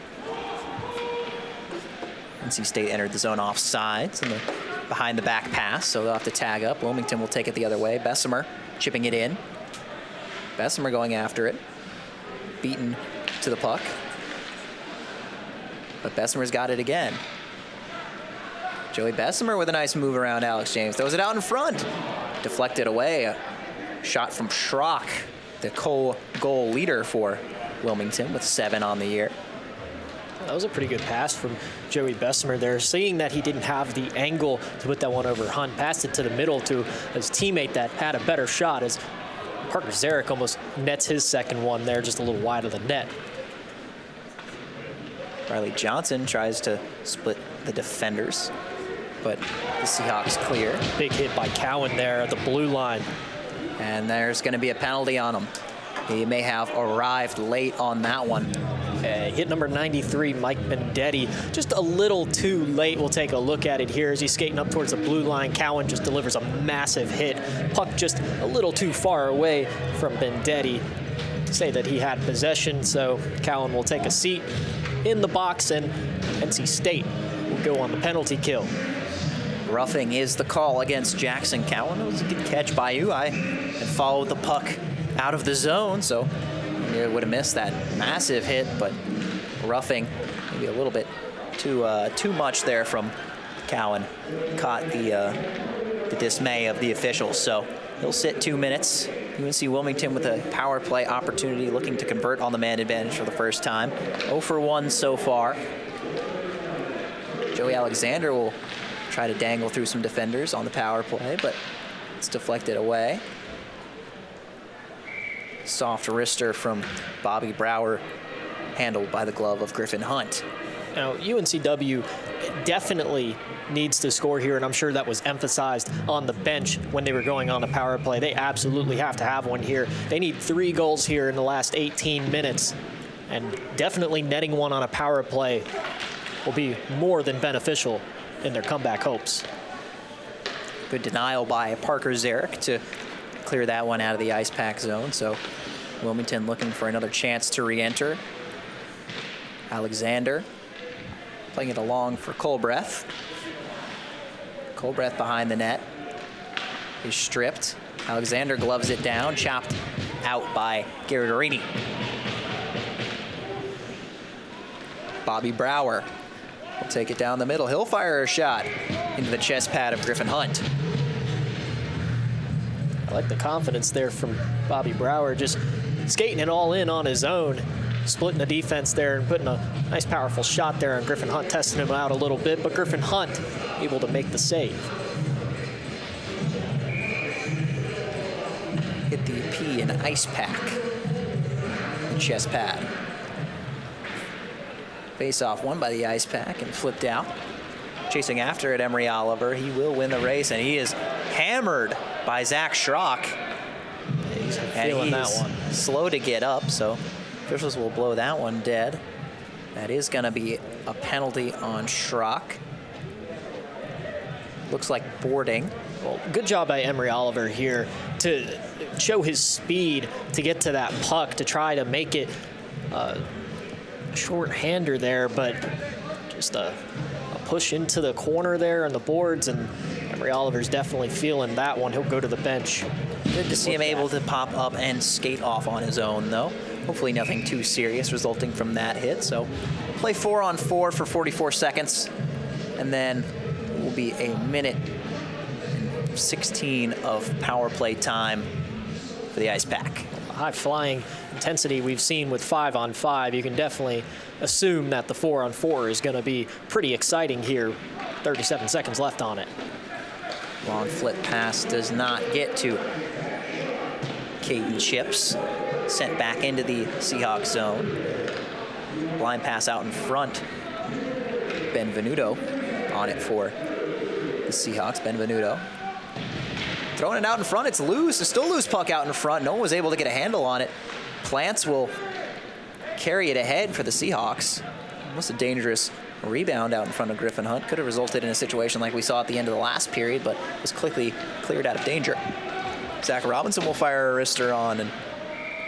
NC State entered the zone offsides and the behind the back pass, so they'll have to tag up. Wilmington will take it the other way. Bessemer chipping it in. Bessemer going after it. Beaten to the puck. But Bessemer's got it again. Joey Bessemer with a nice move around Alex James. Throws it out in front. Deflected away. A shot from Schrock, the goal leader for Wilmington with 7 on the year. That was a pretty good pass from Joey Bessemer there. Seeing that he didn't have the angle to put that one over Hunt, passed it to the middle to his teammate that had a better shot, as Parker Zarek almost nets his second one there, just a little wide of the net. Riley Johnson tries to split the defenders, but the Seahawks clear. Big hit by Cowan there at the blue line. And there's going to be a penalty on him. He may have arrived late on that one. Hit number 93, Mike Bendetti, just a little too late. We'll take a look at it here as he's skating up towards the blue line. Cowan just delivers a massive hit. Puck just a little too far away from Bendetti to say that he had possession, so Cowan will take a seat in the box, and NC State will go on the penalty kill. Roughing is the call against Jackson Cowan. It was a good catch by Ui and followed the puck out of the zone, so he would have missed that massive hit, but roughing maybe a little bit too much there from Cowan. Caught the dismay of the officials, so he'll sit 2 minutes. UNC-Wilmington with a power play opportunity, looking to convert on the man advantage for the first time. 0 for 1 so far. Joey Alexander will try to dangle through some defenders on the power play, but it's deflected away. Soft wrister from Bobby Brower, handled by the glove of Griffin Hunt. Now, UNCW definitely needs to score here, and I'm sure that was emphasized on the bench when they were going on the power play. They absolutely have to have one here. They need 3 goals here in the last 18 minutes, and definitely netting one on a power play will be more than beneficial in their comeback hopes. Good denial by Parker Zarek to clear that one out of the Icepack zone, so Wilmington looking for another chance to re-enter. Alexander playing it along for Colbreth. Colbreth behind the net is stripped. Alexander gloves it down, chopped out by Garrett Arini. Bobby Brower will take it down the middle. He'll fire a shot into the chest pad of Griffin Hunt. I like the confidence there from Bobby Brower, just skating it all in on his own, splitting the defense there and putting a nice powerful shot there, and Griffin Hunt testing him out a little bit, but Griffin Hunt able to make the save. Hit the P and Icepack. The chest pad. Face-off won by the Icepack and flipped out. Chasing after it, Emery Oliver. He will win the race, and he is hammered by Zach Schrock. He's feeling that one. Slow to get up, so officials will blow that one dead. That is going to be a penalty on Schrock. Looks like boarding. Well, good job by Emery Oliver here to show his speed to get to that puck, to try to make it short-hander there, but just a push into the corner there on the boards, and Emery Oliver's definitely feeling that one. He'll go to the bench. Good to see him able to pop up and skate off on his own, though. Hopefully nothing too serious resulting from that hit. So play 4-on-4 for 44 seconds, and then it will be a minute and 16 of power play time for the Icepack. High-flying intensity we've seen with 5-on-5, you can definitely assume that the 4-on-4 is going to be pretty exciting here. 37 seconds left on it. Long flip pass does not get to Caden Chips. Sent back into the Seahawks zone. Blind pass out in front. Benvenuto on it for the Seahawks. Benvenuto throwing it out in front. It's loose. It's still loose puck out in front. No one was able to get a handle on it. Plants will carry it ahead for the Seahawks. Almost a dangerous rebound out in front of Griffin Hunt. Could have resulted in a situation like we saw at the end of the last period, but was quickly cleared out of danger. Zach Robinson will fire a wrister on, and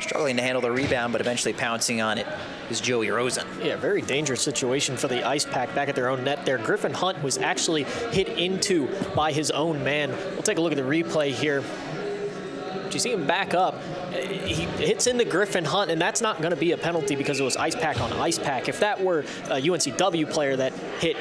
struggling to handle the rebound, but eventually pouncing on it is Joey Rosen. Yeah, very dangerous situation for the Icepack back at their own net there. Griffin Hunt was actually hit into by his own man. We'll take a look at the replay here. You see him back up. He hits into Griffin Hunt, and that's not going to be a penalty because it was Icepack on Icepack. If that were a UNCW player that hit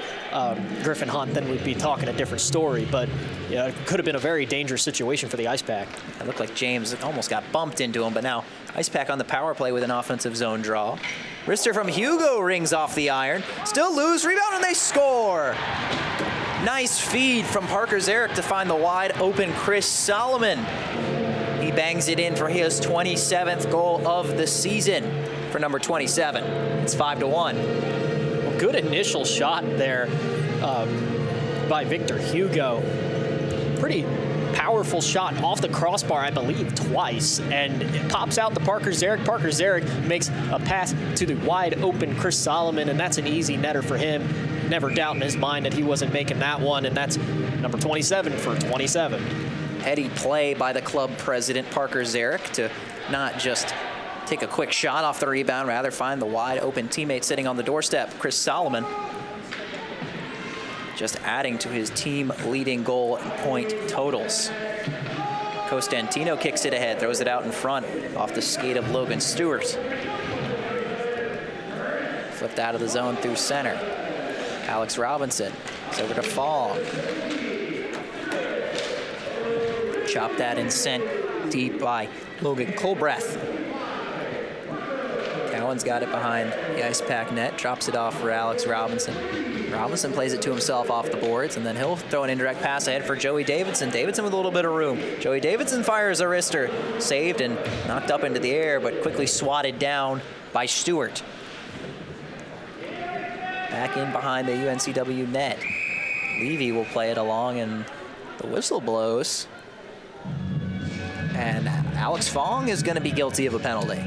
Griffin Hunt, then we'd be talking a different story. But yeah, it could have been a very dangerous situation for the Icepack. It looked like James almost got bumped into him, but now Icepack on the power play with an offensive zone draw. Wrister from Hugo rings off the iron. Still loose, rebound, and they score. Nice feed from Parker Zarek to find the wide open Chris Solomon. He He bangs it in for his 27th goal of the season for number 27. It's 5-1. Well, good initial shot there by Victor Hugo. Pretty powerful shot off the crossbar, I believe, twice, and it pops out to Parker Zarek. Parker Zarek makes a pass to the wide open Chris Solomon, and that's an easy netter for him. Never doubt in his mind that he wasn't making that one, and that's number 27 for 27. Heady play by the club president, Parker Zarek, to not just take a quick shot off the rebound, rather find the wide open teammate sitting on the doorstep, Chris Solomon. Just adding to his team-leading goal and point totals. Costantino kicks it ahead, throws it out in front off the skate of Logan Stewart. Flipped out of the zone through center. Alex Robinson. It's over to Fong. Chopped that and sent deep by Logan Colbreth. Cowan's got it behind the Icepack net, drops it off for Alex Robinson. Robinson plays it to himself off the boards, and then he'll throw an indirect pass ahead for Joey Davidson. Davidson with a little bit of room. Joey Davidson fires a wrister, saved and knocked up into the air, but quickly swatted down by Stewart. Back in behind the UNCW net. Levy will play it along, and the whistle blows. And Alex Fong is going to be guilty of a penalty.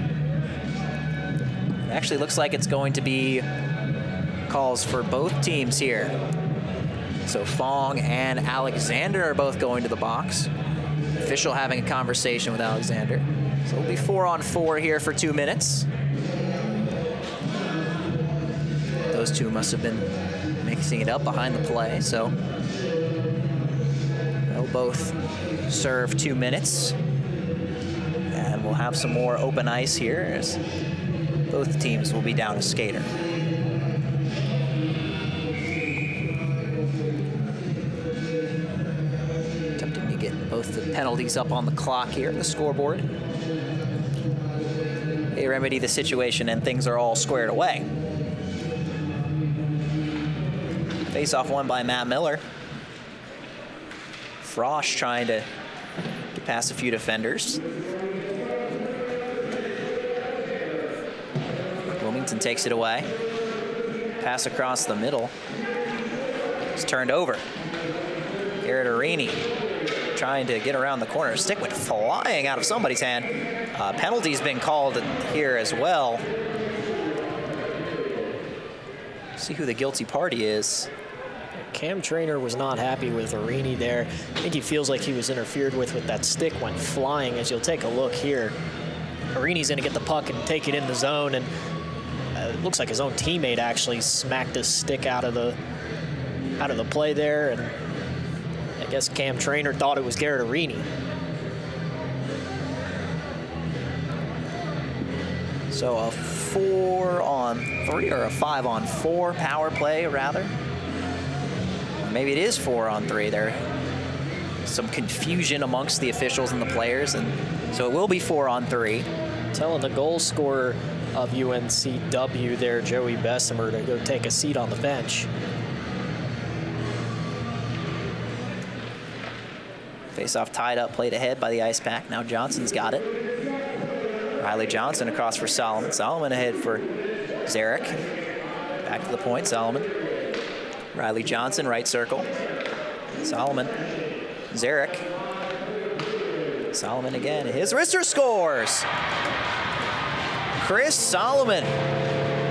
It actually looks like it's going to be calls for both teams here. So Fong and Alexander are both going to the box. Official having a conversation with Alexander. So it'll be 4-on-4 here for 2 minutes. Those two must have been mixing it up behind the play, so they'll both serve 2 minutes. And we'll have some more open ice here as both teams will be down a skater. Attempting to get both the penalties up on the clock here, the scoreboard. They remedy the situation and things are all squared away. Face-off won by Matt Miller. Frosch trying to get past a few defenders. Wilmington takes it away. Pass across the middle. It's turned over. Garrett Arini trying to get around the corner. Stick went flying out of somebody's hand. Penalty's been called here as well. See who the guilty party is. Cam Trainer was not happy with Arini there. I think he feels like he was interfered with that stick went flying. As you'll take a look here, Arini's going to get the puck and take it in the zone, and it looks like his own teammate actually smacked his stick out of the play there, and I guess Cam Trainer thought it was Garrett Arini. So a 4-on-3 or a 5-on-4 power play rather. Maybe it is 4-on-3. There's some confusion amongst the officials and the players, and so it will be 4-on-3. Telling the goal scorer of UNCW there, Joey Bessemer, to go take a seat on the bench. Face-off tied up, played ahead by the Icepack. Now Johnson's got it. Riley Johnson across for Solomon. Solomon ahead for Zarek. Back to the point, Solomon. Riley Johnson, right circle. Solomon. Zarek. Solomon again. His wrister scores! Chris Solomon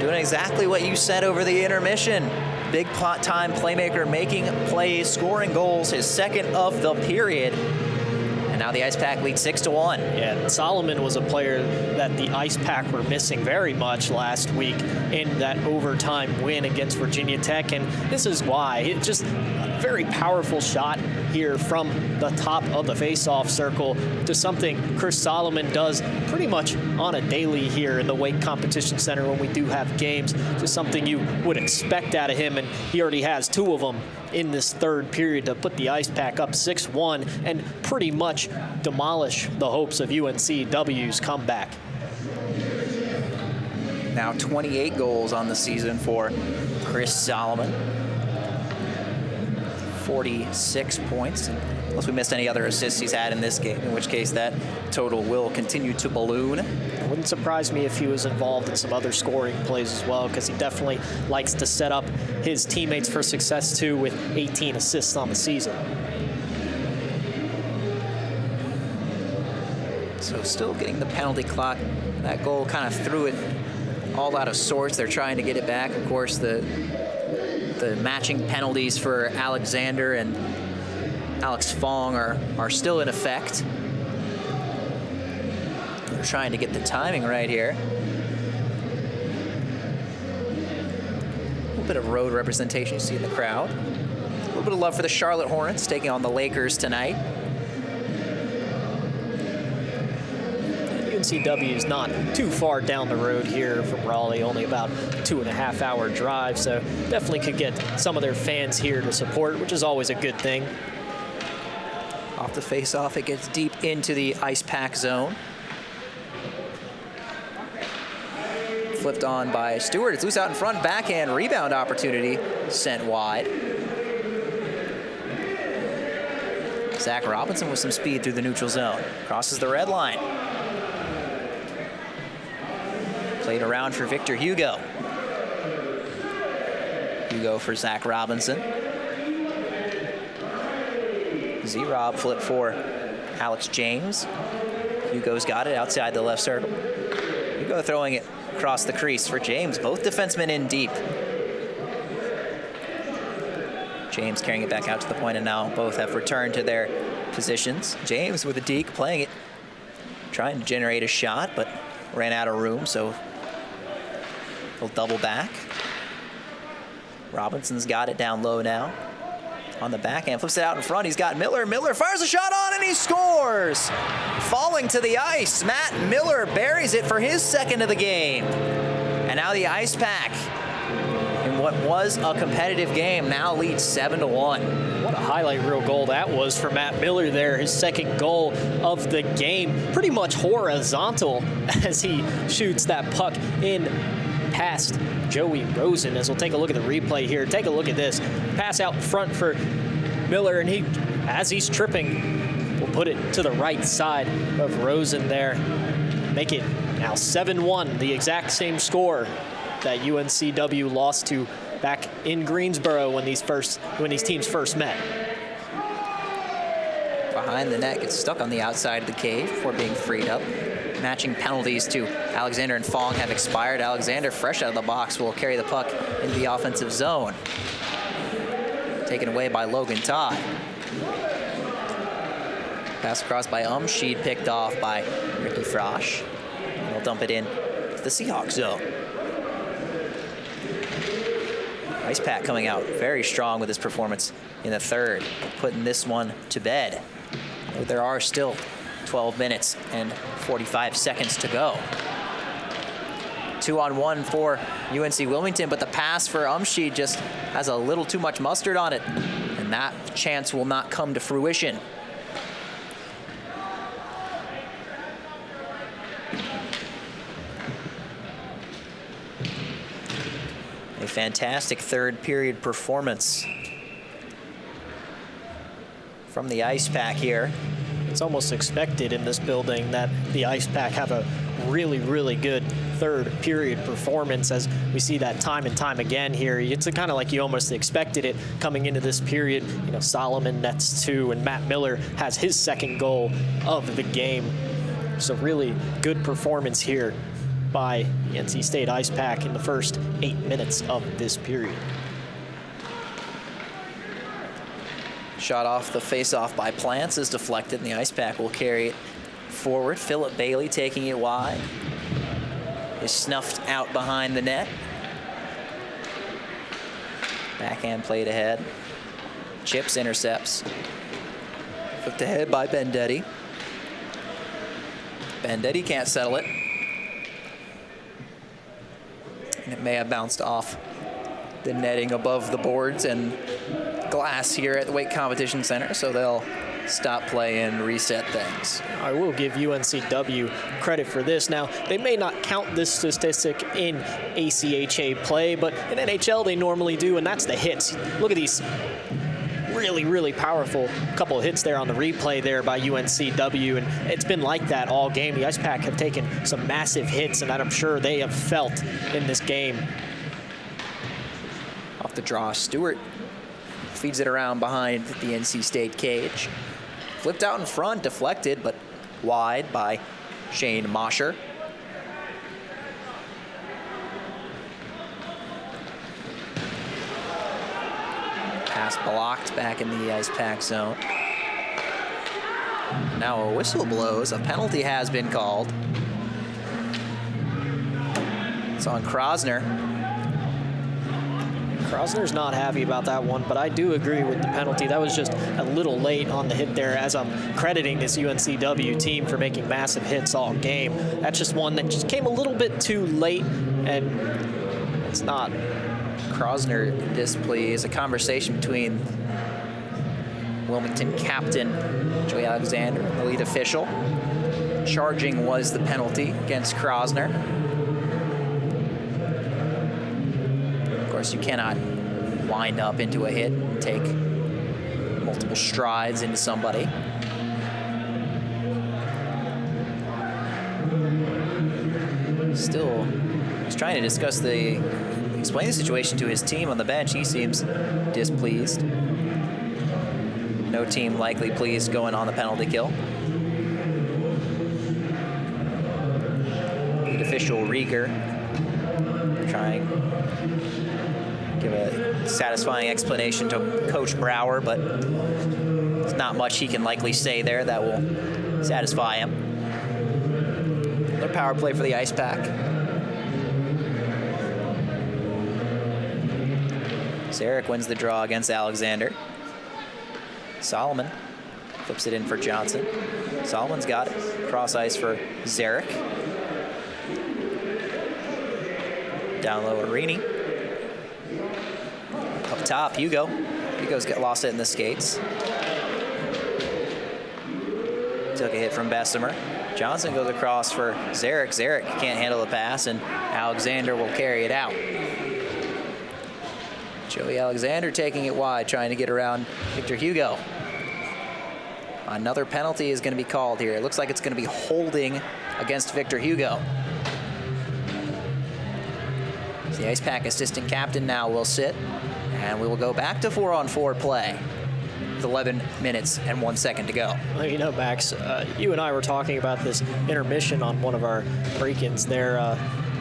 doing exactly what you said over the intermission. Big time playmaker, making plays, scoring goals, his second of the period. And now the Icepack lead 6-1. Yeah, Solomon was a player that the Icepack were missing very much last week in that overtime win against Virginia Tech, and this is why. It's just a very powerful shot here from the top of the face-off circle to something Chris Solomon does pretty much on a daily here in the Wake Competition Center when we do have games. Just something you would expect out of him, and he already has 2 of them in this third period to put the Icepack up 6-1 and pretty much demolish the hopes of UNCW's comeback. Now 28 goals on the season for Chris Solomon. 46 points in unless we missed any other assists he's had in this game, in which case that total will continue to balloon. It wouldn't surprise me if he was involved in some other scoring plays as well, because he definitely likes to set up his teammates for success too, with 18 assists on the season. So still getting the penalty clock. That goal kind of threw it all out of sorts. They're trying to get it back. Of course, the matching penalties for Alexander and Alex Fong are still in effect. They're trying to get the timing right here. A little bit of road representation you see in the crowd. A little bit of love for the Charlotte Hornets taking on the Lakers tonight. UNCW is not too far down the road here from Raleigh, only about a 2.5-hour drive, so definitely could get some of their fans here to support, which is always a good thing. Off the face-off, it gets deep into the Icepack zone. Flipped on by Stewart. It's loose out in front. Backhand rebound opportunity sent wide. Zach Robinson with some speed through the neutral zone. Crosses the red line. Played around for Victor Hugo. Hugo for Zach Robinson. Z-Rob flip for Alex James. Hugo's got it outside the left circle. Hugo throwing it across the crease for James. Both defensemen in deep. James carrying it back out to the point, and now both have returned to their positions. James with a deke, playing it, trying to generate a shot, but ran out of room, so he'll double back. Robinson's got it down low now. On the backhand, flips it out in front. He's got Miller. Miller fires a shot on, and he scores! Falling to the ice, Matt Miller buries it for his second of the game. And now the Icepack, in what was a competitive game, now leads 7-1. What a highlight reel goal that was for Matt Miller there. His second goal of the game, pretty much horizontal as he shoots that puck in past Joey Rosen. As we'll take a look at the replay here, take a look at this. Pass out front for Miller, and he, as he's tripping, will put it to the right side of Rosen there. Make it now 7-1, the exact same score that UNCW lost to back in Greensboro when these teams first met. Behind the net, gets stuck on the outside of the cage before being freed up. Matching penalties to Alexander and Fong have expired. Alexander, fresh out of the box, will carry the puck into the offensive zone. Taken away by Logan Todd. Pass across by Umsheed, picked off by Ricky Frosch. He'll dump it in to the Seahawks zone. Icepack coming out very strong with his performance in the third, putting this one to bed. There are still 12 minutes and 45 seconds to go. 2-on-1 for UNC-Wilmington, but the pass for Umsheed just has a little too much mustard on it, and that chance will not come to fruition. A fantastic third period performance from the Icepack here. It's almost expected in this building that the Icepack have a really, really good third period performance, as we see that time and time again here. It's kind of like you almost expected it coming into this period. You know, Solomon nets 2, and Matt Miller has his second goal of the game. So really good performance here by the NC State Icepack in the first 8 minutes of this period. Shot off the face-off by Plants is deflected, and the Icepack will carry it forward. Philip Bailey taking it wide. Is snuffed out behind the net. Backhand played ahead. Chips intercepts. Flipped ahead by Bendetti. Bendetti can't settle it. And it may have bounced off the netting above the boards and glass here at the Wake Competition Center, so they'll stop play and reset things. I will give UNCW credit for this. Now, they may not count this statistic in ACCHL play, but in NHL they normally do, and that's the hits. Look at these really, really powerful couple of hits there on the replay there by UNCW, and it's been like that all game. The Icepack have taken some massive hits, and I'm sure they have felt in this game. Off the draw, Stewart feeds it around behind the NC State cage. Flipped out in front, deflected, but wide by Shane Mosher. Pass blocked back in the Icepack zone. Now a whistle blows. A penalty has been called. It's on Krosner. Krosner's not happy about that one, but I do agree with the penalty. That was just a little late on the hit there, as I'm crediting this UNCW team for making massive hits all game. That's just one that just came a little bit too late, and it's not. Krosner displeased. A conversation between Wilmington captain Joey Alexander and the lead official. Charging was the penalty against Krosner. Of course, you cannot wind up into a hit and take multiple strides into somebody. Still, he's trying to explain the situation to his team on the bench. He seems displeased. No team likely pleased going on the penalty kill. Lead official Rieger trying to give a satisfying explanation to Coach Brower, but there's not much he can likely say there that will satisfy him. Another power play for the Icepack. Zarek wins the draw against Alexander. Solomon flips it in for Johnson. Solomon's got it. Cross ice for Zarek. Down low, Arini. Up top, Hugo. Hugo's lost it in the skates. Took a hit from Bessemer. Johnson goes across for Zarek. Zarek can't handle the pass, and Alexander will carry it out. Joey Alexander taking it wide, trying to get around Victor Hugo. Another penalty is going to be called here. It looks like it's going to be holding against Victor Hugo. The Icepack assistant captain now will sit, and we will go back to 4-on-4 play with 11 minutes and 1 second to go. Well, you know, Max, you and I were talking about this intermission on one of our break-ins there.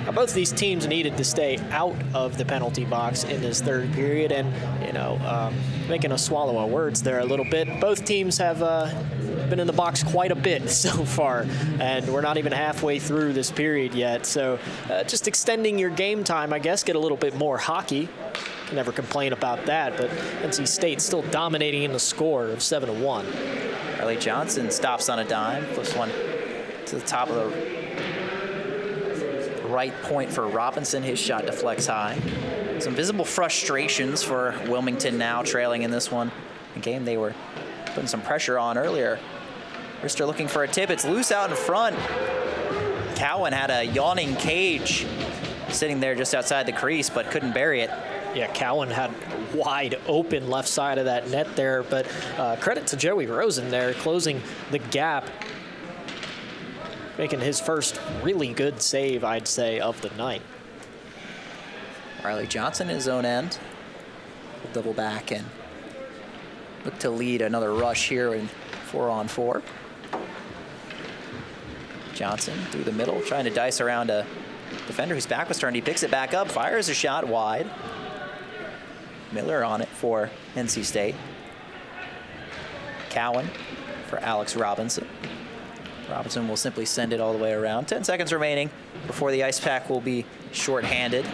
Both of these teams needed to stay out of the penalty box in this third period, and, you know, making us swallow our words there a little bit. Both teams have been in the box quite a bit so far, and we're not even halfway through this period yet. So just extending your game time, I guess, get a little bit more hockey. Can never complain about that, but NC State still dominating in the score of 7-1. Riley Johnson stops on a dime, flips one to the top of the right point for Robinson. His shot deflects high. Some visible frustrations for Wilmington now, trailing in this one. A game they were putting some pressure on earlier. Rister looking for a tip. It's loose out in front. Cowan had a yawning cage sitting there just outside the crease, but couldn't bury it. Yeah, Cowan had wide open left side of that net there, but credit to Joey Rosen there, closing the gap, making his first really good save, I'd say, of the night. Riley Johnson in his own end. Will double back and look to lead another rush here in 4-on-4. Johnson through the middle, trying to dice around a defender whose back was turned. He picks it back up, fires a shot wide. Miller on it for NC State. Cowan for Alex Robinson. Robinson will simply send it all the way around. 10 seconds remaining before the Icepack will be shorthanded.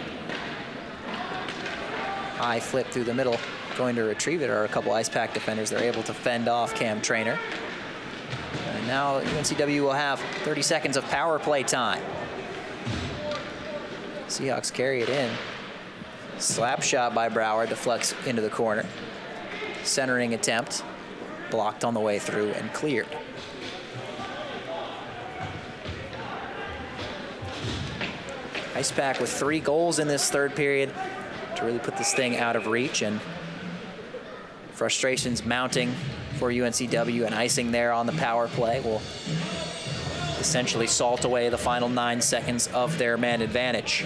High flip through the middle. Going to retrieve it are a couple Icepack defenders. They're able to fend off Cam Trainer. And now UNCW will have 30 seconds of power play time. Seahawks carry it in. Slap shot by Brower, deflects into the corner. Centering attempt, blocked on the way through and cleared. Icepack with 3 goals in this third period to really put this thing out of reach, and Frustrations mounting for UNCW, and icing there on the power play will essentially salt away the final 9 seconds of their man advantage.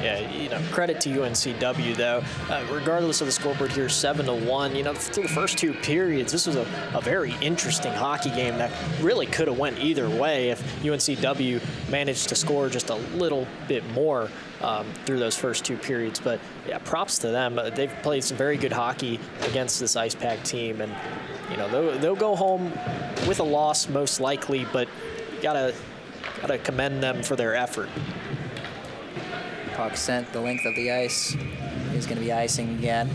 Yeah, credit to UNCW, though. Regardless of the scoreboard here, 7-1, through the first 2 periods, this was a very interesting hockey game that really could have went either way if UNCW managed to score just a little bit more through those first 2 periods. But, yeah, props to them. They've played some very good hockey against this Icepack team, and, they'll go home with a loss most likely, but gotta commend them for their effort. Puck sent the length of the ice. He's going to be icing again.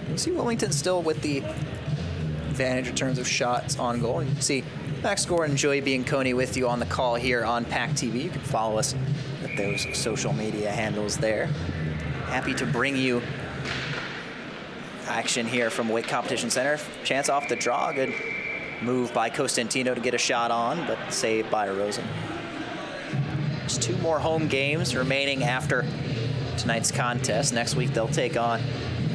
You see Wilmington still with the advantage in terms of shots on goal. You can see Max Gore and Joey Bianconi with you on the call here on PackTV. You can follow us at those social media handles there. Happy to bring you action here from Wake Competition Center. Chance off the draw. Good move by Costantino to get a shot on, but saved by Rosen. There's 2 more home games remaining after tonight's contest. Next week they'll take on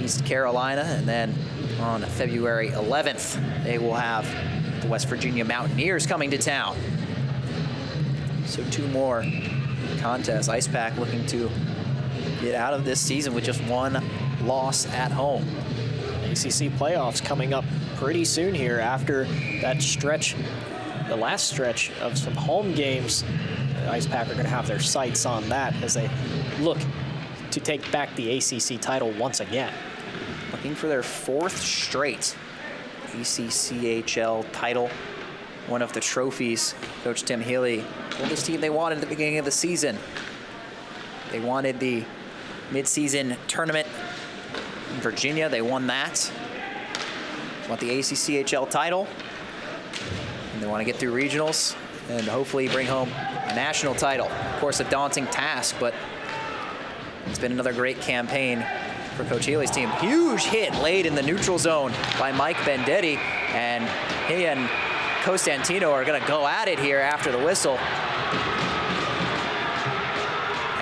East Carolina, and then on February 11th they will have the West Virginia Mountaineers coming to town. So 2 more contests. Icepack looking to get out of this season with just 1 loss at home. ACC playoffs coming up pretty soon here after that stretch, the last stretch of some home games. The Icepack are going to have their sights on that as they look to take back the ACC title once again. Looking for their 4th straight ACCHL title. One of the trophies Coach Tim Healy told his team they wanted at the beginning of the season. They wanted the midseason tournament in Virginia. They won that. Want the ACCHL title, and they want to get through regionals and hopefully bring home a national title. Of course, a daunting task, but it's been another great campaign for Coach Healy's team. Huge hit laid in the neutral zone by Mike Bendetti, and he and Costantino are going to go at it here after the whistle.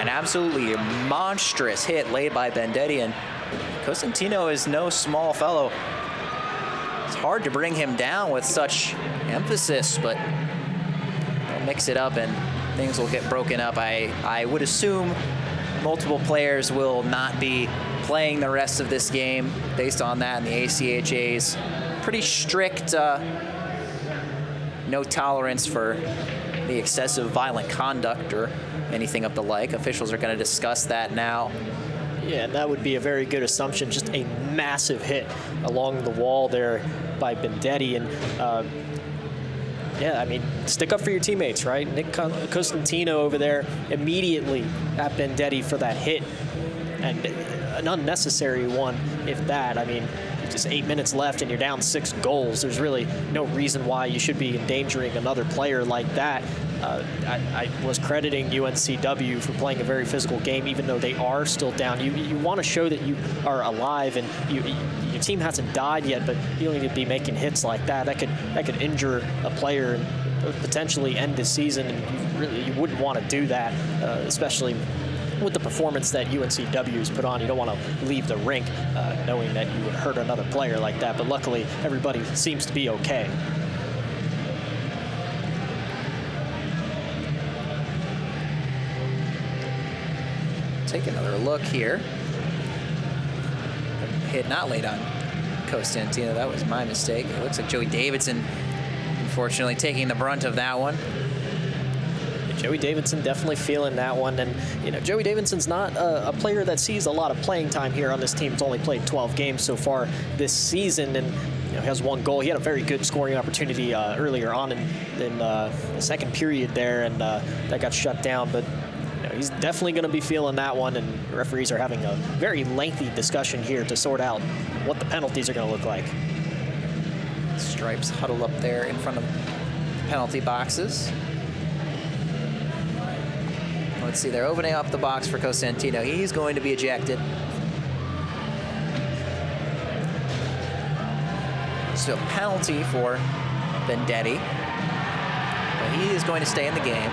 An absolutely monstrous hit laid by Bendetti, and Costantino is no small fellow. It's hard to bring him down with such emphasis, but they'll mix it up and things will get broken up. I would assume multiple players will not be playing the rest of this game based on that, and the ACHA's pretty strict no tolerance for the excessive violent conduct or anything of the like. Officials are going to discuss that now. Yeah, and that would be a very good assumption. Just a massive hit along the wall there by Bendetti. And, yeah, I mean, stick up for your teammates, right? Nick Costantino over there immediately at Bendetti for that hit. And an unnecessary one, if that. I mean, just 8 minutes left and you're down 6 goals. There's really no reason why you should be endangering another player like that. I was crediting UNCW for playing a very physical game, even though they are still down. You want to show that you are alive, and your team hasn't died yet, but you don't need to be making hits like that. That could injure a player and potentially end the season, and you wouldn't want to do that, especially with the performance that UNCW has put on. You don't want to leave the rink knowing that you would hurt another player like that, but luckily everybody seems to be okay. Take another look here. Hit not laid on Costantino. That was my mistake. It looks like Joey Davidson, unfortunately, taking the brunt of that one. Joey Davidson definitely feeling that one. And, Joey Davidson's not a player that sees a lot of playing time here on this team. He's only played 12 games so far this season, and he has 1 goal. He had a very good scoring opportunity earlier on in the second period there, and that got shut down. But he's definitely going to be feeling that one, and referees are having a very lengthy discussion here to sort out what the penalties are going to look like. Stripes huddled up there in front of the penalty boxes. Let's see, they're opening up the box for Costantino. He's going to be ejected. So a penalty for Bendetti. But he is going to stay in the game.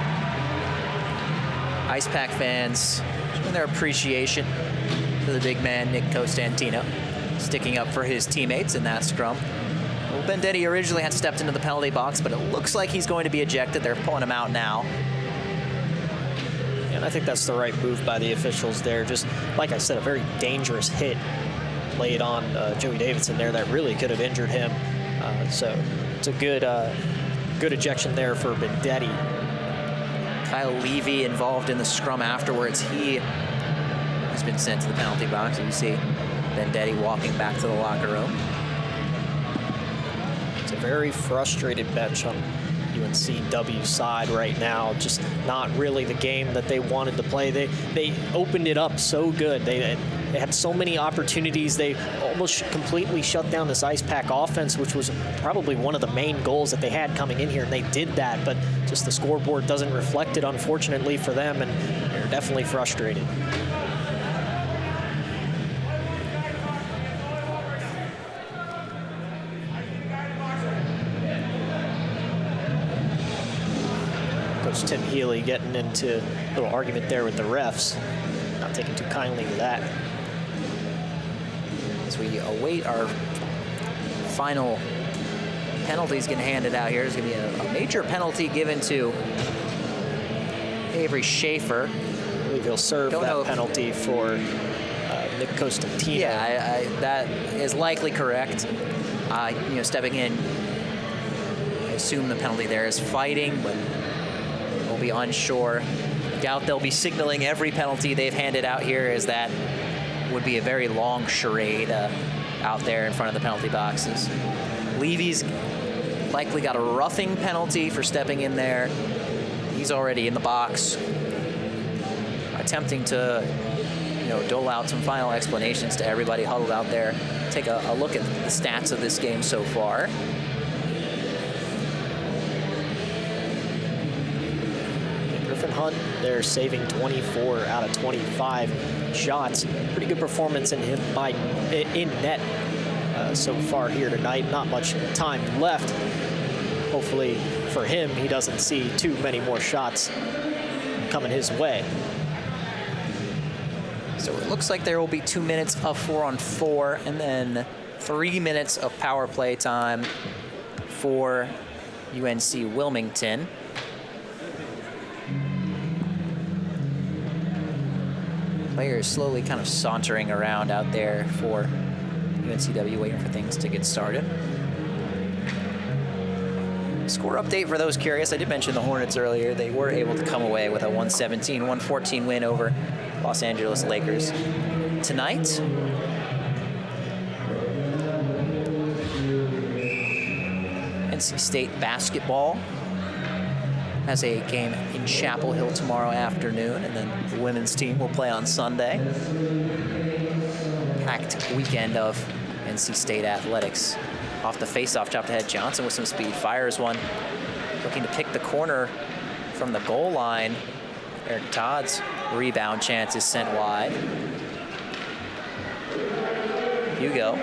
Icepack fans and their appreciation for the big man, Nick Costantino, sticking up for his teammates in that scrum. Well, Vendetti originally had stepped into the penalty box, but it looks like he's going to be ejected. They're pulling him out now. And I think that's the right move by the officials there. Just, like I said, a very dangerous hit laid on Joey Davidson there that really could have injured him. So it's a good ejection there for Vendetti. Kyle Levy involved in the scrum afterwards. He has been sent to the penalty box. You see Vendetti walking back to the locker room. It's a very frustrated bench on UNCW's side right now. Just not really the game that they wanted to play. They opened it up so good. They had so many opportunities. They almost completely shut down this Icepack offense, which was probably one of the main goals that they had coming in here, and they did that, but just the scoreboard doesn't reflect it, unfortunately for them, and they're definitely frustrated. Coach Tim Healy getting into a little argument there with the refs, not taking too kindly to that. As we await our final penalties getting handed out here, there's going to be a major penalty given to Avery Schaefer. I believe he'll serve that penalty for Nick Costantino. Yeah, that is likely correct. Stepping in, I assume the penalty there is fighting, but we'll be unsure. Doubt they'll be signaling every penalty they've handed out here, as that would be a very long charade out there in front of the penalty boxes. Levy's likely got a roughing penalty for stepping in there. He's already in the box, attempting to dole out some final explanations to everybody huddled out there. Take a look at the stats of this game so far. Griffin Hunt, they're saving 24 out of 25 shots. Pretty good performance in net so far here tonight. Not much time left. Hopefully for him, he doesn't see too many more shots coming his way. So it looks like there will be 2 minutes of 4-on-4 and then 3 minutes of power play time for UNC-Wilmington. Players slowly kind of sauntering around out there for UNCW, waiting for things to get started. Score update for those curious. I did mention the Hornets earlier. They were able to come away with a 117-114 win over Los Angeles Lakers tonight. NC State basketball has a game in Chapel Hill tomorrow afternoon, and then the women's team will play on Sunday. Packed weekend of NC State athletics. Off the face-off, chopped ahead. Johnson with some speed, fires one. Looking to pick the corner from the goal line. Eric Todd's rebound chance is sent wide. Hugo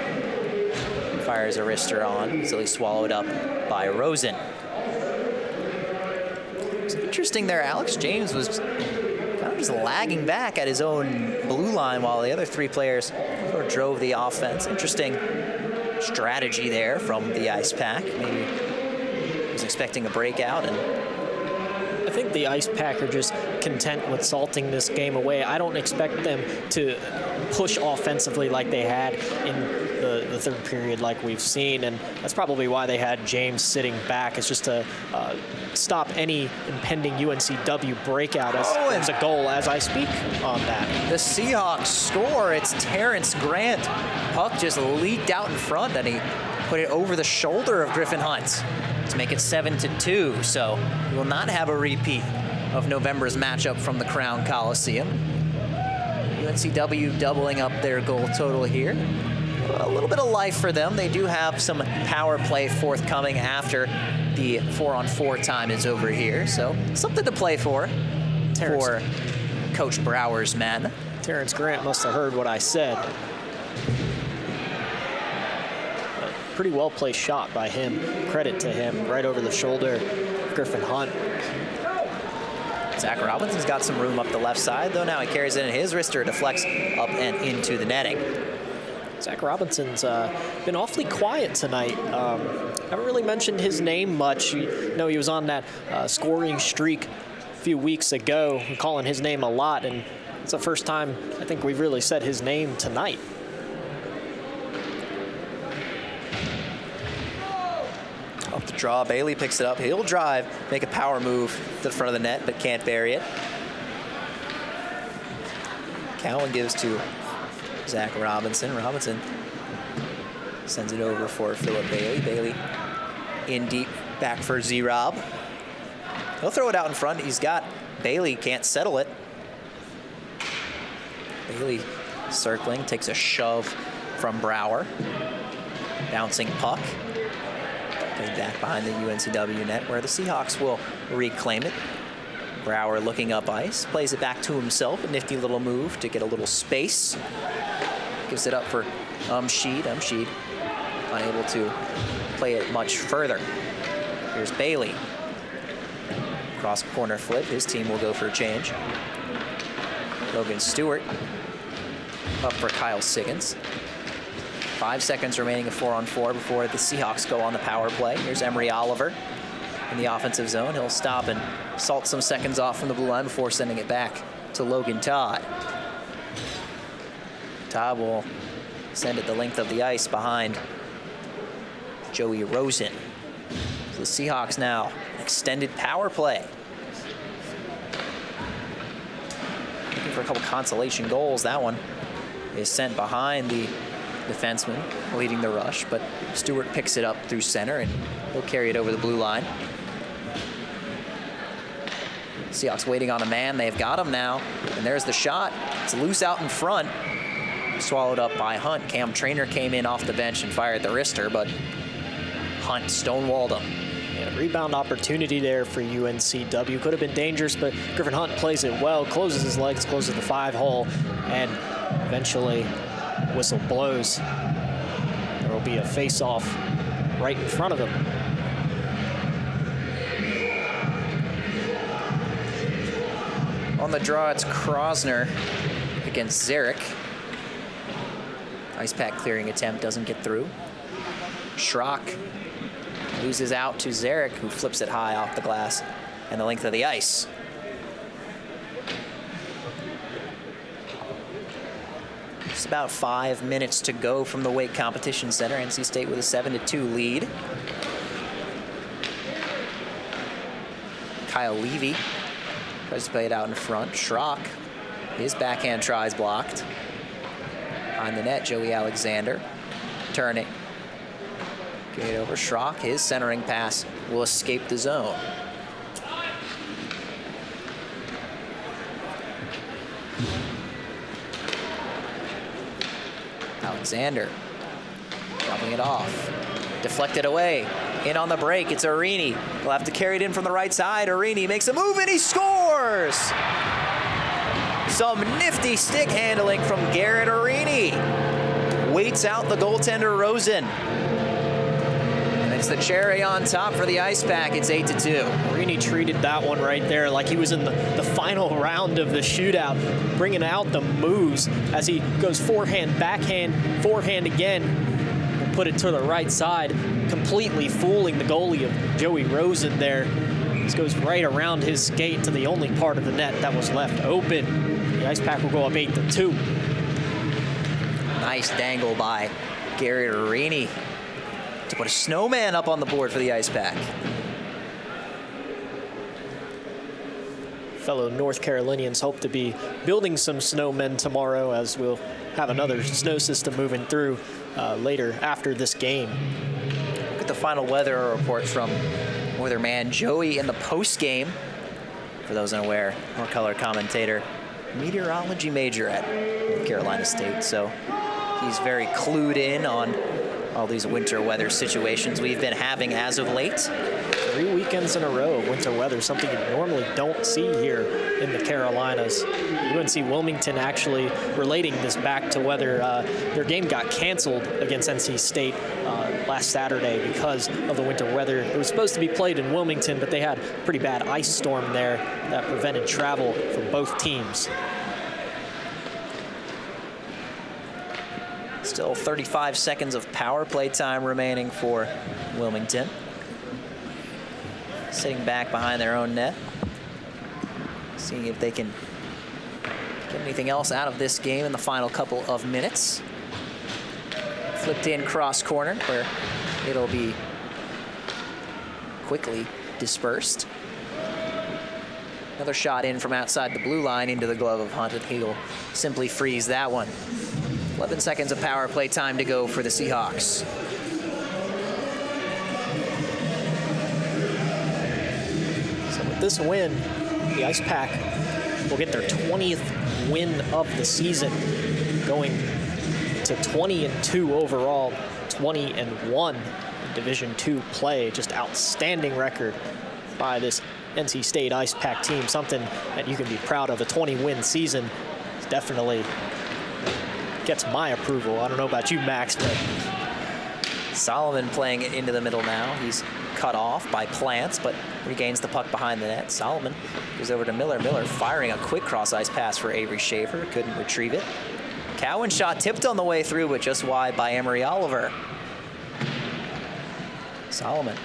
fires a wrister on, easily swallowed up by Rosen. It's interesting there, Alex James was kind of just lagging back at his own blue line while the other three players sort of drove the offense. Interesting strategy there from the Icepack. Maybe was expecting a breakout, and I think the Icepack are just content with salting this game away. I don't expect them to push offensively like they had in the third period like we've seen, and that's probably why they had James sitting back. It's just to stop any impending UNCW breakout as a goal as I speak on that. The Seahawks score. It's Terrence Grant. Puck just leaked out in front, and he put it over the shoulder of Griffin Hunt to make it 7-2. So we will not have a repeat of November's matchup from the Crown Coliseum. UNCW doubling up their goal total here. A little bit of life for them. They do have some power play forthcoming after the 4-on-4 time is over here. So something to play for Coach Brower's men. Terrence Grant must have heard what I said. Pretty well placed shot by him. Credit to him. Right over the shoulder of Griffin Hunt. Zach Robinson's got some room up the left side, though now he carries it in his wrister, deflects up and into the netting. Zach Robinson's been awfully quiet tonight. Haven't really mentioned his name much. You know, he was on that scoring streak a few weeks ago, calling his name a lot, and it's the first time I think we've really said his name tonight. Up the draw, Bailey picks it up. He'll drive, make a power move to the front of the net, but can't bury it. Cowan gives to Zach Robinson. Robinson sends it over for Philip Bailey. Bailey in deep, back for Z-Rob. He'll throw it out in front. He's got Bailey, can't settle it. Bailey circling, takes a shove from Brower. Bouncing puck. Played back behind the UNCW net where the Seahawks will reclaim it. Brower looking up ice, plays it back to himself. A nifty little move to get a little space. Gives it up for Umsheed. Umsheed unable to play it much further. Here's Bailey. Cross corner flip. His team will go for a change. Logan Stewart up for Kyle Siggins. 5 seconds remaining of 4-on-4 before the Seahawks go on the power play. Here's Emery Oliver in the offensive zone. He'll stop and salt some seconds off from the blue line before sending it back to Logan Todd. Todd will send it the length of the ice behind Joey Rosen. So the Seahawks now extended power play. Looking for a couple consolation goals. That one is sent behind the defenseman leading the rush, but Stewart picks it up through center and he'll carry it over the blue line. Seahawks waiting on a man. They've got him now, and there's the shot. It's loose out in front. Swallowed up by Hunt. Cam Trainer came in off the bench and fired the wrister, but Hunt stonewalled him. Yeah, rebound opportunity there for UNCW. Could have been dangerous, but Griffin Hunt plays it well, closes his legs, closes the 5-hole, and eventually whistle blows. There will be a face-off right in front of him. On the draw, it's Krosner against Zarek. Icepack clearing attempt doesn't get through. Schrock loses out to Zarek, who flips it high off the glass and the length of the ice. Just about 5 minutes to go from the Wake Competition Center. NC State with a 7-2 lead. Kyle Levy tries to play it out in front. Schrock, his backhand try is blocked. Behind the net, Joey Alexander turning. Get it over Schrock. His centering pass will escape the zone. Alexander dropping it off. Deflected away. In on the break, it's Arini. He'll have to carry it in from the right side. Arini makes a move and he scores! Some nifty stick handling from Garrett Arini. Waits out the goaltender Rosen. And it's the cherry on top for the Icepack. It's 8-2. Arini treated that one right there like he was in the final round of the shootout, bringing out the moves as he goes forehand, backhand, forehand again. Put it to the right side, completely fooling the goalie of Joey Rosen there. This goes right around his skate to the only part of the net that was left open. The Icepack will go up 8-2. Nice dangle by Garrett Arini to put a snowman up on the board for the Icepack. Fellow North Carolinians hope to be building some snowmen tomorrow, as we'll have another snow system moving through later after this game. Look at the final weather report from weatherman Joey in the post game. For those unaware, our color commentator, meteorology major at North Carolina State, so he's very clued in on all these winter weather situations we've been having as of late. 3 weekends in a row of winter weather, something you normally don't see here in the Carolinas. UNC-Wilmington actually relating this back to whether their game got canceled against NC State last Saturday because of the winter weather. It was supposed to be played in Wilmington, but they had a pretty bad ice storm there that prevented travel from both teams. Still 35 seconds of power play time remaining for Wilmington. Sitting back behind their own net. Seeing if they can get anything else out of this game in the final couple of minutes. Flipped in cross corner where it'll be quickly dispersed. Another shot in from outside the blue line into the glove of Hunt, and he'll simply freeze that one. 11 seconds of power play time to go for the Seahawks. So with this win, the Icepack will get their 20th win of the season, going to 20-2 overall, 20-1 in Division II play. Just outstanding record by this NC State Icepack team, something that you can be proud of. A 20-win season definitely gets my approval. I don't know about you, Max, but Solomon playing it into the middle now. He's cut off by Plants, but regains the puck behind the net. Solomon goes over to Miller. Miller firing a quick cross ice pass for Avery Schaefer. Couldn't retrieve it. Cowan shot tipped on the way through, but just wide by Emery Oliver. Solomon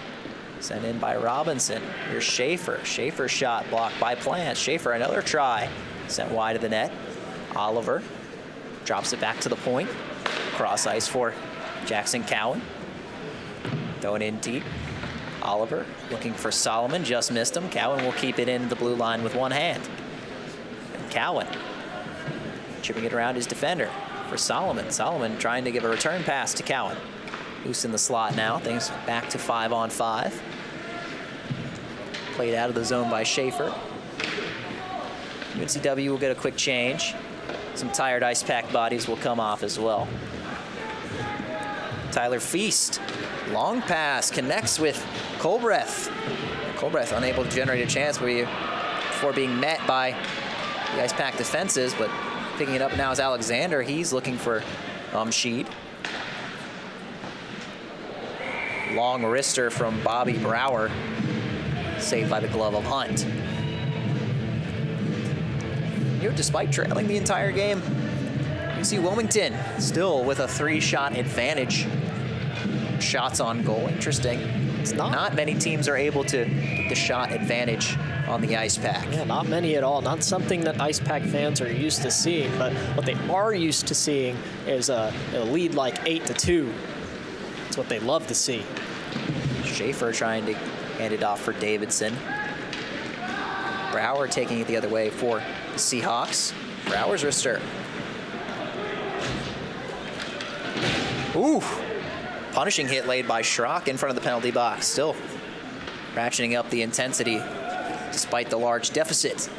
sent in by Robinson. Here's Schaefer. Schaefer's shot blocked by Plants. Schaefer another try. Sent wide of the net. Oliver drops it back to the point. Cross ice for Jackson Cowan. Throwing in deep. Oliver looking for Solomon, just missed him. Cowan will keep it in the blue line with one hand. And Cowan chipping it around his defender for Solomon. Solomon trying to give a return pass to Cowan. Loose in the slot now. Things back to 5-on-5. Played out of the zone by Schaefer. UNCW will get a quick change. Some tired Icepack bodies will come off as well. Tyler Feast, long pass, connects with Colbreth. Colbreth unable to generate a chance before being met by the Icepack defenses, but picking it up now is Alexander. He's looking for Sheed. Long wrister from Bobby Brower, saved by the glove of Hunt. You know, despite trailing the entire game, you see Wilmington still with a 3-shot advantage. Shots on goal, interesting. It's not many teams are able to get the shot advantage on the Icepack. Yeah, not many at all. Not something that Icepack fans are used to seeing, but what they are used to seeing is a lead like 8-2. That's what they love to see. Schaefer trying to hand it off for Davidson. Brower taking it the other way for the Seahawks. Brower's wrister. Ooh, punishing hit laid by Schrock in front of the penalty box. Still ratcheting up the intensity despite the large deficit.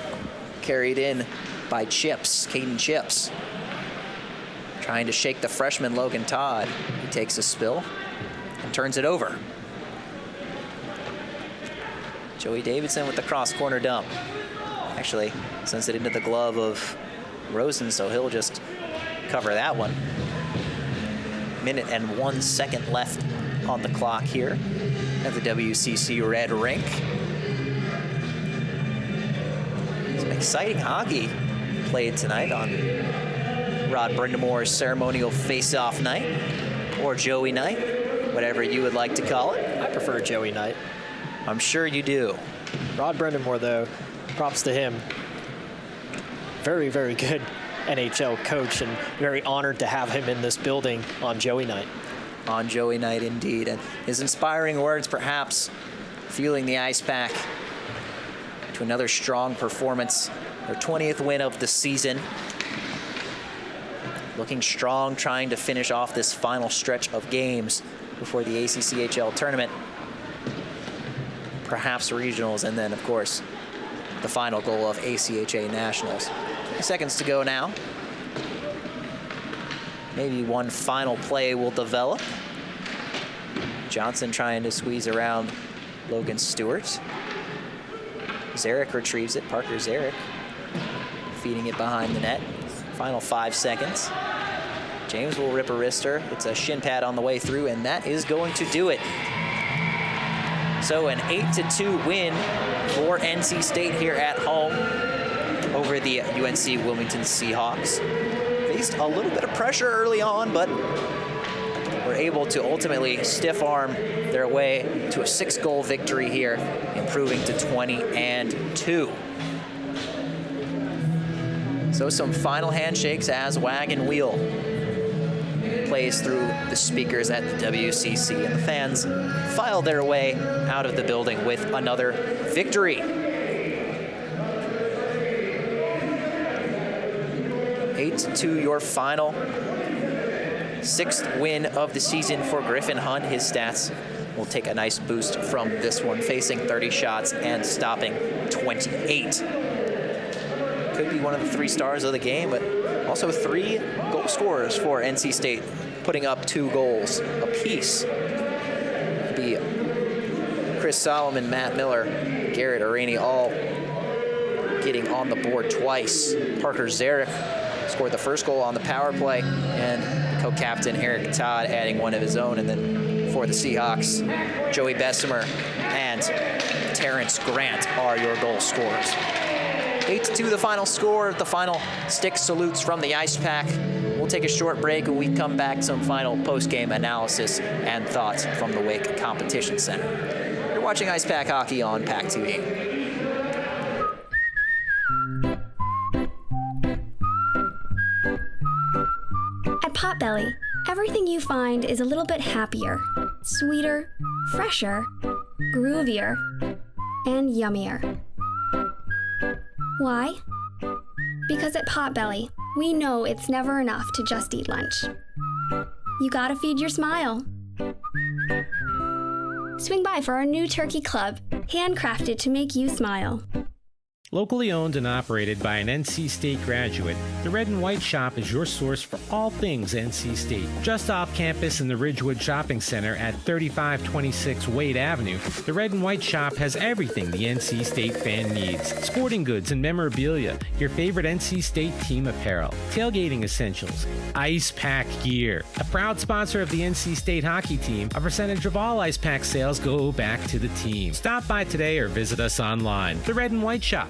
Carried in by Chips, Caden Chips. Trying to shake the freshman Logan Todd. He takes a spill and turns it over. Joey Davidson with the cross corner dump. Actually sends it into the glove of Rosen, so he'll just cover that one. 1:01 second left on the clock here at the WCC Red Rink. Some exciting hockey played tonight on Rod Brindamore's ceremonial face-off night, or Joey night, whatever you would like to call it. I prefer Joey night. I'm sure you do. Rod Brindamore, though, props to him. Very, very good NHL coach, and very honored to have him in this building on Joey night. On Joey night, indeed. And his inspiring words, perhaps, fueling the Icepack to another strong performance. Their 20th win of the season. Looking strong, trying to finish off this final stretch of games before the ACCHL tournament. Perhaps regionals, and then, of course, the final goal of ACHA Nationals. 20 seconds to go now. Maybe one final play will develop. Johnson trying to squeeze around Logan Stewart. Zarek retrieves it, Parker Zarek feeding it behind the net. Final 5 seconds. James will rip a wrister. It's a shin pad on the way through, and that is going to do it. So an 8-2 win for NC State here at home over the UNC-Wilmington Seahawks. Faced a little bit of pressure early on, but were able to ultimately stiff arm their way to a 6-goal victory here, improving to 20-2. So some final handshakes as Wagon Wheel plays through the speakers at the WCC, and the fans file their way out of the building with another victory. 8-2 your final. 6th win of the season for Griffin Hunt. His stats will take a nice boost from this one, facing 30 shots and stopping 28. Could be one of the 3 stars of the game, but also 3 goal scorers for NC State, putting up 2 goals apiece. Be Chris Solomon, Matt Miller, Garrett Araney all getting on the board twice. Parker Zarek scored the first goal on the power play, and co-captain Eric Todd adding one of his own. And then for the Seahawks, Joey Bessemer and Terrence Grant are your goal scorers. 8-2 the final score, the final stick salutes from the Icepack. We'll take a short break. When we come back, some final post-game analysis and thoughts from the Wake Competition Center. You're watching Icepack Hockey on PackTV. At Potbelly, everything you find is a little bit happier, sweeter, fresher, groovier, and yummier. Why? Because at Potbelly, we know it's never enough to just eat lunch. You gotta feed your smile. Swing by for our new turkey club, handcrafted to make you smile. Locally owned and operated by an NC State graduate, the Red and White Shop is your source for all things NC State. Just off campus in the Ridgewood Shopping Center at 3526 Wade Avenue, the Red and White Shop has everything the NC State fan needs. Sporting goods and memorabilia, your favorite NC State team apparel, tailgating essentials, Icepack gear. A proud sponsor of the NC State hockey team, a percentage of all Icepack sales go back to the team. Stop by today or visit us online. The Red and White Shop.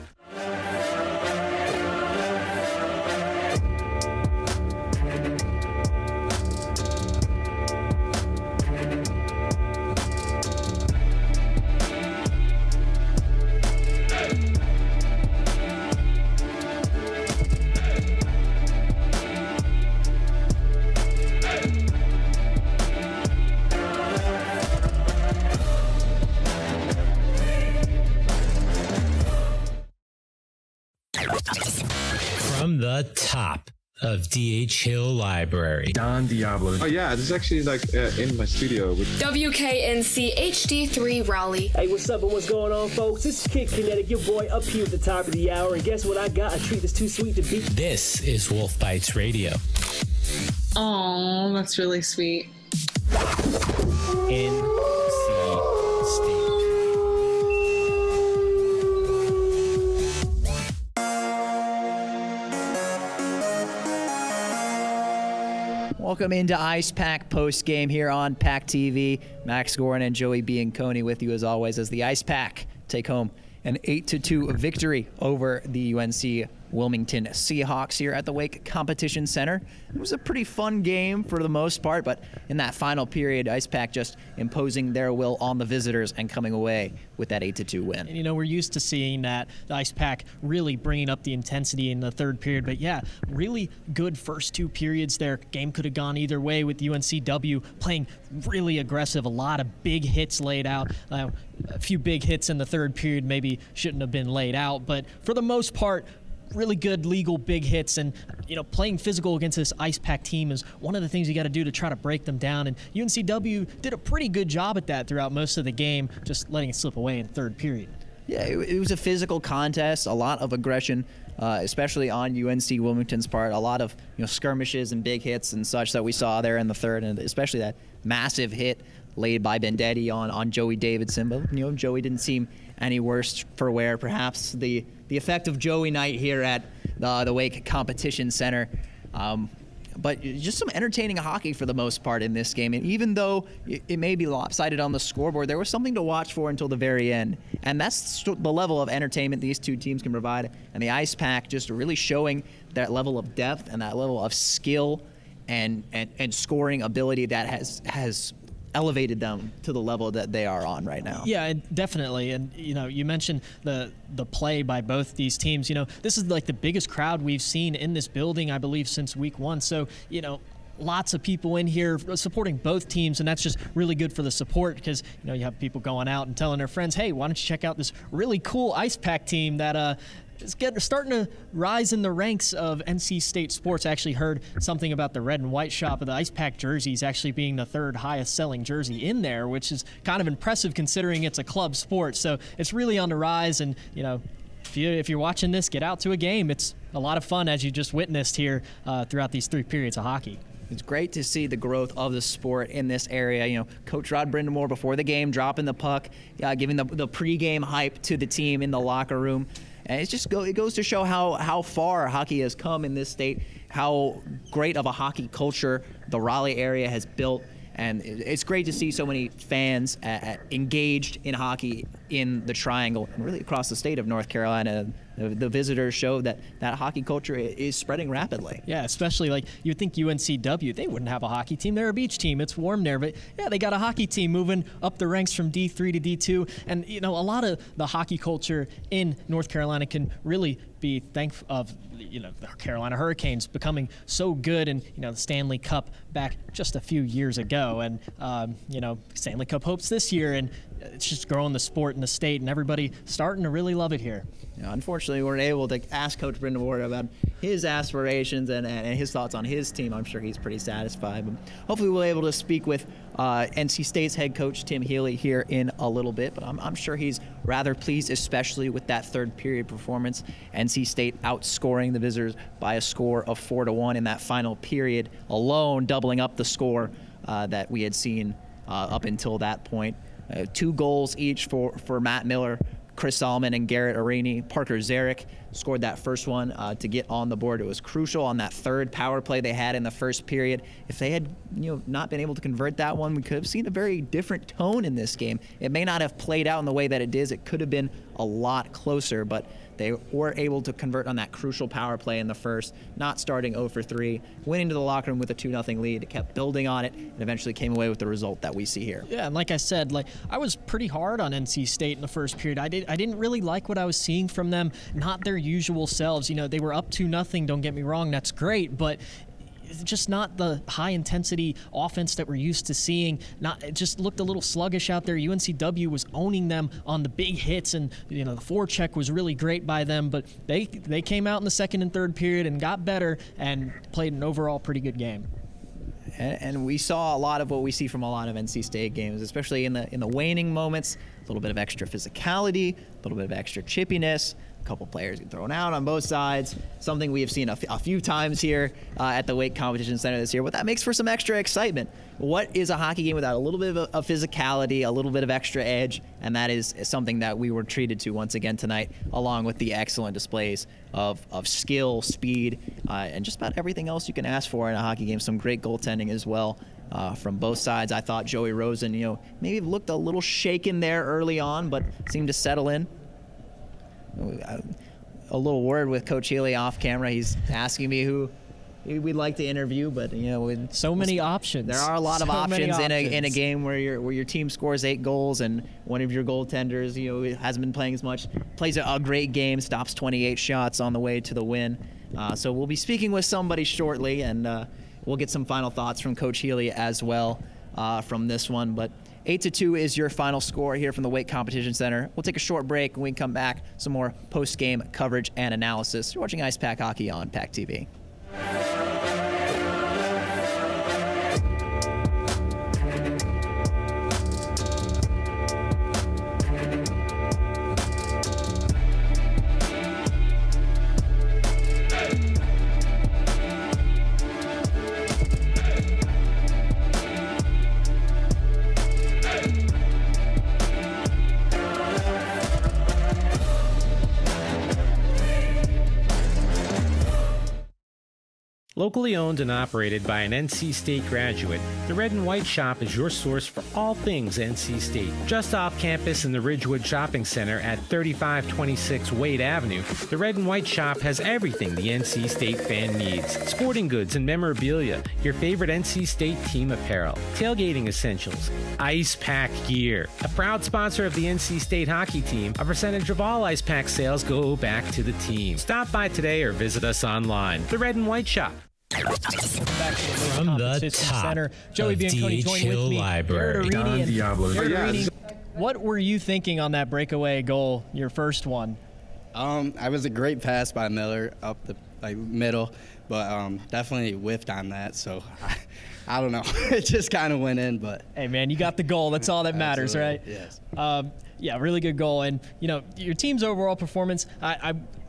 From the top of D.H. Hill Library. Don Diablo. Oh yeah, this is actually like in my studio. WKNC HD3 Raleigh. Hey, what's up and what's going on, folks? This is Kid Kinetic, your boy up here at the top of the hour, and guess what I got? A treat that's too sweet to beat. This is Wolf Bites Radio. Oh, that's really sweet. NC State. Welcome into Icepack post-game here on PackTV. Max Gorin and Joey Bianconi with you as always as the Icepack take home an 8-2 victory over the UNC-Wilmington Seahawks here at the Wake Competition Center. It was a pretty fun game for the most part, but in that final period, Icepack just imposing their will on the visitors and coming away with that 8-2 win. And, you know, we're used to seeing that, the Icepack really bringing up the intensity in the third period. But, yeah, really good first 2 periods there. Game could have gone either way with UNCW playing really aggressive, a lot of big hits laid out. A few big hits in the third period maybe shouldn't have been laid out. But for the most part, really good legal big hits, and you know, playing physical against this Icepack team is one of the things you got to do to try to break them down, and UNCW did a pretty good job at that throughout most of the game, just letting it slip away in the third period. Yeah, it was a physical contest, a lot of aggression, especially on UNC-Wilmington's part, a lot of skirmishes and big hits and such that we saw there in the third, and especially that massive hit laid by Bendetti on Joey Davidson. But Joey didn't seem any worse for wear. Perhaps the effect of Joey night here at the Wake Competition Center but just some entertaining hockey for the most part in this game. And even though it may be lopsided on the scoreboard, there was something to watch for until the very end. And that's the level of entertainment these two teams can provide. And the Icepack just really showing that level of depth and that level of skill and scoring ability that has elevated them to the level that they are on right now. Yeah, definitely. And you mentioned the play by both these teams. This is like the biggest crowd we've seen in this building, I believe, since week 1. So lots of people in here supporting both teams, and that's just really good for the support because you have people going out and telling their friends, hey, why don't you check out this really cool Icepack team that is starting to rise in the ranks of NC State sports. I actually heard something about the red and white shop of the Icepack jerseys actually being the 3rd highest selling jersey in there, which is kind of impressive considering it's a club sport. So it's really on the rise, and if you're watching this, get out to a game. It's a lot of fun, as you just witnessed here throughout these 3 periods of hockey. It's great to see the growth of the sport in this area. Coach Rod Brindamore before the game dropping the puck, giving the pregame hype to the team in the locker room. And it goes to show how far hockey has come in this state, how great of a hockey culture the Raleigh area has built. And it's great to see so many fans engaged in hockey in the Triangle and really across the state of North Carolina. The visitors show that hockey culture is spreading rapidly. Yeah, especially like you'd think UNCW, they wouldn't have a hockey team. They're a beach team. It's warm there. But yeah, they got a hockey team moving up the ranks from D3 to D2. And, a lot of the hockey culture in North Carolina can really be thankful of, the Carolina Hurricanes becoming so good and, the Stanley Cup back just a few years ago. And, Stanley Cup hopes this year. And it's just growing the sport in the state, and everybody starting to really love it here. Unfortunately, we weren't able to ask Coach Brindamore about his aspirations and his thoughts on his team. I'm sure he's pretty satisfied. But hopefully we'll be able to speak with NC State's head coach, Tim Healy, here in a little bit. But I'm sure he's rather pleased, especially with that 3rd period performance. NC State outscoring the visitors by a score of 4-1 in that final period alone, doubling up the score that we had seen up until that point. 2 goals each for Matt Miller, Chris Solomon, and Garrett Araney. Parker Zarek scored that first one to get on the board. It was crucial on that 3rd power play they had in the first period. If they had not been able to convert that one, we could have seen a very different tone in this game. It may not have played out in the way that it did. It could have been a lot closer, but they were able to convert on that crucial power play in the first, not starting 0 for 3, went into the locker room with a 2-0 lead, kept building on it, and eventually came away with the result that we see here. Yeah, and like I said, I was pretty hard on NC State in the first period. I didn't really like what I was seeing from them, not their usual selves. They were up 2-0, don't get me wrong, that's great, but just not the high-intensity offense that we're used to seeing. It just looked a little sluggish out there. UNCW was owning them on the big hits, and the forecheck was really great by them. But they came out in the 2nd and 3rd period and got better and played an overall pretty good game. And we saw a lot of what we see from a lot of NC State games, especially in the waning moments. A little bit of extra physicality, a little bit of extra chippiness. A couple players get thrown out on both sides, something we have seen a few times here at the Wake Competition Center this year, but that makes for some extra excitement. What is a hockey game without a little bit of physicality, a little bit of extra edge? And that is something that we were treated to once again tonight, along with the excellent displays of skill, speed, and just about everything else you can ask for in a hockey game. Some great goaltending as well. From both sides. I thought Joey Rosen, maybe looked a little shaken there early on, but seemed to settle in. A little word with Coach Healy off camera. He's asking me who we'd like to interview, but so many options. There are a lot of options in a game where your team scores 8 goals and one of your goaltenders hasn't been playing as much, plays a great game, stops 28 shots on the way to the win. So we'll be speaking with somebody shortly, and we'll get some final thoughts from Coach Healy as well from this one. But 8-2 is your final score here from the Wake Competition Center. We'll take a short break. When we come back, some more post-game coverage and analysis. You're watching Icepack Hockey on PackTV. Locally owned and operated by an NC State graduate, the Red and White Shop is your source for all things NC State. Just off campus in the Ridgewood Shopping Center at 3526 Wade Avenue, the Red and White Shop has everything the NC State fan needs. Sporting goods and memorabilia, your favorite NC State team apparel, tailgating essentials, Icepack gear. A proud sponsor of the NC State hockey team, a percentage of all Icepack sales go back to the team. Stop by today or visit us online. The Red and White Shop. Back to the From the top center. Joey of Bianconi joined with me. Library. Jared Arini. What were you thinking on that breakaway goal, your first one? I was a great pass by Miller up the middle, but definitely whiffed on that. So I don't know. It just kind of went in, but hey, man, you got the goal. That's all that matters, right? Yes. Yeah, really good goal. And, your team's overall performance,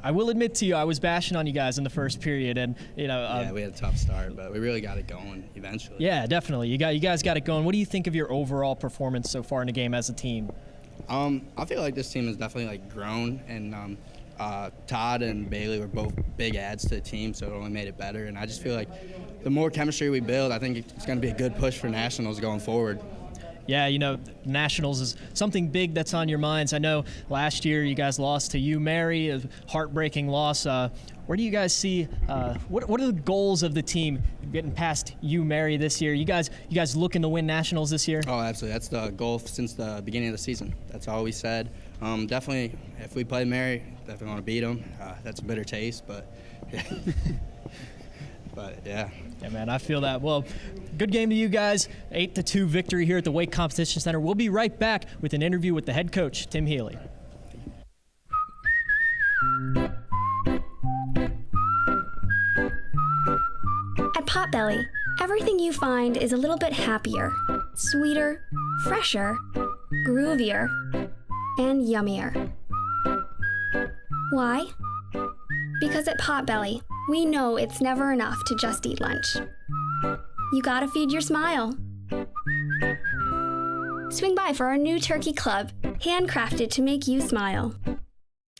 I will admit to you, I was bashing on you guys in the first period. And, yeah, we had a tough start, but we really got it going eventually. Yeah, definitely. You guys got it going. What do you think of your overall performance so far in the game as a team? I feel like this team has definitely grown, and Todd and Bailey were both big adds to the team, so it only made it better. And I just feel like the more chemistry we build, I think it's going to be a good push for nationals going forward. Yeah, Nationals is something big that's on your minds. I know last year you guys lost to UMary, a heartbreaking loss. Where do you guys see, what are the goals of the team getting past UMary this year? You guys looking to win Nationals this year? Oh, absolutely. That's the goal since the beginning of the season. That's all we said. Definitely, if we play Mary, definitely want to beat them. That's a bitter taste, but but yeah. Yeah, man, I feel that. Well, good game to you guys. 8-2 victory here at the Wake Competition Center. We'll be right back with an interview with the head coach, Tim Healy. At Potbelly, everything you find is a little bit happier, sweeter, fresher, groovier, and yummier. Why? Because at Potbelly, we know it's never enough to just eat lunch. You gotta feed your smile. Swing by for our new turkey club, handcrafted to make you smile.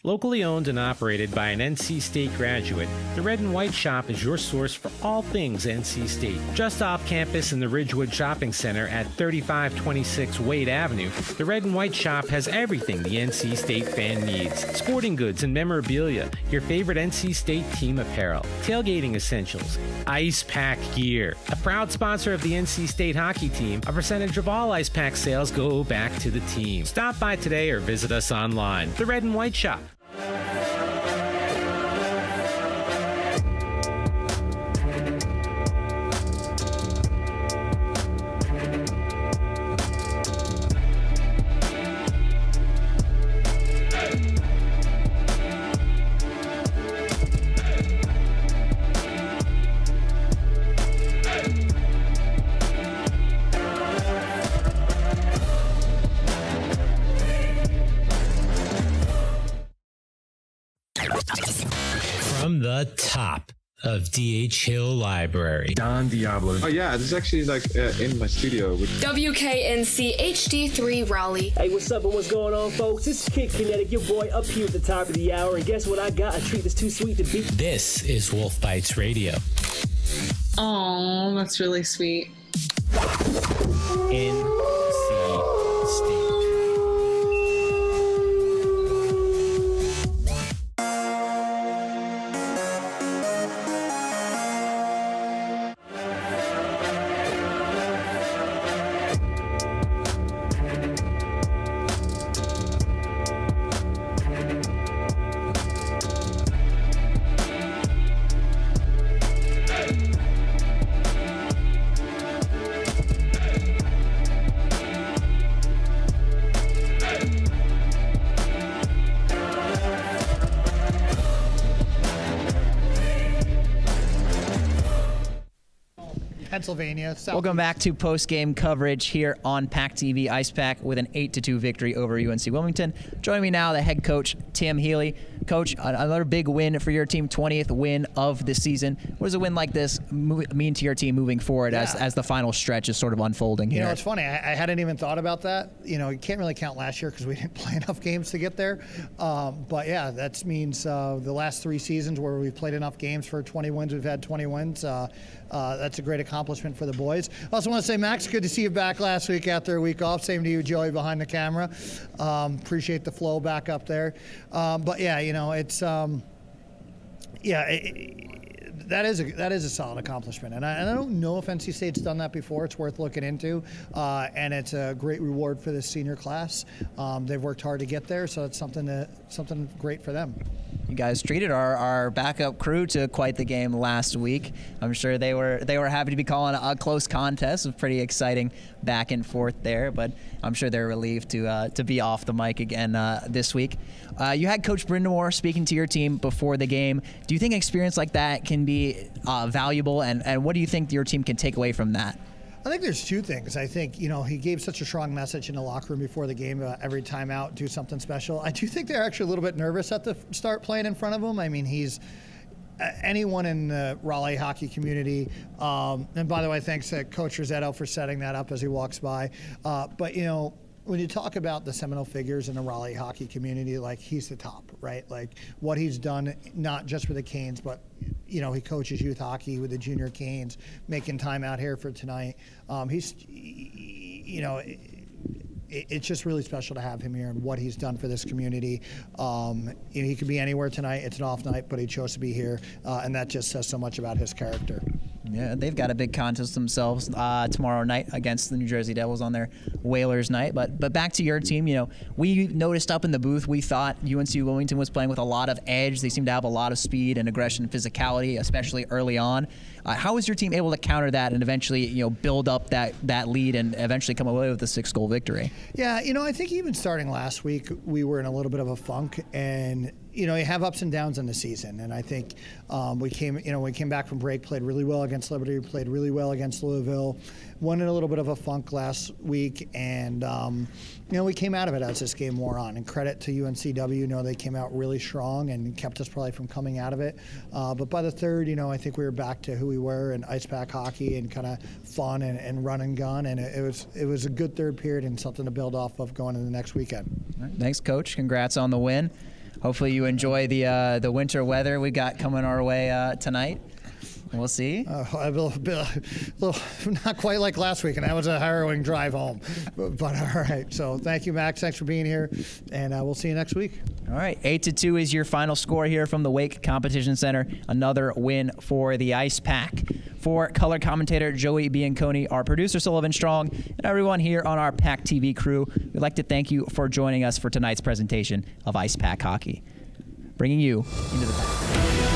Locally owned and operated by an NC State graduate, the Red and White Shop is your source for all things NC State. Just off campus in the Ridgewood Shopping Center at 3526 Wade Avenue, the Red and White Shop has everything the NC State fan needs. Sporting goods and memorabilia, your favorite NC State team apparel, tailgating essentials, Icepack gear. A proud sponsor of the NC State hockey team, a percentage of all Icepack sales go back to the team. Stop by today or visit us online. The Red and White Shop. From the top of D.H. Hill Library. Don Diablo. Oh yeah, this is actually in my studio. WKNC HD3 Raleigh. Hey, what's up and what's going on, folks? This is Kid Kinetic, your boy up here at the top of the hour. And guess what I got? A treat that's too sweet to beat. This is Wolf Bites Radio. Oh, that's really sweet. NC State. Pennsylvania. Welcome back to post-game coverage here on PackTV. Icepack with an 8-2 victory over UNC-Wilmington. Joining me now, the head coach, Tim Healy. Coach, another big win for your team, 20th win of the season. What does a win like this mean to your team moving forward as the final stretch is sort of unfolding here? You know, it's funny. I hadn't even thought about that. You know, you can't really count last year because we didn't play enough games to get there. But, yeah, that means the last 3 seasons where we've played enough games for 20 wins, we've had 20 wins. That's a great accomplishment for the boys. I also want to say, Max, good to see you back last week after a week off. Same to you, Joey, behind the camera. Appreciate the flow back up there. But yeah, you know, it's that is a solid accomplishment, and I don't know if NC State's done that before. It's worth looking into, and it's a great reward for this senior class. They've worked hard to get there, so it's something great for them. You guys treated our backup crew to quite the game last week. I'm sure they were happy to be calling a close contest. It was pretty exciting back and forth there, but I'm sure they're relieved to be off the mic again this week. You had Coach Brindamore speaking to your team before the game. Do you think an experience like that can be valuable, and what do you think your team can take away from that? I think there's 2 things. I think, you know, he gave such a strong message in the locker room before the game, every time out, do something special. I do think they're actually a little bit nervous at the start playing in front of him. I mean, he's anyone in the Raleigh hockey community. And by the way, thanks to Coach Rossetto for setting that up as he walks by. But, you know, when you talk about the seminal figures in the Raleigh hockey community, like, he's the top, right? Like, what he's done, not just with the Canes, but, you know, he coaches youth hockey with the junior Canes, making time out here for tonight. He's, you know, it's just really special to have him here and what he's done for this community. You know, he could be anywhere tonight. It's an off night, but he chose to be here, and that just says so much about his character. Yeah, they've got a big contest themselves tomorrow night against the New Jersey Devils on their Whalers night. But back to your team, you know, we noticed up in the booth, we thought UNC-Wilmington was playing with a lot of edge. They seem to have a lot of speed and aggression and physicality, especially early on. How was your team able to counter that and eventually, you know, build up that lead and eventually come away with a 6-goal victory? Yeah, you know, I think even starting last week, we were in a little bit of a funk, and you know, you have ups and downs in the season, and I think we came back from break, played really well against Liberty, played really well against Louisville, won in a little bit of a funk last week, and you know, we came out of it as this game wore on. And credit to UNCW, you know, they came out really strong and kept us probably from coming out of it. But by the third, you know, I think we were back to who we were in Icepack hockey and kind of fun and run and gun, and it was a good third period and something to build off of going into the next weekend. Right. Thanks, Coach. Congrats on the win. Hopefully you enjoy the winter weather we got coming our way tonight. We'll see. A little, not quite like last week, and that was a harrowing drive home. But all right. So thank you, Max. Thanks for being here, and we'll see you next week. All right. 8-2 is your final score here from the Wake Competition Center. Another win for the Icepack. For color commentator Joey Bianconi, our producer Sullivan Strong, and everyone here on our PackTV crew, we'd like to thank you for joining us for tonight's presentation of Icepack Hockey. Bringing you into the Pack.